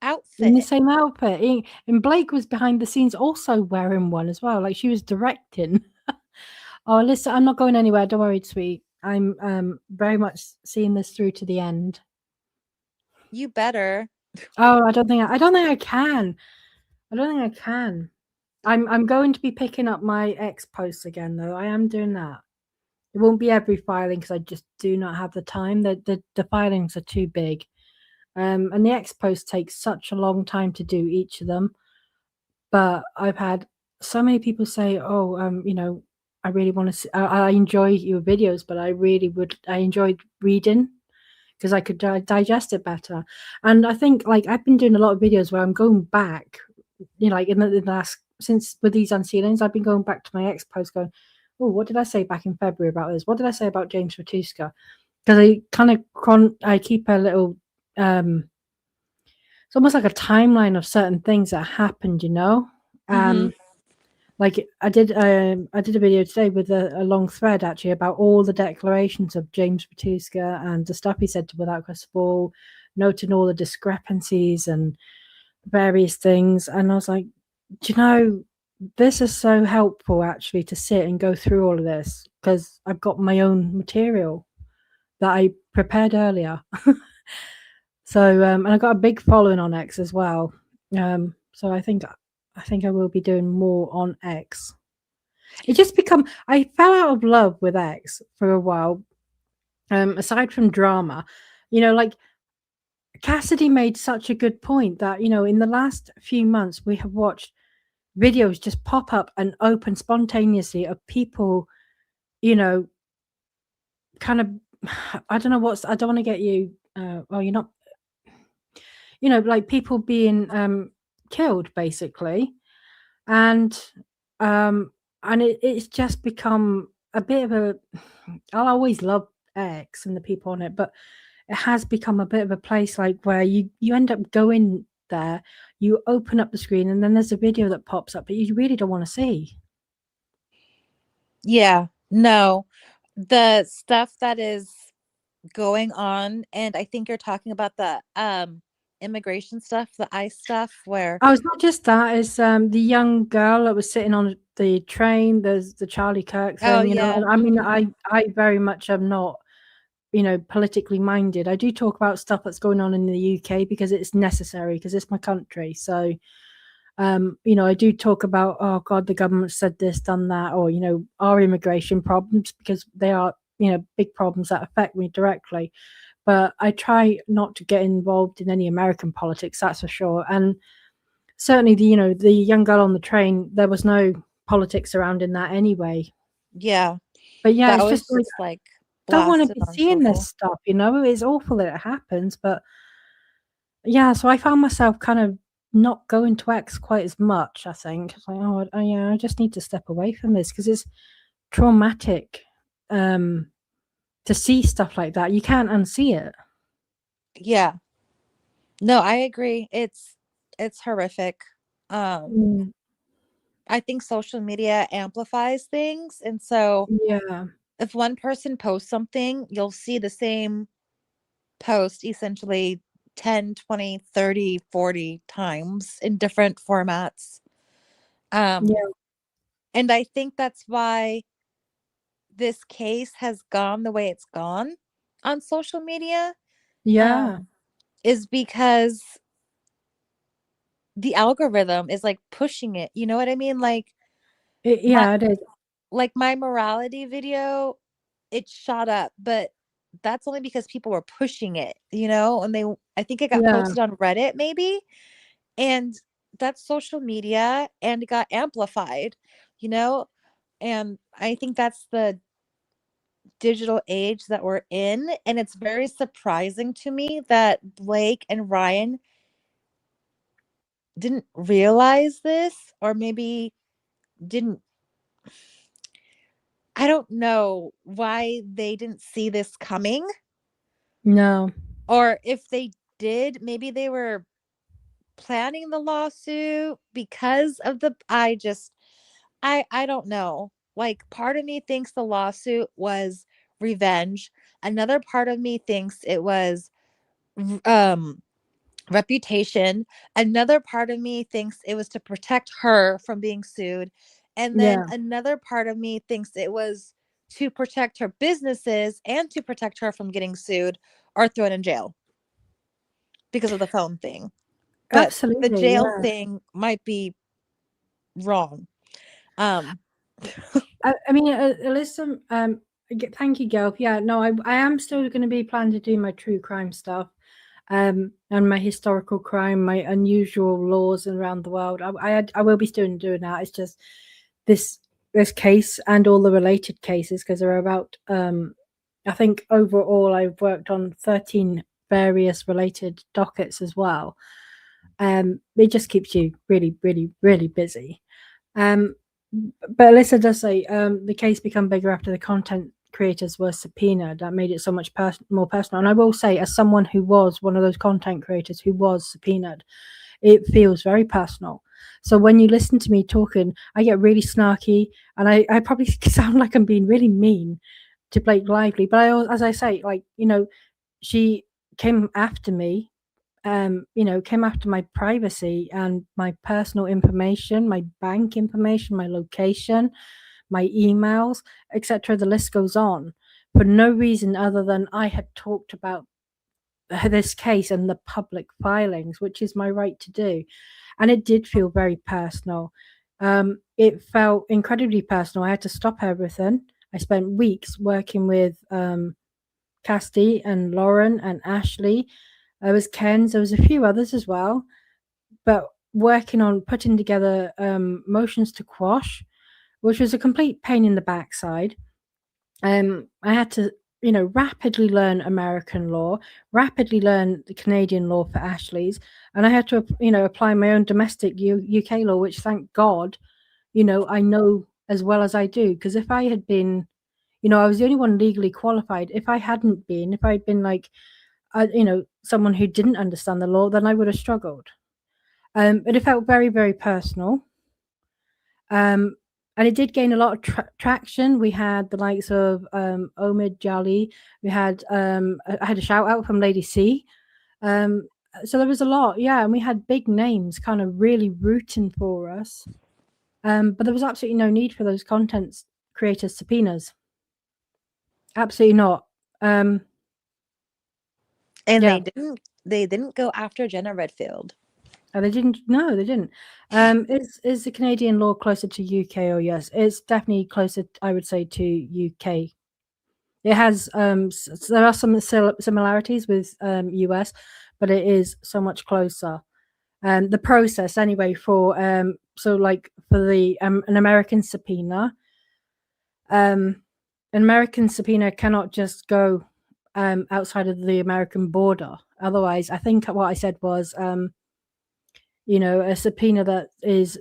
outfit. same outfit. And Blake was behind the scenes also wearing one as well. Like she was directing. Oh, listen, I'm not going anywhere. Don't worry, sweet. I'm very much seeing this through to the end. You better. Oh, I don't think I can. I don't think I can. I'm going to be picking up my X posts again though. I am doing that. It won't be every filing because I just do not have the time. The filings are too big. And the X post takes such a long time to do each of them. But I've had so many people say, "Oh, I really want to see, I enjoy your videos, but I enjoyed reading because I could digest it better." And I think like I've been doing a lot of videos where I'm going back, like in the last since with these unsealings, I've been going back to my ex post, going, "Oh, what did I say back in February about this? What did I say about James Matuska?" Because I kind of I keep a little it's almost like a timeline of certain things that happened, Mm-hmm. like I did a video today with a long thread actually about all the declarations of James Matuska and the stuff he said to Without Crystal, noting all the discrepancies and various things. And I was like, do you know, this is so helpful actually to sit and go through all of this because I've got my own material that I prepared earlier. So and I got a big following on X as well. So I think I will be doing more on X. It just I fell out of love with X for a while. Aside from drama, like Cassidy made such a good point that, in the last few months we have watched videos just pop up and open spontaneously of people, kind of I don't know I don't want to get you well, you're not, like people being killed basically. And it's just become a bit of a I'll always love X and the people on it, but it has become a bit of a place like where you end up going there, you open up the screen and then there's a video that pops up that you really don't want to see. Yeah. No. The stuff that is going on, and I think you're talking about the immigration stuff, the ICE stuff, where Oh, it's not just that. It's the young girl that was sitting on the train. There's the Charlie Kirk oh thing. yeah. I mean, Mhm. I very much am not, politically minded. I do talk about stuff that's going on in the UK because it's necessary because it's my country. So, I do talk about, oh God, the government said this, done that, or our immigration problems because they are, big problems that affect me directly. But I try not to get involved in any American politics, that's for sure. And certainly the young girl on the train, there was no politics surrounding that anyway. Yeah, But yeah, that it's just was like just like don't want to blasted be on seeing this social. stuff. It's awful that it happens, but yeah. So I found myself kind of not going to X quite as much. I think it's like, yeah, I just need to step away from this because it's traumatic. To see stuff like that, you can't unsee it. Yeah. No, I agree. It's horrific. Mm, I think social media amplifies things, and so yeah, if one person posts something, you'll see the same post essentially 10, 20, 30, 40 times in different formats. Um yeah, and I think that's why this case has gone the way it's gone on social media, yeah, um is because the algorithm is like pushing it. You know what I mean? My yeah. It is. like my morality video, it shot up, but that's only because people were pushing it, and I think it got Yeah, posted on Reddit maybe, and that's social media and it got amplified, you know? And I think that's the digital age that we're in, and it's very surprising to me that Blake and Ryan didn't realize this, or maybe didn't. I don't know why they didn't see this coming, no, or if they did, maybe they were planning the lawsuit because of the I don't know. Like, part of me thinks the lawsuit was revenge. Another part of me thinks it was um reputation. Another part of me thinks it was to protect her from being sued. And then yeah, another part of me thinks it was to protect her businesses and to protect her from getting sued or thrown in jail because of the phone thing. But the absolutely, jail yeah. thing might be wrong. Um I mean, listen, thank you, girl. Yeah, no, I am still going to be planning to do my true crime stuff, and my historical crime, my unusual laws around the world. I will be still doing that. It's just this this case and all the related cases because there are about I think overall I've worked on 13 various related dockets as well. It just keeps you really, really, really busy. Um, but Alyssa does say the case become bigger after the content creators were subpoenaed. That made it so much more personal. And I will say, as someone who was one of those content creators who was subpoenaed, it feels very personal. So when you listen to me talking, I get really snarky, and I probably sound like I'm being really mean to Blake Lively. But as I say, like she came after me, came after my privacy and my personal information, my bank information, my location, my emails, etc. The list goes on for no reason other than I had talked about this case and the public filings, which is my right to do. And it did feel very personal. It felt incredibly personal. I had to stop everything. I spent weeks working with Casty and Lauren and Ashley. There was Ken's, there was a few others as well, but working on putting together motions to quash, which was a complete pain in the backside. I had to, rapidly learn American law, rapidly learn the Canadian law for Ashley's, and I had to, apply my own domestic UK law, which thank God, I know as well as I do. Because if I had been, I was the only one legally qualified. If I hadn't been, if I'd been like, someone who didn't understand the law, then I would have struggled. But it felt very, very personal. Um, and it did gain a lot of traction. We had the likes of Omid Jali. We had I had a shout out from Lady C. So there was a lot, yeah, and we had big names kind of really rooting for us. But there was absolutely no need for those content creators subpoenas. Absolutely not. and Yeah, they didn't go after Jenna Redfield. they didn't. No, they didn't. Is the Canadian law closer to UK or yes? It's definitely closer, I would say, to UK. It has there are some similarities with US, but it is so much closer. the process anyway for so like for the an American subpoena. An American subpoena cannot just go outside of the American border. Otherwise, I think what I said was, a subpoena that is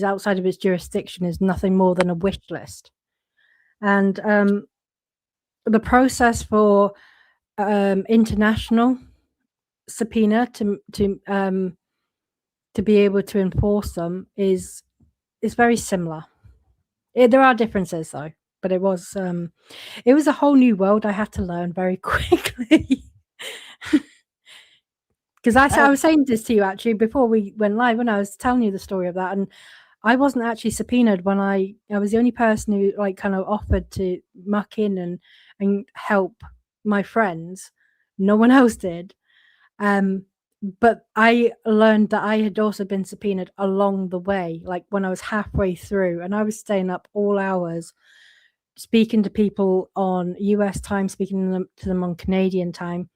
outside of its jurisdiction is nothing more than a wish list. And the process for international subpoena to be able to enforce them is very similar. There are differences though, but it was a whole new world I had to learn very quickly. Because I was saying this to you actually before we went live, when I was telling you the story of that, and I wasn't actually subpoenaed when I was the only person who like kind of offered to muck in and help my friends. No one else did. But I learned that I had also been subpoenaed along the way, like when I was halfway through, and I was staying up all hours speaking to people on US time, speaking to them on Canadian time,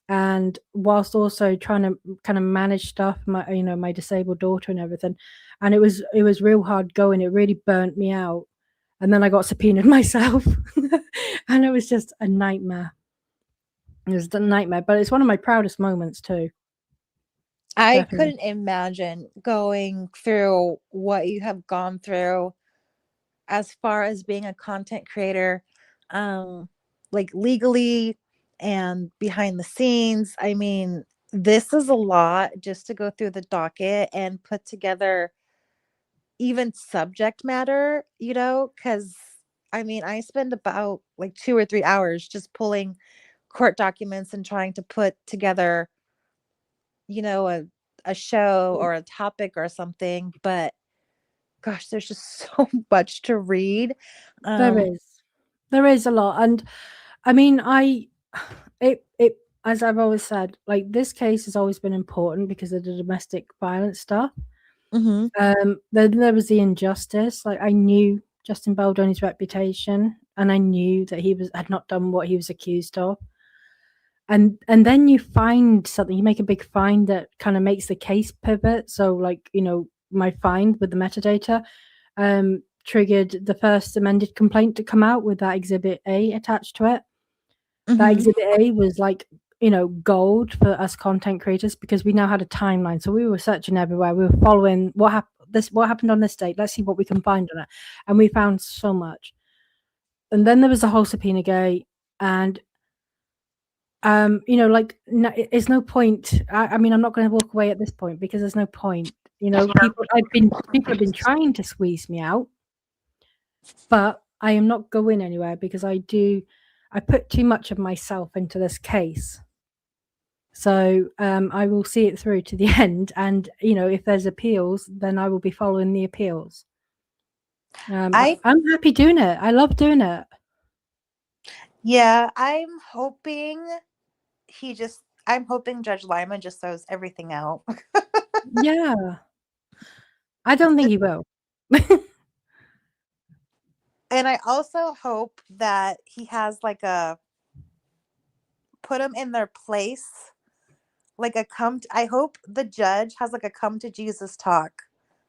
and whilst also trying to kind of manage stuff, my disabled daughter and everything. And it was real hard going. It really burnt me out. And then I got subpoenaed myself, and it was just a nightmare. It was a nightmare, but it's one of my proudest moments too. I Definitely. couldn't imagine going through what you have gone through as far as being a content creator, like legally and behind the scenes. I mean, this is a lot just to go through the docket and put together even subject matter, because I mean, I spend about like 2 or 3 hours just pulling court documents and trying to put together, a show or a topic or something. But gosh, there's just so much to read. There is a lot. And I mean, it as I've always said, like this case has always been important because of the domestic violence stuff. There was the injustice. Like I knew Justin Baldoni's reputation, and I knew that he had not done what he was accused of. And then you find something, you make a big find that kind of makes the case pivot. So like, my find with the metadata triggered the first amended complaint to come out with that Exhibit A attached to it. That Exhibit A was like, gold for us content creators because we now had a timeline. So we were searching everywhere. We were following what happened on this date. Let's see what we can find on it. And we found so much. And then there was the whole subpoena gate, and it's no point. I mean, I'm not going to walk away at this point because there's no point. People have been trying to squeeze me out, but I am not going anywhere because I put too much of myself into this case. So I will see it through to the end, and if there's appeals, then I will be following the appeals. I'm happy doing it. I love doing it. Yeah, I'm hoping Judge Lyman just throws everything out. Yeah. I don't think he will. And I also hope that he has like put them in their place, like I hope the judge has like a come to Jesus talk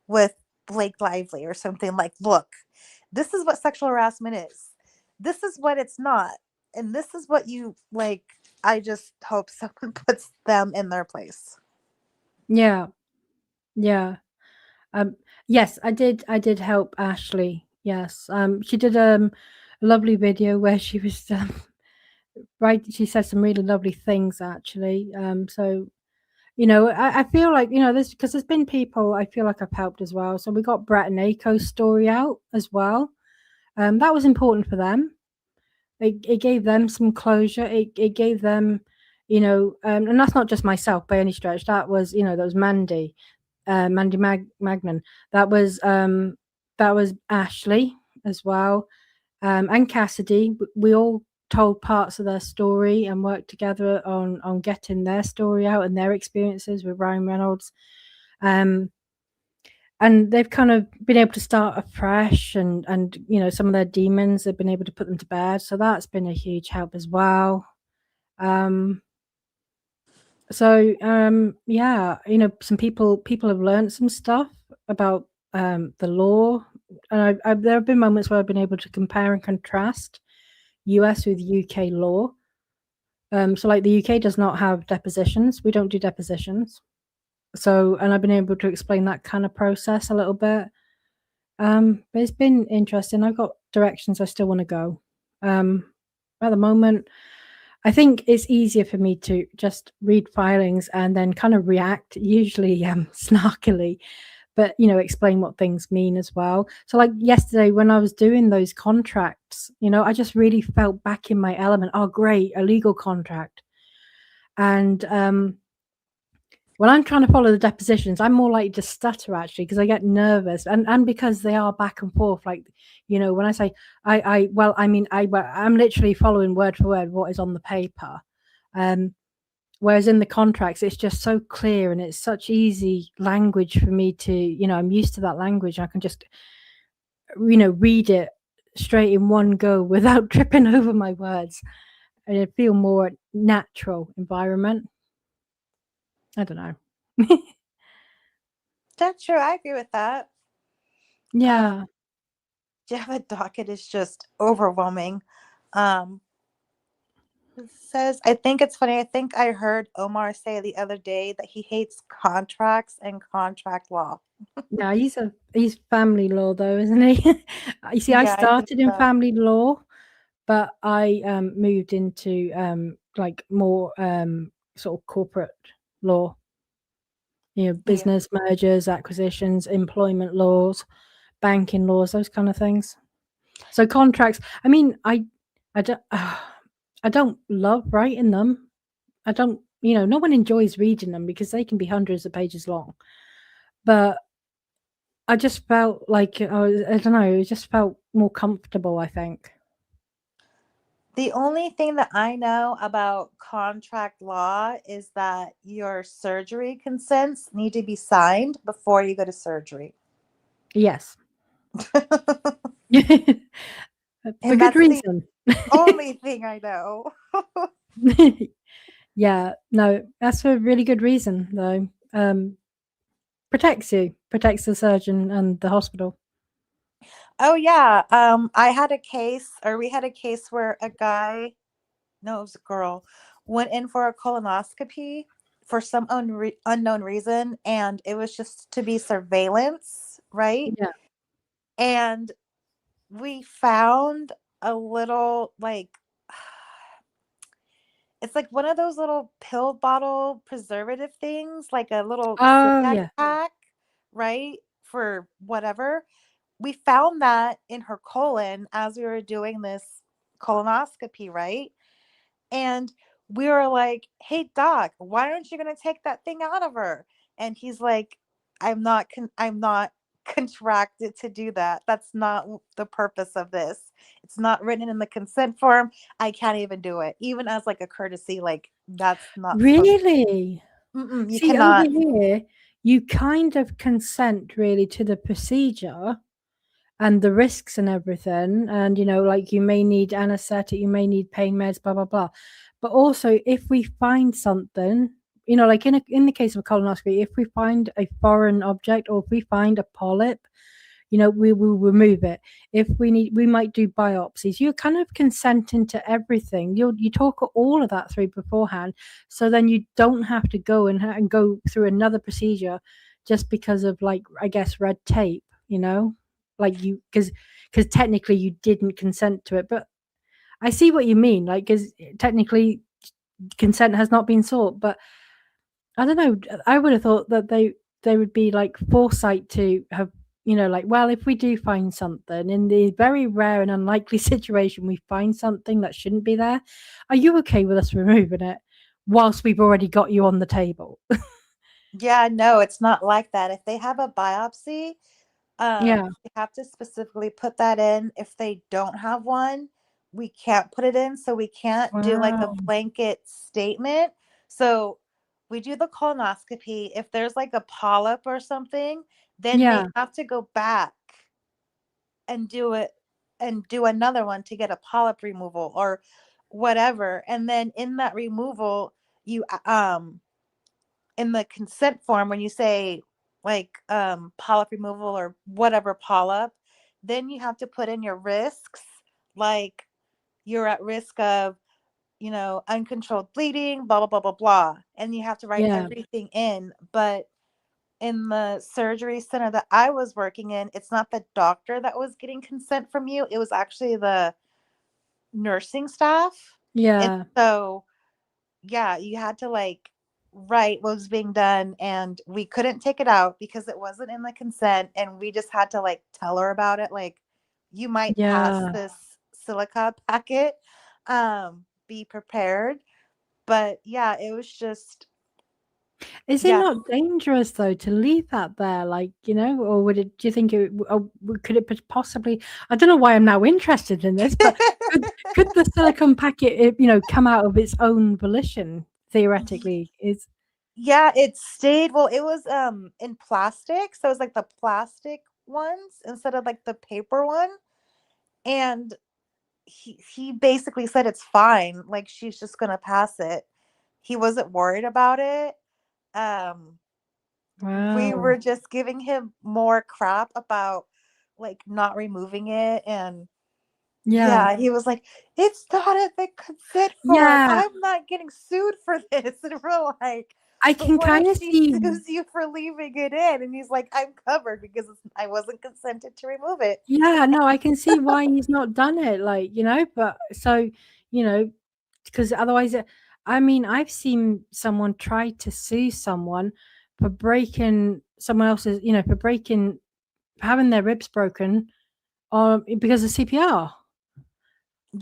with Blake Lively or something, like, look, this is what sexual harassment is. This is what it's not. And this is what you like. I just hope someone puts them in their place. Yeah. Yeah. Yes, I did help Ashley. Yes. She did a lovely video where she was right. She said some really lovely things actually. So I feel like this because there's been people I feel like I've helped as well. So we got Brett and Aiko's story out as well. That was important for them. It gave them some closure. It gave them, and that's not just myself by any stretch. That was Mandy. Mandy Magnan. That was Ashley as well, and Cassidy. We all told parts of their story and worked together on getting their story out and their experiences with Ryan Reynolds. And they've kind of been able to start afresh, and some of their demons, they've been able to put them to bed. So that's been a huge help as well. So yeah, some people have learned some stuff about the law, and there have been moments where I've been able to compare and contrast US with UK law. So like the UK does not have depositions. We don't do depositions. So, and I've been able to explain that kind of process a little bit. But it's been interesting. I've got directions I still want to go. At the moment, I think it's easier for me to just read filings and then kind of react, usually snarkily, but explain what things mean as well. So like yesterday when I was doing those contracts, I just really felt back in my element. Oh, great, a legal contract. And when I'm trying to follow the depositions, I'm more likely to stutter actually because I get nervous, and because they are back and forth. Like, when I say I'm literally following word for word what is on the paper. Whereas in the contracts, it's just so clear and it's such easy language for me to, I'm used to that language. I can just, read it straight in one go without tripping over my words, and I feel more natural environment. I don't know. That's true. I agree with that. Um, Yeah. yeah, the docket is just overwhelming. Um, it says, I think it's funny. I think I heard Omar say the other day that he hates contracts and contract law. Yeah, he's family law though, isn't he? You see, I Yeah, I think started in so. family law, but I moved into like more sort of corporate law, Yeah. business mergers, acquisitions, employment laws, banking laws, those kind of things. So contracts, I mean, I don't I don't love writing them. I don't, no one enjoys reading them because they can be hundreds of pages long. But I just felt like I don't know, it just felt more comfortable, I think. The only thing that I know about contract law is that your surgery consents need to be signed before you go to surgery. Yes. For And good that's the reason. only thing I know. Yeah, no, that's for a really good reason though. Protects the surgeon and the hospital. Oh yeah. I had a case, or we had a case where a guy, no, it was a girl, went in for a colonoscopy for some unknown reason, and it was just to be surveillance, right? Yeah. And we found a little like it's like one of those little pill bottle preservative things, like a little Oh Ziploc yeah. pack, right? For whatever. We found that in her colon as we were doing this colonoscopy, right? And we were like, "Hey doc, why aren't you going to take that thing out of her?" And he's like, I'm not contracted to do that. That's not the purpose of this. It's not written in the consent form. I can't even do it. Even as like a courtesy, like that's not supposed Really? to. You See, over cannot. here, you kind of consent really to the procedure and the risks and everything. And, like you may need anesthetic, you may need pain meds, blah, blah, blah. But also, if we find something, like in the case of colonoscopy, if we find a foreign object or if we find a polyp, we will remove it. If we need, we might do biopsies. You're kind of consenting to everything. You talk all of that through beforehand, so then you don't have to go and go through another procedure just because of, like, I guess, red tape. Like because technically you didn't consent to it, but I see what you mean. Like, because technically consent has not been sought, but I don't know. I would have thought that they would be like foresight to have, like, well, if we do find something in the very rare and unlikely situation we find something that shouldn't be there, are you okay with us removing it whilst we've already got you on the table? Yeah, no, it's not like that. If they have a biopsy, Yeah. they have to specifically put that in. If they don't have one, we can't put it in. So we can't do like a Wow. blanket statement. So we do the colonoscopy. If there's like a polyp or something, then they Yeah. have to go back and do it and do another one to get a polyp removal or whatever. And then in that removal, you in the consent form, when you say like polyp removal or whatever polyp, then you have to put in your risks, like you're at risk of, uncontrolled bleeding, blah blah blah blah blah, and you have to write Yeah. everything in. But in the surgery center that I was working in, it's not the doctor that was getting consent from you, it was actually the nursing staff. And Yeah. so yeah, you had to like write what was being done, and we couldn't take it out because it wasn't in the consent, and we just had to like tell her about it, like, you might pass Yeah. this silica packet, be prepared. But yeah, it was just, Is it yeah. not dangerous though to leave that there, like, or would it? Do you think it? Or could it possibly? I don't know why I'm now interested in this, but could the silicone packet, come out of its own volition? Theoretically, is Yeah, it stayed. Well, it was in plastic, so it was like the plastic ones instead of like the paper one. And he basically said it's fine, like she's just gonna pass it. He wasn't worried about it. Um, we wow. were just giving him more crap about like not removing it, and Yeah, yeah, he was like, "It's not in the consent form. yeah. I'm not getting sued for this." And we're like, I "But can what if kind of she see. sues you for leaving it in?" And he's like, "I'm covered because I wasn't consented to remove it." Yeah, no, I can see why he's not done it. Like, but so, you know, because otherwise, I mean, I've seen someone try to sue someone for breaking someone else's, for having their ribs broken, because of CPR.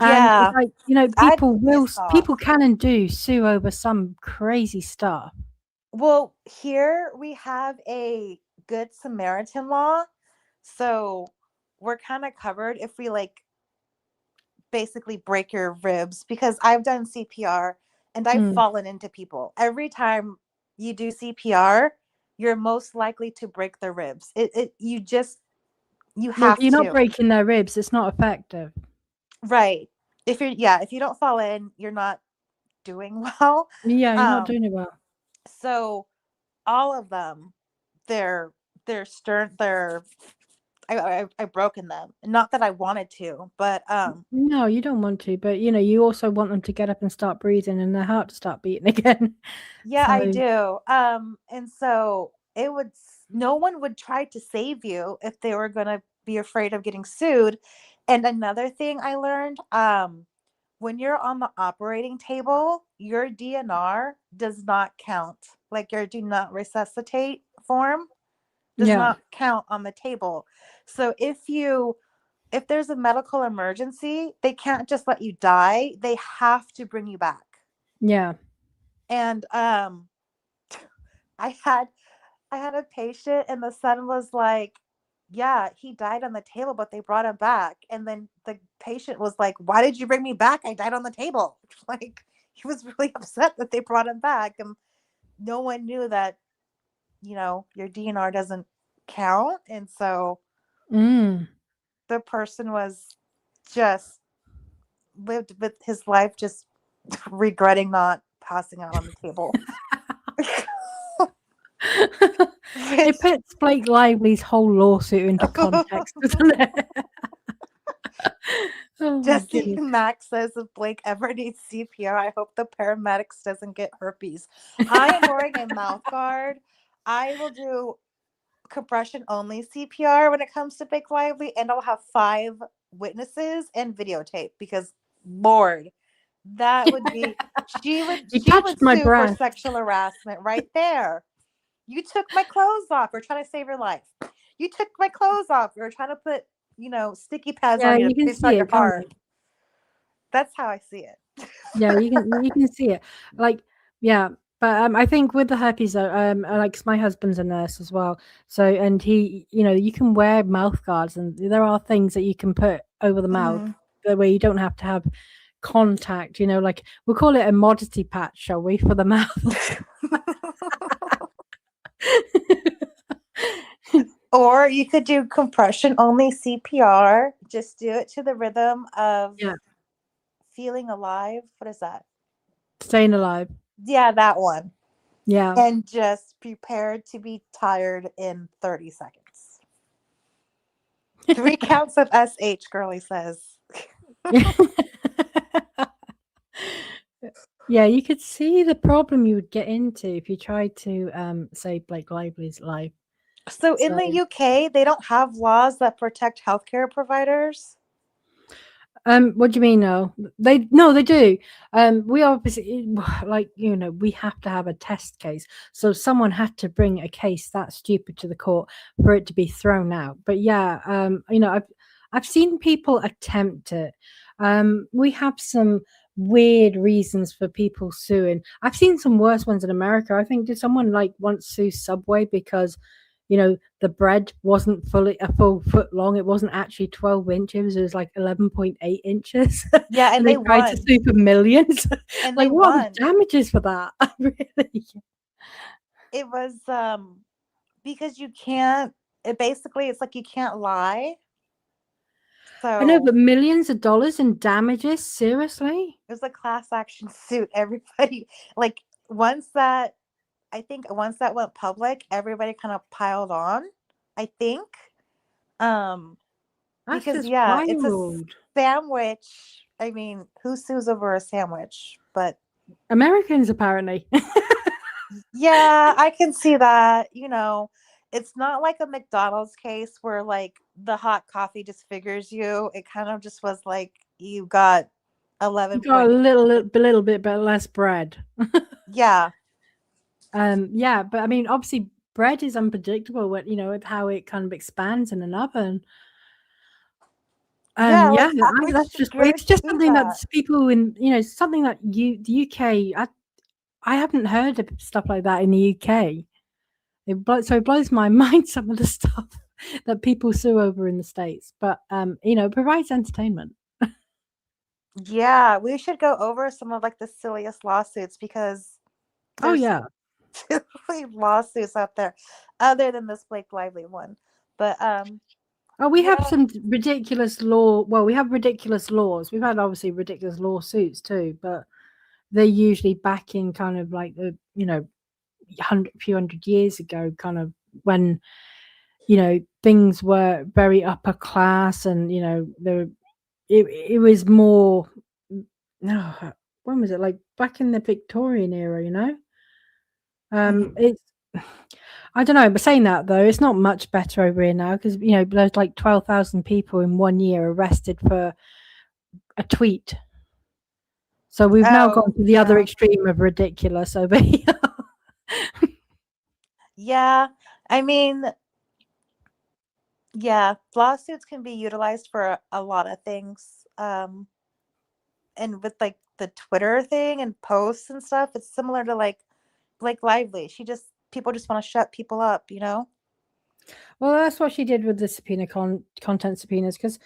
And it's Yeah, like, I'd be pissed people off. can and do sue over some crazy stuff. Well, here we have a Good Samaritan law, so we're kind of covered if we like basically break your ribs, because I've done CPR and I've Hmm. fallen into people. Every time you do CPR, you're most likely to break their ribs. You Well, if have you're not to. breaking their ribs, it's not effective. Right. If you don't fall in, you're not doing well. Yeah, you're not Um doing it well. so all of them, they're they're I've broken them. Not that I wanted to, but No, you don't want to, but you also want them to get up and start breathing and their heart to start beating again. yeah, I So, do. And so no one would try to save you if they were going to be afraid of getting sued. And another thing I learned, when you're on the operating table, your DNR does not count. Like your do not resuscitate form does yeah, not count on the table. So if there's a medical emergency, they can't just let you die. They have to bring you back. yeah, And I had I had a patient, and the son was like, "Yeah, he died on the table, but they brought him back." And then the patient was like, "Why did you bring me back? I died on the table." Like, he was really upset that they brought him back, and no one knew that, your DNR doesn't count. And so mm. the person was just lived with his life just regretting not passing out on the table. It Which puts Blake Lively's whole lawsuit into context, doesn't it? Oh my Jesse goodness. Max says, if Blake ever needs CPR, I hope the paramedics doesn't get herpes. I am wearing a mouth guard. I will do compression only CPR when it comes to Blake Lively, and I'll have 5 witnesses and videotape because, Lord, that would be she would You she would touched my sue for breast. sexual harassment right there. You took my clothes off. We're trying to save your life. You took my clothes off. We were trying to put, sticky pads Yeah, on you to you can see start your it, can't heart. you? That's how I see it. Yeah, you can see it. Like, yeah, but I think with the herpes, like 'cause my husband's a nurse as well, so and he, you can wear mouth guards, and there are things that you can put over the mouth Mhm. where you don't have to have contact. Like we'll call it a modesty patch, shall we, for the mouth? Or you could do compression only CPR. Just do it to the rhythm of Yeah, feeling alive. What is that? staying alive. Yeah, that one. Yeah. and just prepared to be tired in 30 seconds. 3 counts of SH, girly says. Yeah, you could see the problem you would get into if you tried to say Blake Lively's life. So in So, the UK, they don't have laws that protect healthcare providers. what do you mean? No, they do. We obviously like we have to have a test case. So someone had to bring a case that stupid to the court for it to be thrown out. But yeah, I've seen people attempt it. We have some weird reasons for people suing. I've seen some worse ones in America. I think did someone like once sue Subway because the bread wasn't fully a full foot long. It wasn't actually 12 inches. It was like 11.8 inches. Yeah, And and they they tried to won. sue for millions. And Like, they what are the won. damages for that? Really? It was because you can't, it's like you can't lie. I know, but So millions of dollars in damages? Seriously? it was a class action suit. Everybody, like, once that went public, everybody kind of piled on, I think. Um, That's because just yeah, it's a wild. sandwich. I mean, who sues over a sandwich? But Americans, apparently. yeah, I can see that. It's not like a McDonald's case where like the hot coffee disfigures you. It kind of just was like you got You 11 got a point. little bit less bread. Yeah. Yeah, but I mean, obviously, bread is unpredictable. With how it kind of expands in an oven. Yeah, Yeah, like it that's just weird. scared It's to just do something that that. people in something that the UK. I haven't heard of stuff like that in the UK. So it blows my mind some of the stuff that people sue over in the States. But it provides entertainment. Yeah, we should go over some of like the silliest lawsuits because Oh there's yeah. silly lawsuits out there other than this Blake Lively one. But Oh, we have yeah. some ridiculous law. Well, we have ridiculous laws. We've had obviously ridiculous lawsuits too, but they're usually back in kind of like the few hundred years ago, kind of when things were very upper class, and it was more. No, when was it? Like back in the Victorian era. It's I don't know, but saying that though, it's not much better over here now because there's like 12,000 people in 1 year arrested for a tweet. So we've now gone Oh, to the other yeah. extreme of ridiculous over here. Yeah. I mean, yeah, lawsuits can be utilized for a lot of things. And with like the Twitter thing and posts and stuff, it's similar to like Blake Lively. People just want to shut people up. Well, that's what she did with the subpoena content subpoenas, because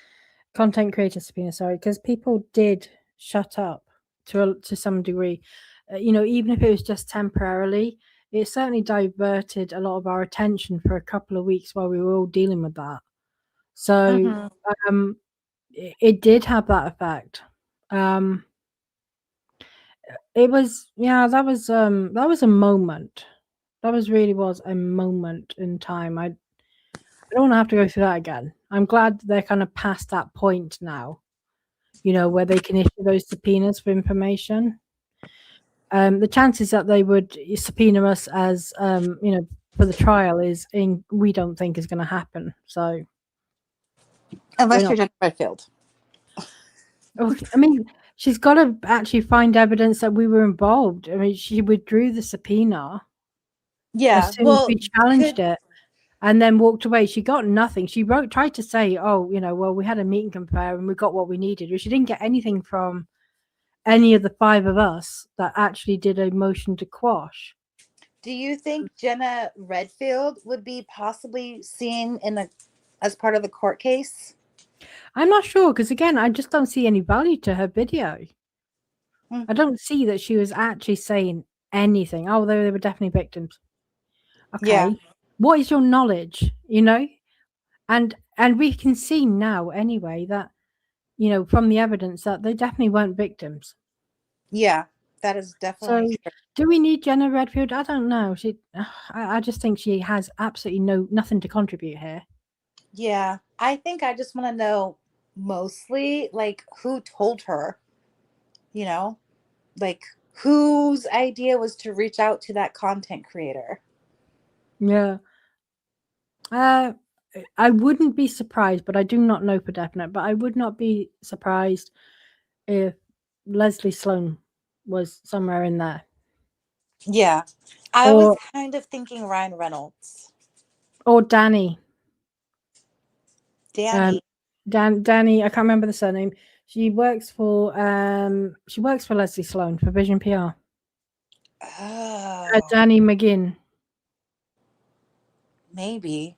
content creator subpoena, sorry, because people did shut up to some degree. Even if it was just temporarily, it certainly diverted a lot of our attention for a couple of weeks while we were all dealing with that. So Hmm. it did have that effect. It was that was a moment. That really was a moment in time. I don't want to have to go through that again. I'm glad they're kind of past that point now, where they can issue those subpoenas for information. The chances that they would subpoena us as, for the trial we don't think is going to happen. So we're Unless you're not. Jennifer Redfield. I mean, she's got to actually find evidence that we were involved. I mean, she withdrew the subpoena as Yeah. soon as Well, we challenged it, and then walked away. She got nothing. She tried to say, "Oh, well, we had a meet and compare, and we got what we needed." But she didn't get anything from any of the 5 of us that actually did a motion to quash. do you think Jenna Redfield would be possibly seen as part of the court case? I'm not sure because again, I just don't see any value to her video. I don't see that she was actually saying anything. Oh, they were definitely victims. Okay. Yeah. What is your knowledge? And we can see now anyway that from the evidence that they definitely weren't victims. Yeah. That is So, definitely true. do we need Jenna Redfield? I don't know. I just think she has absolutely nothing to contribute here. Yeah. I think I just want to know mostly like who told her, you know, like whose idea was to reach out to that content creator. Yeah. I wouldn't be surprised, but I do not know for definite. But I would not be surprised if Leslie Sloan was somewhere in there, Yeah. I was or kind of thinking Ryan Reynolds. Danny. Um, Danny. Danny. I can't remember the surname. She works for Leslie Sloan for Vision PR. Oh, Danny McGinn. maybe.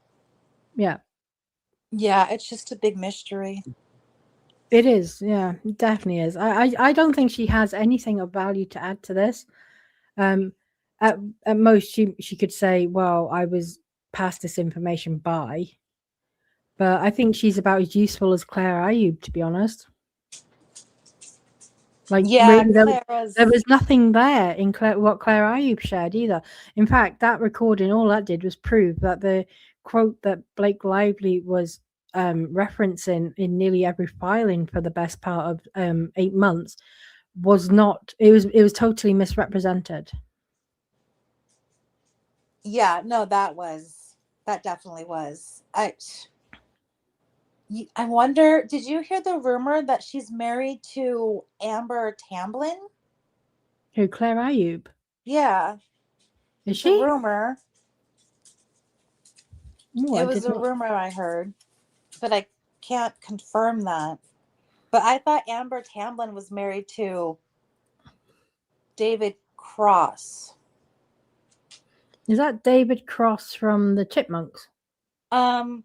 Yeah, Yeah, it's just a big mystery. it is. Yeah, it definitely is. I don't think she has anything of value to add to this. Um, at most, she could say, "Well, I was passed this information by," but I think she's about as useful as Claire Ayub, to be honest. Like, Yeah, really, there Clara's. was nothing there in what Claire Ayub shared either. In fact, that recording, all that did was prove that the quote that Blake Lively was referencing in nearly every filing for the best part of 8 months was not. It was totally misrepresented. Yeah, no, that definitely was. I wonder, did you hear the rumor that she's married to Amber Tamblyn? Who, Claire Ayub? Yeah, Is it's a she? rumor. Oh, It I was did a not. rumor I heard, but I can't confirm that. But I thought Amber Tamblyn was married to David Cross. Is that David Cross from the Chipmunks? Um,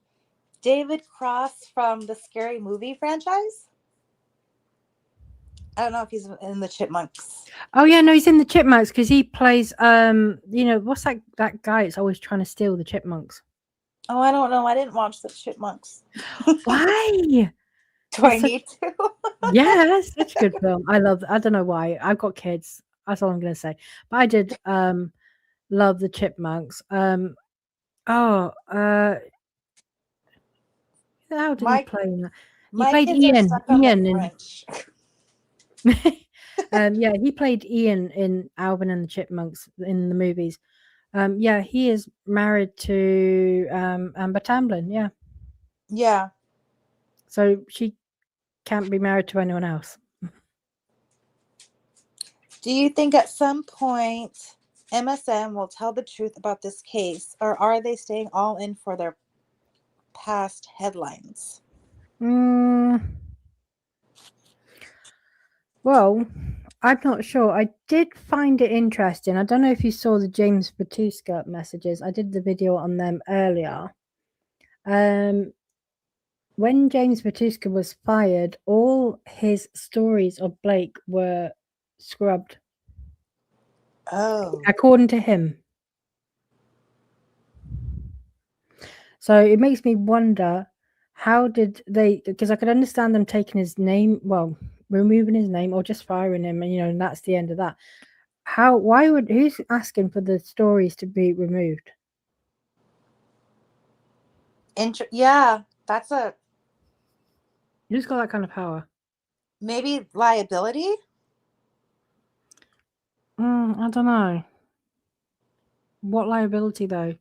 David Cross from the Scary Movie franchise. I don't know if he's in the Chipmunks. Oh yeah, no, he's in the Chipmunks because he plays what's that guy that's always trying to steal the Chipmunks? Oh, I don't know. I didn't watch the Chipmunks. Why? Do I That's such need to? Yeah, that's such a good film. I don't know why. I've got kids. That's all I'm gonna say. But I did love the Chipmunks. Oh, how did he my play in that? He my played kids are Ian. stuck on the In Grinch. yeah, he played Ian in Alvin and the Chipmunks in the movies. Yeah, he is married to Amber Tamblyn. Yeah, Yeah. so she can't be married to anyone else. Do you think at some point MSM will tell the truth about this case, or are they staying all in for their past headlines? Mm, well, I'm not sure. I did find it interesting. I don't know if you saw the James Batuska messages. I did the video on them earlier. When James Batuska was fired, all his stories of Blake were scrubbed, Oh, according to him. So it makes me wonder, how did they, because I could understand them taking his name, well, removing his name or just firing him, and that's the end of that. Who's asking for the stories to be removed? yeah, that's a Who's got that kind of power? maybe liability. I don't know. What liability though?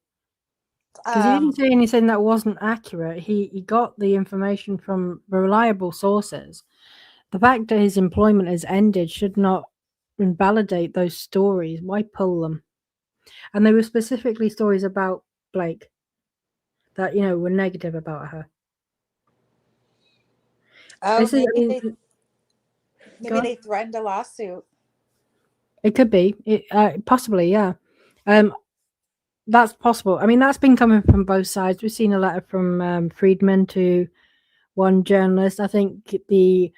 Because he Um, didn't say anything that wasn't accurate. He got the information from reliable sources. The fact that his employment has ended should not invalidate those stories. Why pull them? And they were specifically stories about Blake that were negative about her. oh, This is, I mean, go maybe on. they threatened a lawsuit. It could be. Possibly, yeah. That's possible. I mean, that's been coming from both sides. We've seen a letter from Friedman to one journalist. I think the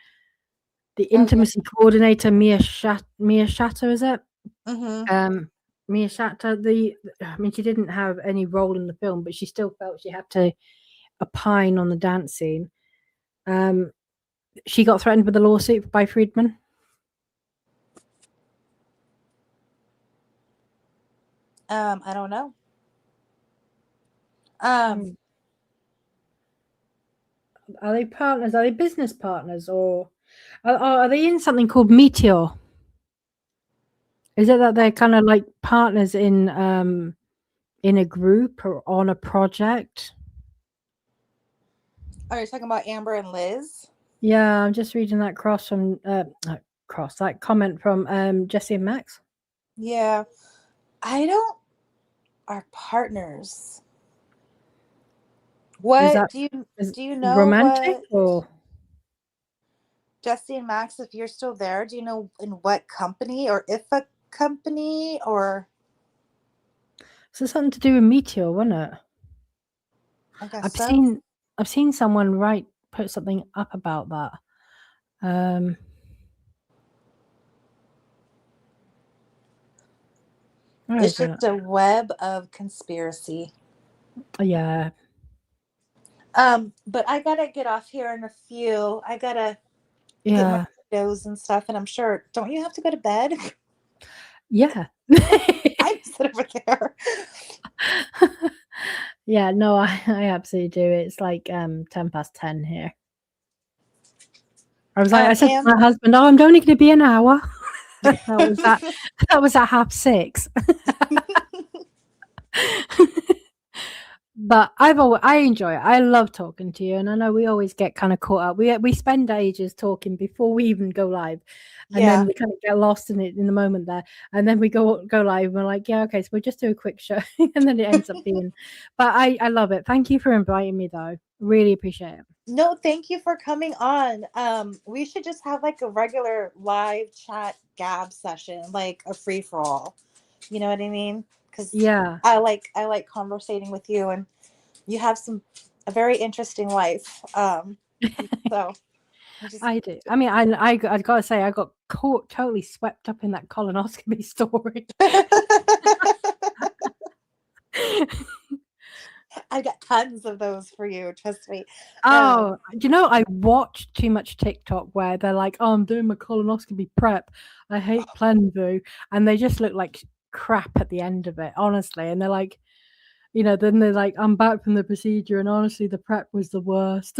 Oh yeah. intimacy coordinator Mia Shatter, is it? Mm-hmm. Mia Shatter. I mean, she didn't have any role in the film, but she still felt she had to opine on the dance scene. She got threatened with a lawsuit by Friedman. I don't know. Um, Are they partners? Are they business partners, or are they in something called Meteor? Is it that they're kind of like partners in a group or on a project? are you talking about Amber and Liz? Yeah, I'm just reading that that comment from Jesse and Max. Yeah, I don't. Are partners. Is What that do you is do you know romantic what or Jesse and Max, if you're still there, do you know in what company or if a company or is it something to do with Meteor, wasn't it? I guess I've so? seen I've seen someone put something up about that. Um where It's is it? just a web of conspiracy. Yeah. But I gotta get off here in a few. I gotta get my Yeah. windows and stuff, and I'm sure. Don't you have to go to bed? Yeah. I sit over there. Yeah, no, I absolutely do. It's like 10 past 10 here. I said to And my husband, "Oh, I'm only gonna be an hour." That was at that was at 6:30. But I enjoy it. I love talking to you, and I know we always get kind of caught up. We spend ages talking before we even go live, and then yeah, we kind of get lost in it in the moment there, and then we go live, and we're like, yeah, okay, so we'll just do a quick show, and then it ends up being. But I love it. Thank you for inviting me, though. Really appreciate it. no, thank you for coming on. We should just have like a regular live chat gab session, like a free for all. You know what I mean? Because Yeah, I like conversating with you, and you have a very interesting life. So I just I do. I mean, I gotta say, I got caught totally swept up in that colonoscopy story. I got tons of those for you. Trust me. Oh, I watch too much TikTok where they're like, "Oh, I'm doing my colonoscopy prep. I hate Plenvu," and they just look like crap at the end of it, honestly. And they're like, then they're like, "I'm back from the procedure, and honestly, the prep was the worst."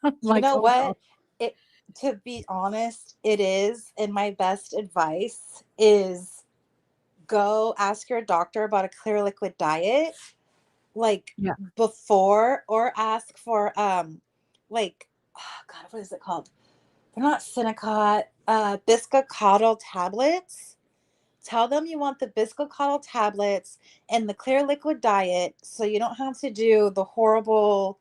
I'm You like, know "Oh god." what? It To be honest, it is. And my best advice is go ask your doctor about a clear liquid diet, like Yeah. before, or ask for like oh God, what is it called? They're not Cinecot, Biscocotl tablets. Tell them you want the Biscocotl tablets and the clear liquid diet so you don't have to do the horrible,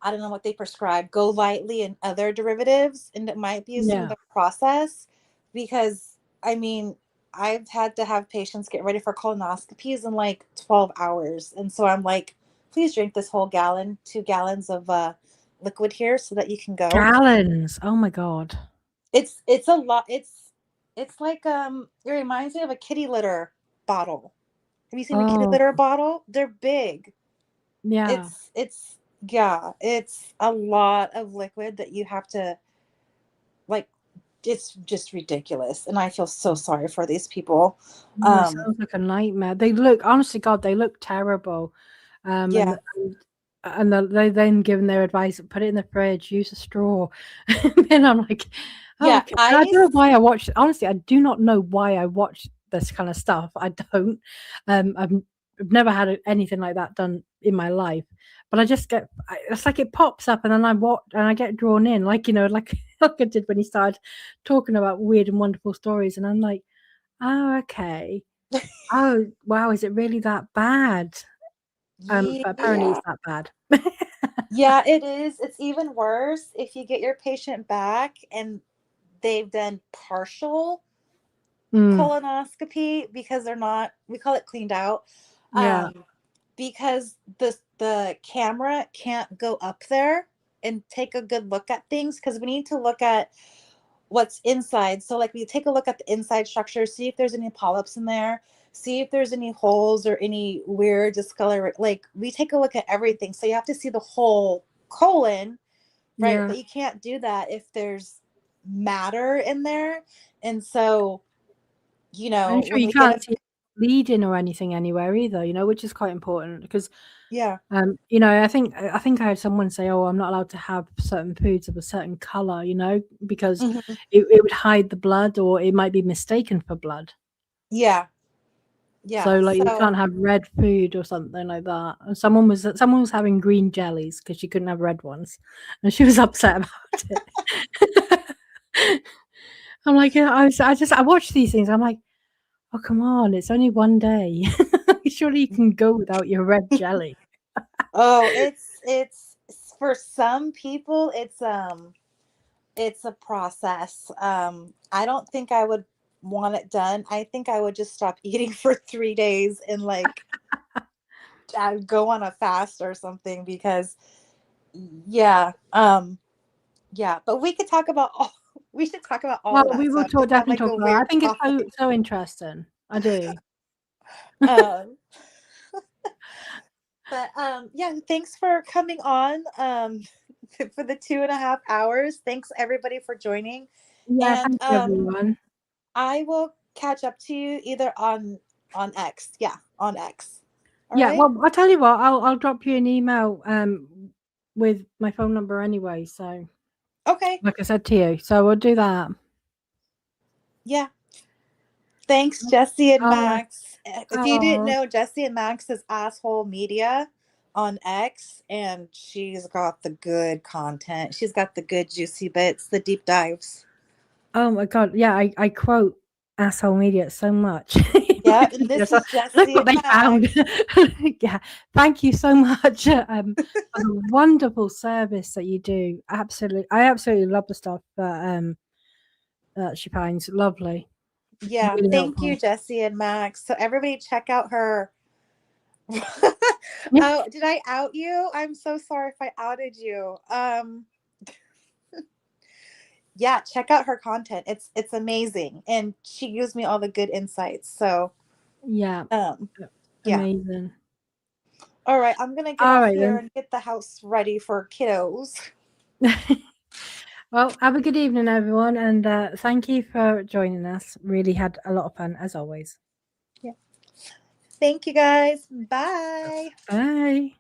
I don't know what they prescribe, Go Lightly and other derivatives, and it might be some of Yeah. the process because I mean, I've had to have patients get ready for colonoscopies in like 12 hours. And so I'm like, please drink this whole gallon, 2 gallons of liquid here so that you can go. Gallons. Oh my god. It's a lot. It's like it reminds me of a kitty litter bottle. Have you seen a kitty Oh, litter bottle? They're big. yeah. It's yeah, it's a lot of liquid that you have to like, it's just ridiculous. And I feel so sorry for these people. Oh, it Um sounds like a nightmare. They look, honestly, God, they look terrible. yeah. They then given their advice, put it in the fridge, use a straw. And I'm like, oh, Yeah, okay. I don't know ice. why I watch. Honestly, I do not know why I watch this kind of stuff. I don't. I've never had anything like that done in my life. But I just it's like it pops up, and then I watch, and I get drawn in, like like like I did when he started talking about weird and wonderful stories, and I'm like, oh, okay. Oh, wow, is it really that bad? But apparently Yeah. it's that bad. Yeah, it is. It's even worse if you get your patient back and they've done partial Mm, colonoscopy because they're not, we call it cleaned out, yeah, because the camera can't go up there and take a good look at things because we need to look at what's inside. So like we take a look at the inside structure, see if there's any polyps in there, see if there's any holes or any weird discolor, like we take a look at everything. So you have to see the whole colon, right? yeah. But you can't do that if there's matter in there. And so, I'm sure when you we get can't a see bleeding or anything anywhere either, you know, which is quite important because Yeah. you know, I think I had someone say, "Oh, I'm not allowed to have certain foods of a certain color," you know, because Mhm. it would hide the blood or it might be mistaken for blood. Yeah. Yeah. So like you So can't have red food or something like that. And someone was having green jellies because she couldn't have red ones, and she was upset about it. I'm like, yeah, I watch these things. I'm like, oh come on, it's only one day. Surely you can go without your red jelly. oh, it's for some people it's a process. I don't think I would want it done. I think I would just stop eating for 3 days and like I'd go on a fast or something because yeah, yeah, but we could talk about all we should talk about all Well, of we that will stuff. It's not definitely like talk a about it. I weird think it's topic. so interesting. I do. Um, but yeah, thanks for coming on for the 2.5 hours. Thanks everybody for joining. Yeah, And thank you everyone. I will catch up to you either on X. Yeah, on X. All Yeah, right. well, I'll tell you what, I'll drop you an email with my phone number anyway. So, Okay. like I said to you, so we'll do that. Yeah. Thanks, Jesse and All right. Max. If you didn't Oh, know, Jesse and Max is Asshole Media on X, and she's got the good content. She's got the good juicy bits, the deep dives. oh my God. Yeah, I quote asshole media so much. Yeah, and this So is look Jesse what and they found. Max. Yeah, thank you so much for the wonderful service that you do. I absolutely love the stuff that she finds lovely, Yeah, really thank you, helpful. Jesse and Max. So everybody check out her. Oh, did I out you? I'm so sorry if I outed you. Yeah, check out her content. It's amazing. And she gives me all the good insights. So Yeah, yeah. amazing. All right, I'm gonna get All off right here then. and get the house ready for kiddos. Well, have a good evening, everyone, and thank you for joining us. Really had a lot of fun as always. Yeah. Thank you guys. Bye. Bye.